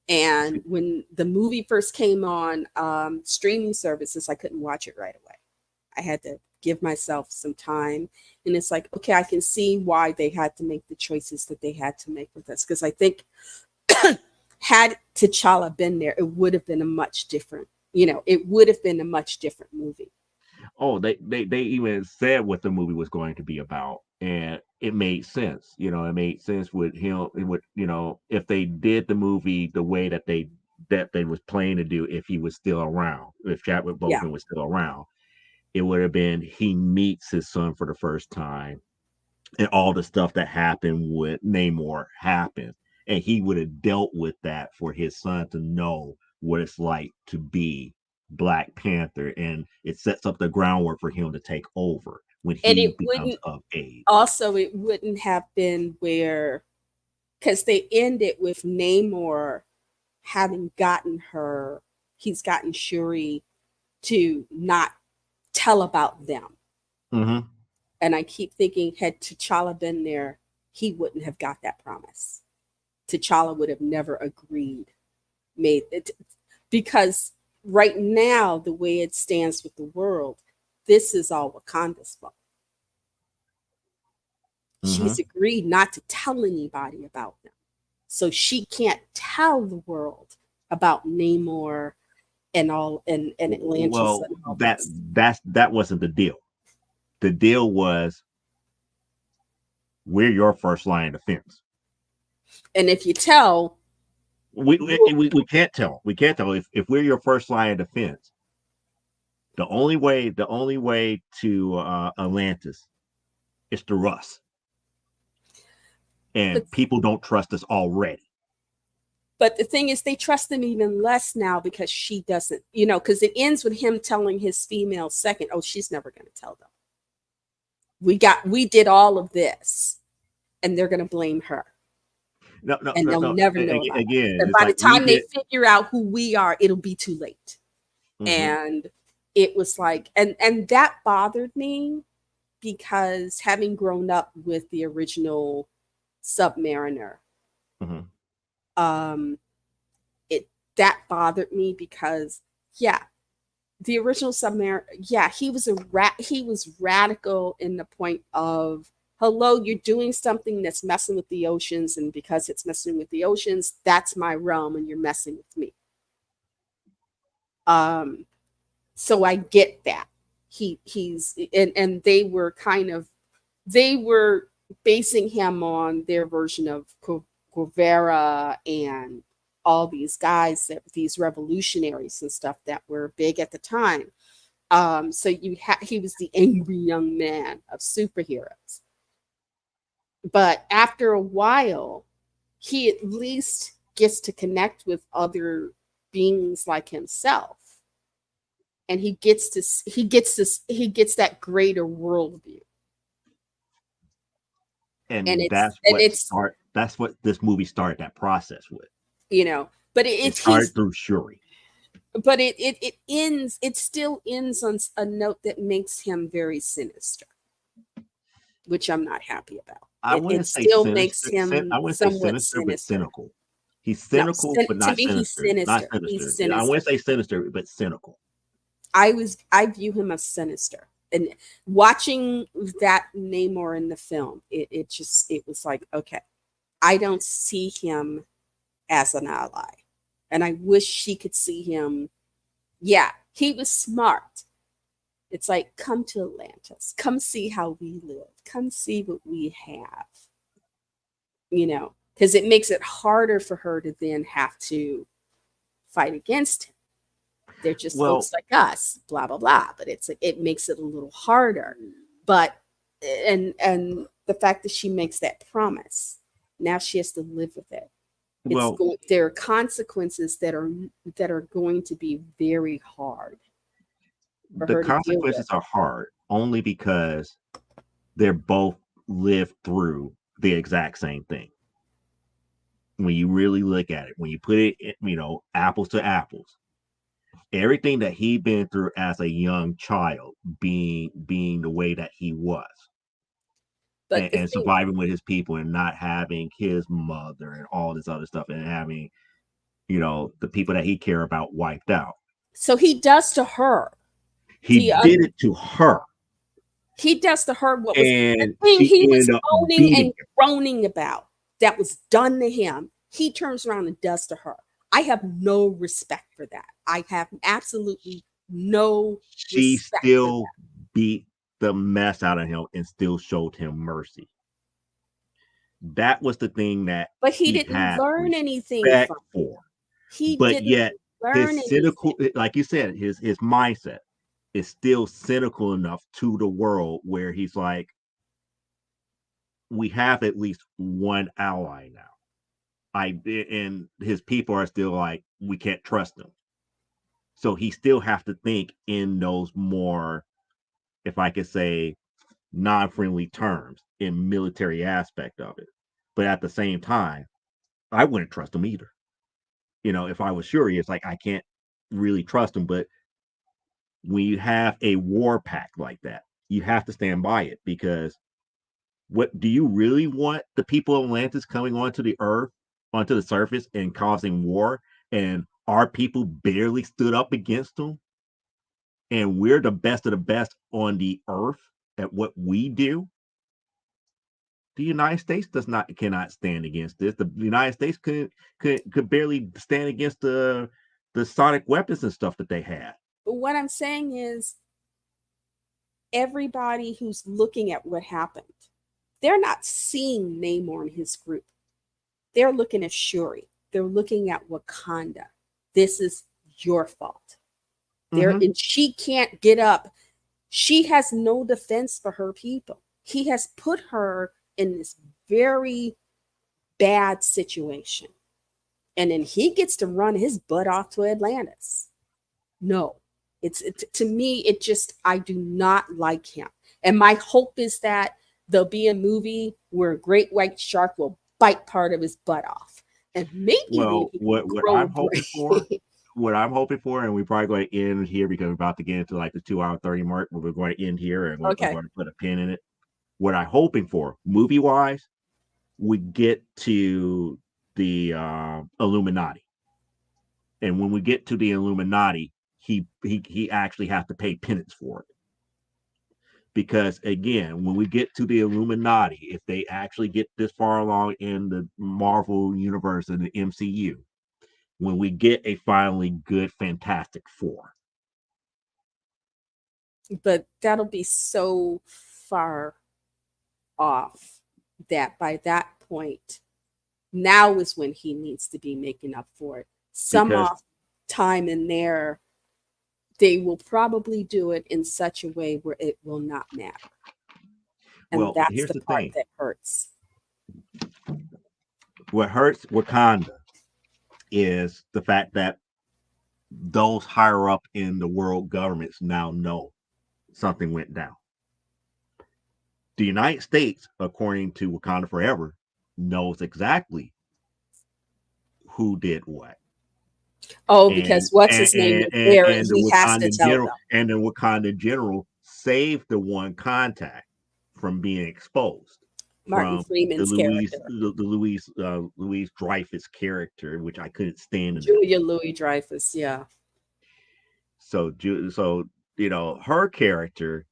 And when the movie first came on streaming services, I couldn't watch it right away. I had to give myself some time. And it's like, okay, I can see why they had to make the choices that they had to make with us. Because I think had T'Challa been there, it would have been a much different, it would have been a much different movie. Oh, they even said what the movie was going to be about, and it made sense. It made sense with him. It would, if they did the movie the way that they was planning to do, if he was still around, if Chadwick Yeah. Boseman was still around, it would have been he meets his son for the first time, and all the stuff that happened with Namor happened, and he would have dealt with that for his son to know what it's like to be Black Panther, and it sets up the groundwork for him to take over when And he becomes of age. it wouldn't have been where, because they ended with Namor having he's gotten Shuri to not tell about them. Mm-hmm. And I keep thinking, had T'Challa been there, he wouldn't have got that promise. T'Challa would have never agreed, made it, because right now, the way it stands with the world, this is all Wakanda's fault. Mm-hmm. She's agreed not to tell anybody about them. So she can't tell the world about Namor and all and Atlantis Well, and all that this. that wasn't the deal. The deal was we're your first line of defense. And if you tell, We can't tell. We can't tell if we're your first line of defense. The only way to Atlantis is through us, but and people don't trust us already. But the thing is, they trust him even less now because she doesn't, because it ends with him telling his female second, oh, she's never going to tell them. We did all of this, and they're going to blame her. No. They'll never know about again, it. And by the time they figure out who we are, it'll be too late. Mm-hmm. And it was like, and that bothered me because having grown up with the original Submariner, mm-hmm. That bothered me because the original Submariner, he was radical in the point of, hello, you're doing something that's messing with the oceans, and because it's messing with the oceans, that's my realm, and you're messing with me. So I get that. He's and they were basing him on their version of Guevara and all these guys, these revolutionaries and stuff that were big at the time. So he was the angry young man of superheroes. But after a while, he at least gets to connect with other beings like himself. And he gets that greater worldview. And that's what this movie started that process with. But it started through Shuri. But it still ends on a note that makes him very sinister, which I'm not happy about. I wouldn't say sinister. Makes him somewhat sinister, but cynical. He's cynical, but not sinister. He's sinister. Not sinister. He's sinister. I wouldn't say sinister, but cynical. I view him as sinister. And watching that Namor in the film, it was like, okay, I don't see him as an ally. And I wish she could see him. Yeah, he was smart. It's like, come to Atlantis. Come see how we live. Come see what we have. Because it makes it harder for her to then have to fight against him. They're just folks like us, blah, blah, blah. But it makes it a little harder. But, and the fact that she makes that promise, now she has to live with it. Well, There are consequences that are going to be very hard for the her to deal with. consequences are hard only because they're both lived through the exact same thing. When you really look at it, when you put it, apples to apples, everything that he'd been through as a young child, being the way that he was, But the and thing, surviving with his people and not having his mother and all this other stuff and having, the people that he care about wiped out. so he does to her He the did it to her, he does to her what was the and thing she he was ended up moaning beating and groaning about that was done to him. He turns around and does to her. I have no respect for that. I have absolutely no she respect for still that. beat the mess out of him and still showed him mercy. That was the thing that But he he didn't had learn anything respect from it. for. He But didn't yet learn his anything. cynical, like you said, his mindset is still cynical enough to the world where he's like, we have at least one ally now. And his people are still like, we can't trust them. So he still have to think in those more, if I could say, non-friendly terms in military aspect of it. But at the same time, I wouldn't trust him either. If I was sure, it's like I can't really trust him. But when you have a war pact like that, you have to stand by it, because what do you really want the people of Atlantis coming onto the earth, onto the surface, and causing war? And our people barely stood up against them, and we're the best of the best on the earth at what we do. The United States cannot stand against this. The United States could barely stand against the sonic weapons and stuff that they had. But what I'm saying is, everybody who's looking at what happened, they're not seeing Namor and his group. They're looking at Shuri. They're looking at Wakanda. This is your fault. There, Mm-hmm. and she can't get up. She has no defense for her people. He has put her in this very bad situation. And then he gets to run his butt off to Atlantis. No, to me, it just, I do not like him. And my hope is that there'll be a movie where a great white shark will bite part of his butt off. And maybe then Well, he can what grow a I'm hoping for, brain. and we're probably going to end here because we're about to get into like the 2 hour 30 mark, but we're going to end here and we're Okay. going to put a pin in it. What I'm hoping for, movie wise, we get to the Illuminati, and when we get to the Illuminati, he actually has to pay penance for it. Because again, when we get to the Illuminati, if they actually get this far along in the Marvel universe and the MCU, when we get a finally good Fantastic Four. But that'll be so far off that by that point, now is when he needs to be making up for it. Some Because, off time in there, they will probably do it in such a way where it will not matter. And well, that's here's the the part thing. that hurts. What hurts Wakanda is the fact that those higher up in the world governments now know something went down. The United States, according to Wakanda Forever, knows exactly who did what. Oh, And because what's and his name and, is and, there and and the he has to Wakanda tell general them. and the Wakanda general saved the one contact from being exposed, Martin from the Freeman's Louise character, the, the Louise Louise Dreyfus character, which I couldn't stand in that. Julia Louis Dreyfus. Yeah. So her character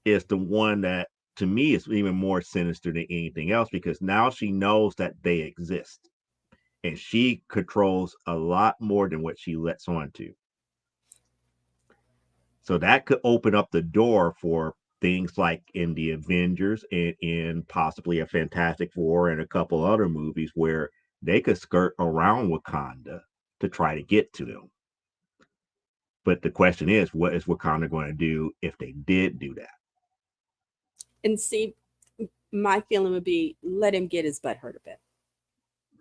is the one that to me is even more sinister than anything else, because now she knows that they exist and she controls a lot more than what she lets on to. So that could open up the door for things like in the Avengers and in possibly a Fantastic Four and a couple other movies where they could skirt around Wakanda to try to get to them. But the question is, what is Wakanda going to do if they did do that? And see, my feeling would be let him get his butt hurt a bit.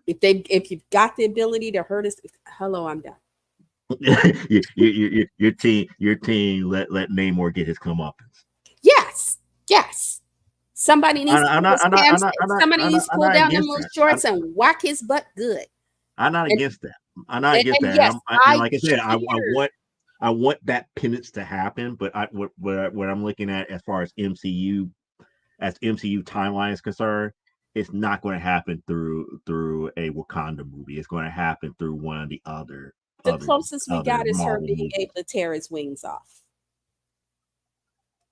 If you've got the ability to hurt us, hello, I'm done. your team let Namor get his comeuppance. Yes, yes. Somebody needs to I'm pull not his I'm not I'm pants. not I'm not Somebody I'm not, needs to I'm pull not down them against little that. shorts and whack his butt good. I'm not And, against that. I'm not against and that. yes, And I like I said, cheered. I want that penance to happen. But what I'm looking at as far as MCU timeline is concerned, it's not going to happen through a Wakanda movie. It's going to happen through one of the The closest we other got is her Marvel being movies. able to tear his wings off.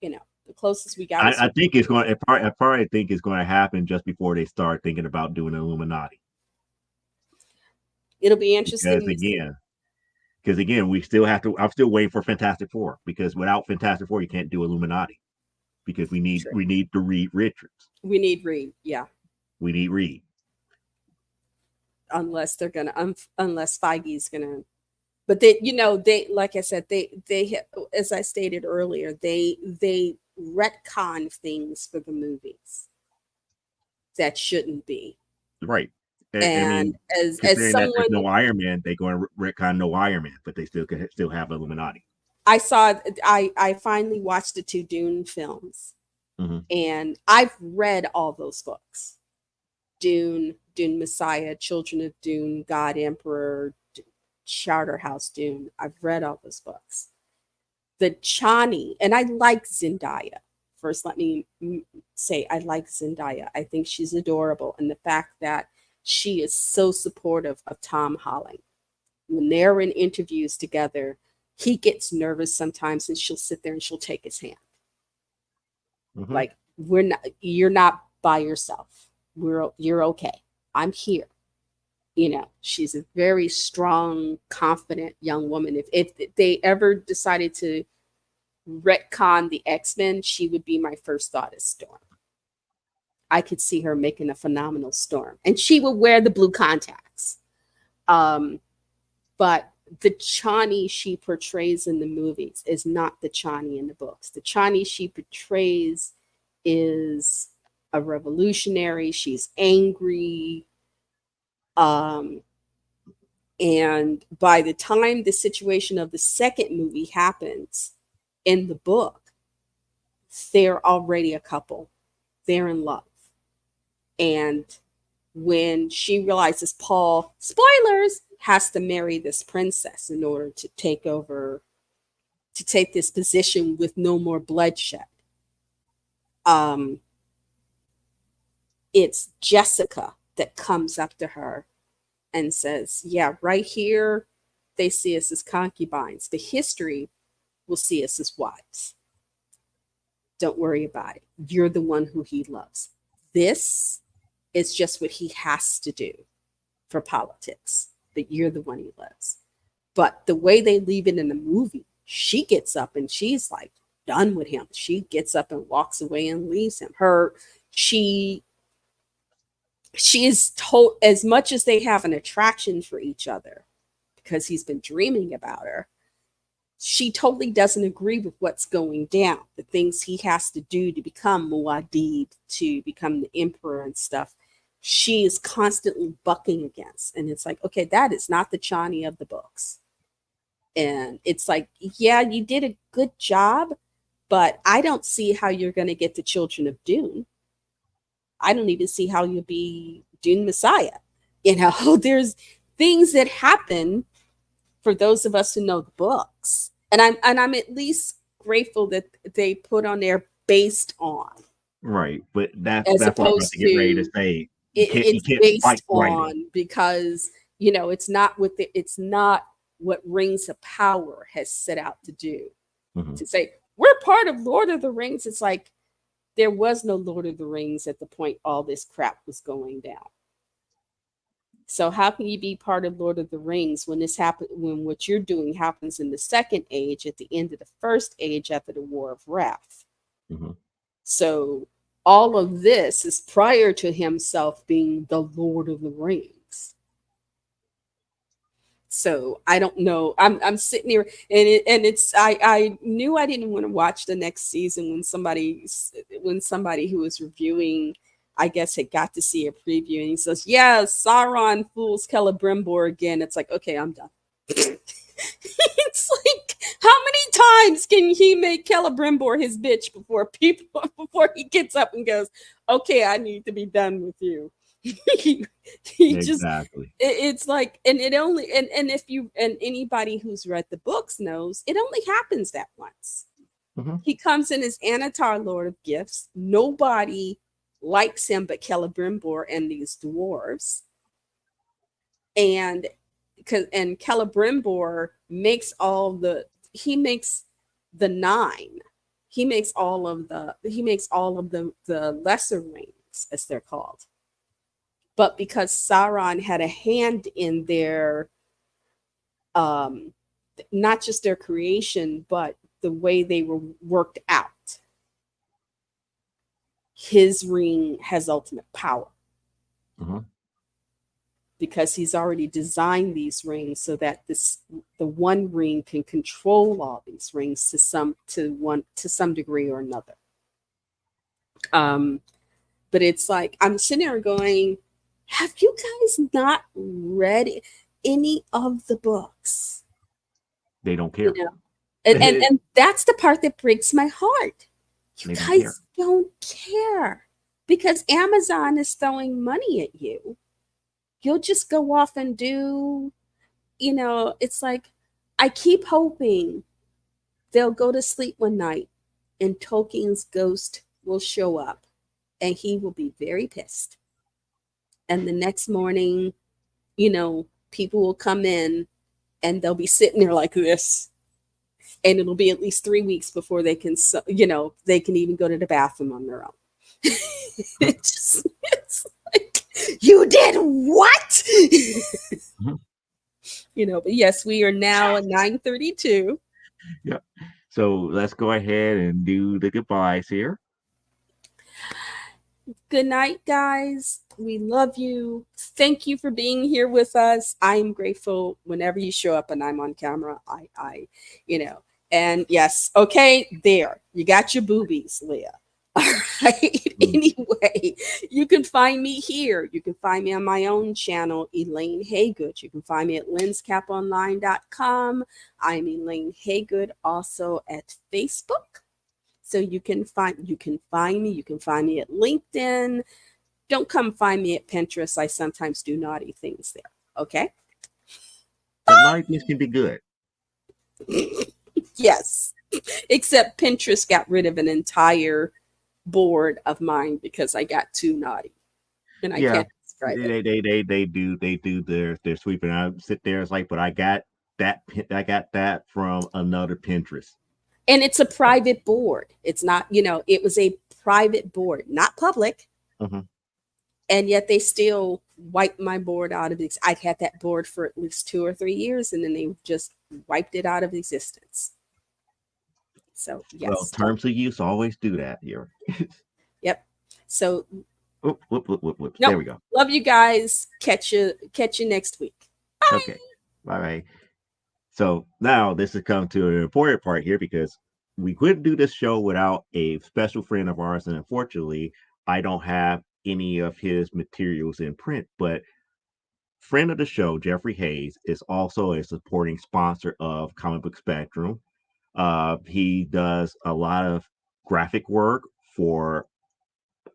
The closest we got is I think it's going. I probably think it's going to happen just before they start thinking about doing Illuminati. it'll be interesting Because to see. again, we still have to. I'm still waiting for Fantastic Four because without Fantastic Four, you can't do Illuminati because True. we need to read Richards. We need Reed, yeah. We need Reed. Unless they're gonna, unless Feige's gonna, but they like I said, as I stated earlier, they retcon things for the movies that shouldn't be. Right. I And mean, as considering that there's someone no Iron Man, they're going to retcon no Iron Man, but they still have Illuminati. I saw, I finally watched the two Dune films, Mm-hmm. and I've read all those books. Dune Messiah, Children of Dune, God Emperor, Charterhouse Dune. I've read all those books. The Chani, and I like Zendaya. First, let me say I like Zendaya. I think she's adorable, and the fact that she is so supportive of Tom Holland. When they're in interviews together, he gets nervous sometimes, and she'll sit there and she'll take his hand. Mm-hmm. Like, you're not by yourself. You're okay. I'm here. She's a very strong, confident young woman. If they ever decided to retcon the X-Men, she would be my first thought as Storm. I could see her making a phenomenal Storm, and she would wear the blue contacts. But the Chani she portrays in the movies is not the Chani in the books. The Chani she portrays is a revolutionary. She's angry. And by the time the situation of the second movie happens in the book, they're already a couple. They're in love. And when she realizes Paul, spoilers, has to marry this princess in order to take this position with no more bloodshed. It's Jessica that comes up to her and says, yeah, right here, they see us as concubines. The history will see us as wives. Don't worry about it. You're the one who he loves. This is just what he has to do for politics, but you're the one he loves. But the way they leave it in the movie, she gets up and she's like done with him. She gets up and walks away and leaves him. She is told, as much as they have an attraction for each other because he's been dreaming about her, she totally doesn't agree with what's going down, the things he has to do to become Muad'Dib, to become the emperor and stuff. She is constantly bucking against. And it's like, okay, that is not the Chani of the books. And it's like, yeah, you did a good job, but I don't see how you're going to get the children of Dune. I don't even see how you'll be Dune Messiah. There's things that happen for those of us who know the books. And I'm at least grateful that they put on there based on. Right, but that's As what I'm about opposed to get ready to to say. You it's can't fight based writing. on, because it's not what Rings of Power has set out to do. Mm-hmm. To say we're part of Lord of the Rings, it's like there was no Lord of the Rings at the point all this crap was going down. So how can you be part of Lord of the Rings when when what you're doing happens in the second age, at the end of the first age, after the War of Wrath? Mm-hmm. So all of this is prior to himself being the Lord of the Rings. So I don't know. I'm sitting here, and it's I knew I didn't want to watch the next season when somebody who was reviewing I guess, had got to see a preview, and he says, "Yeah, Sauron fools Celebrimbor again." It's like, okay, I'm done. It's like, how many times can he make Celebrimbor his bitch before he gets up and goes, "Okay, I need to be done with you." he just Exactly. it's like, and it only, and if you, and anybody who's read the books knows it only happens that once. Mm-hmm. He comes in as Anatar, Lord of Gifts. Nobody likes him but Celebrimbor and these dwarves. And Celebrimbor makes he makes the nine. He makes all of the lesser rings, as they're called. But because Sauron had a hand in their not just their creation, but the way they were worked out, his ring has ultimate power. Mm-hmm. Because he's already designed these rings so that the one ring can control all these rings to some degree or another. But it's like, I'm sitting there going, have you guys not read any of the books? They don't care. You know? And that's the part that breaks my heart. You guys don't care because Amazon is throwing money at you. You'll just go off and do, it's like, I keep hoping they'll go to sleep one night and Tolkien's ghost will show up and he will be very pissed. And the next morning, people will come in and they'll be sitting there like this. And it'll be at least 3 weeks before they can, they can even go to the bathroom on their own. It's like, you did what? Mm-hmm. But yes, we are now at 9:32. Yeah. So let's go ahead and do the goodbyes here. Good night, guys. We love you. Thank you for being here with us. I am grateful whenever you show up and I'm on camera. And yes, okay, there. You got your boobies, Leah. All right. Anyway, you can find me here. You can find me on my own channel, Elaine Haygood. You can find me at lenscaponline.com. I'm Elaine Haygood, also at Facebook. So you can find me. You can find me at LinkedIn. Don't come find me at Pinterest. I sometimes do naughty things there. Okay. But naughty things can be good. Yes. Except Pinterest got rid of an entire board of mine because I got too naughty. And I can't describe it. They do their sweeping. I sit there, it's like, but I got that from another Pinterest. And it's a private board. It's not, it was a private board, not public. Mm-hmm. And yet they still wiped my board out of it. I'd had that board for at least 2 or 3 years, and then they just wiped it out of existence. So, yes. Well, terms of use always do that here. Yep. So, whoop. Nope. There we go. Love you guys. Catch you next week. Bye. Okay. Bye. So now this has come to an important part here because we couldn't do this show without a special friend of ours. And unfortunately, I don't have any of his materials in print, but friend of the show, Jeffrey Hayes, is also a supporting sponsor of Comic Book Spectrum. He does a lot of graphic work for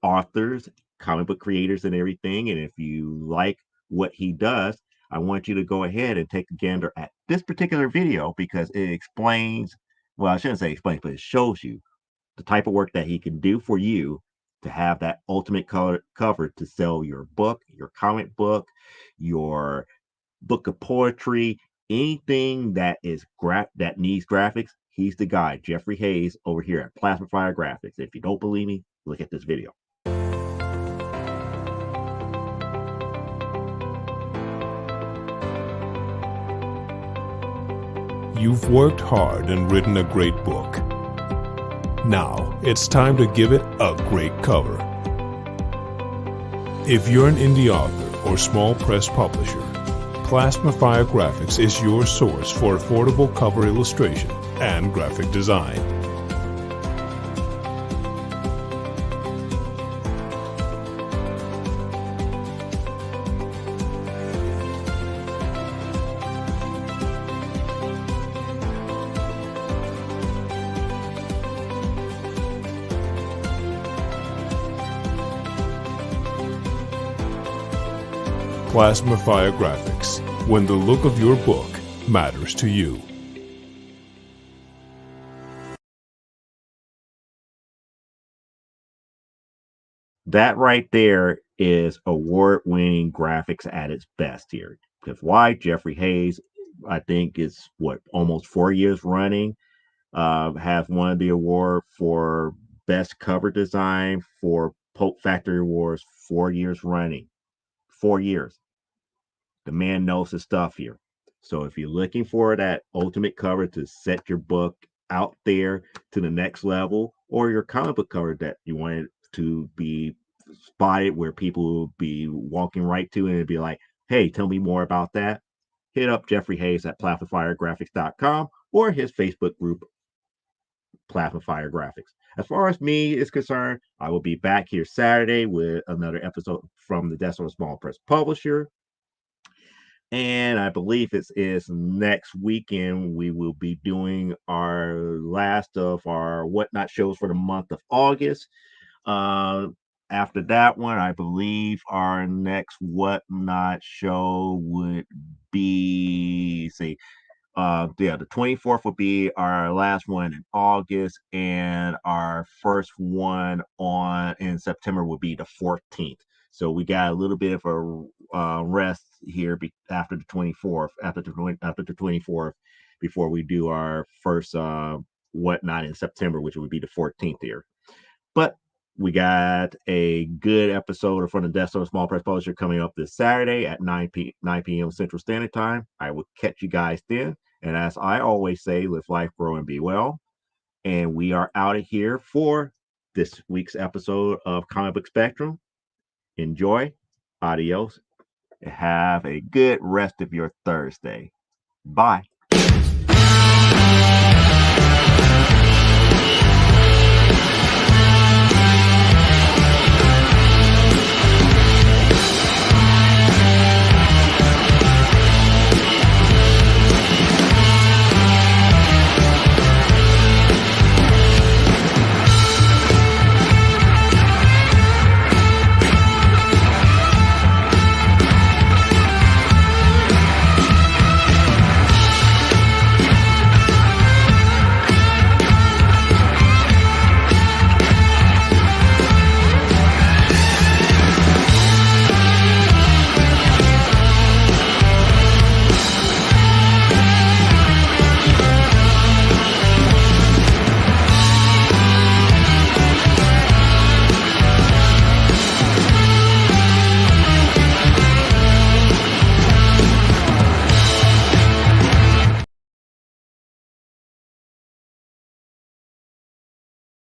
authors, comic book creators, and everything. And if you like what he does, I want you to go ahead and take a gander at this particular video because it explains, well, I shouldn't say explains, but it shows you the type of work that he can do for you to have that ultimate cover to sell your book, your comic book, your book of poetry, anything that is that needs graphics. He's the guy, Jeffrey Hayes, over here at Plasma Fire Graphics. If you don't believe me, look at this video. You've worked hard and written a great book. Now, it's time to give it a great cover. If you're an indie author or small press publisher, Plasma Fire Graphics is your source for affordable cover illustration and graphic design. Plasma Fire Graphics, when the look of your book matters to you. That right there is award-winning graphics at its best here. Because why? Jeffrey Hayes, I think it's what, almost 4 years running, has won the award for best cover design for Pulp Factory Awards 4 years running. 4 years. The man knows his stuff here. So if you're looking for that ultimate cover to set your book out there to the next level, or your comic book cover that you want it to be spotted where people will be walking right to it and be like, hey, tell me more about that, hit up Jeffrey Hayes at plasmafiregraphics.com or his Facebook group, Plasma Fire Graphics. As far as me is concerned, I will be back here Saturday with another episode from the Desk of a Small Press Publisher. And I believe it is next weekend we will be doing our last of our whatnot shows for the month of August. Uh, After that one, I believe our next whatnot show would be, see, the 24th will be our last one in August, and our first one on in September will be the 14th. So we got a little bit of a rest here after the 24th, after the 24th, before we do our first whatnot in September, which would be the 14th here. But we got a good episode from the Death of a Small Press Publisher coming up this Saturday at 9 p.m. Central Standard Time. I will catch you guys then. And as I always say, live life, grow, and be well. And we are out of here for this week's episode of Comic Book Spectrum. Enjoy. Adios. And have a good rest of your Thursday. Bye.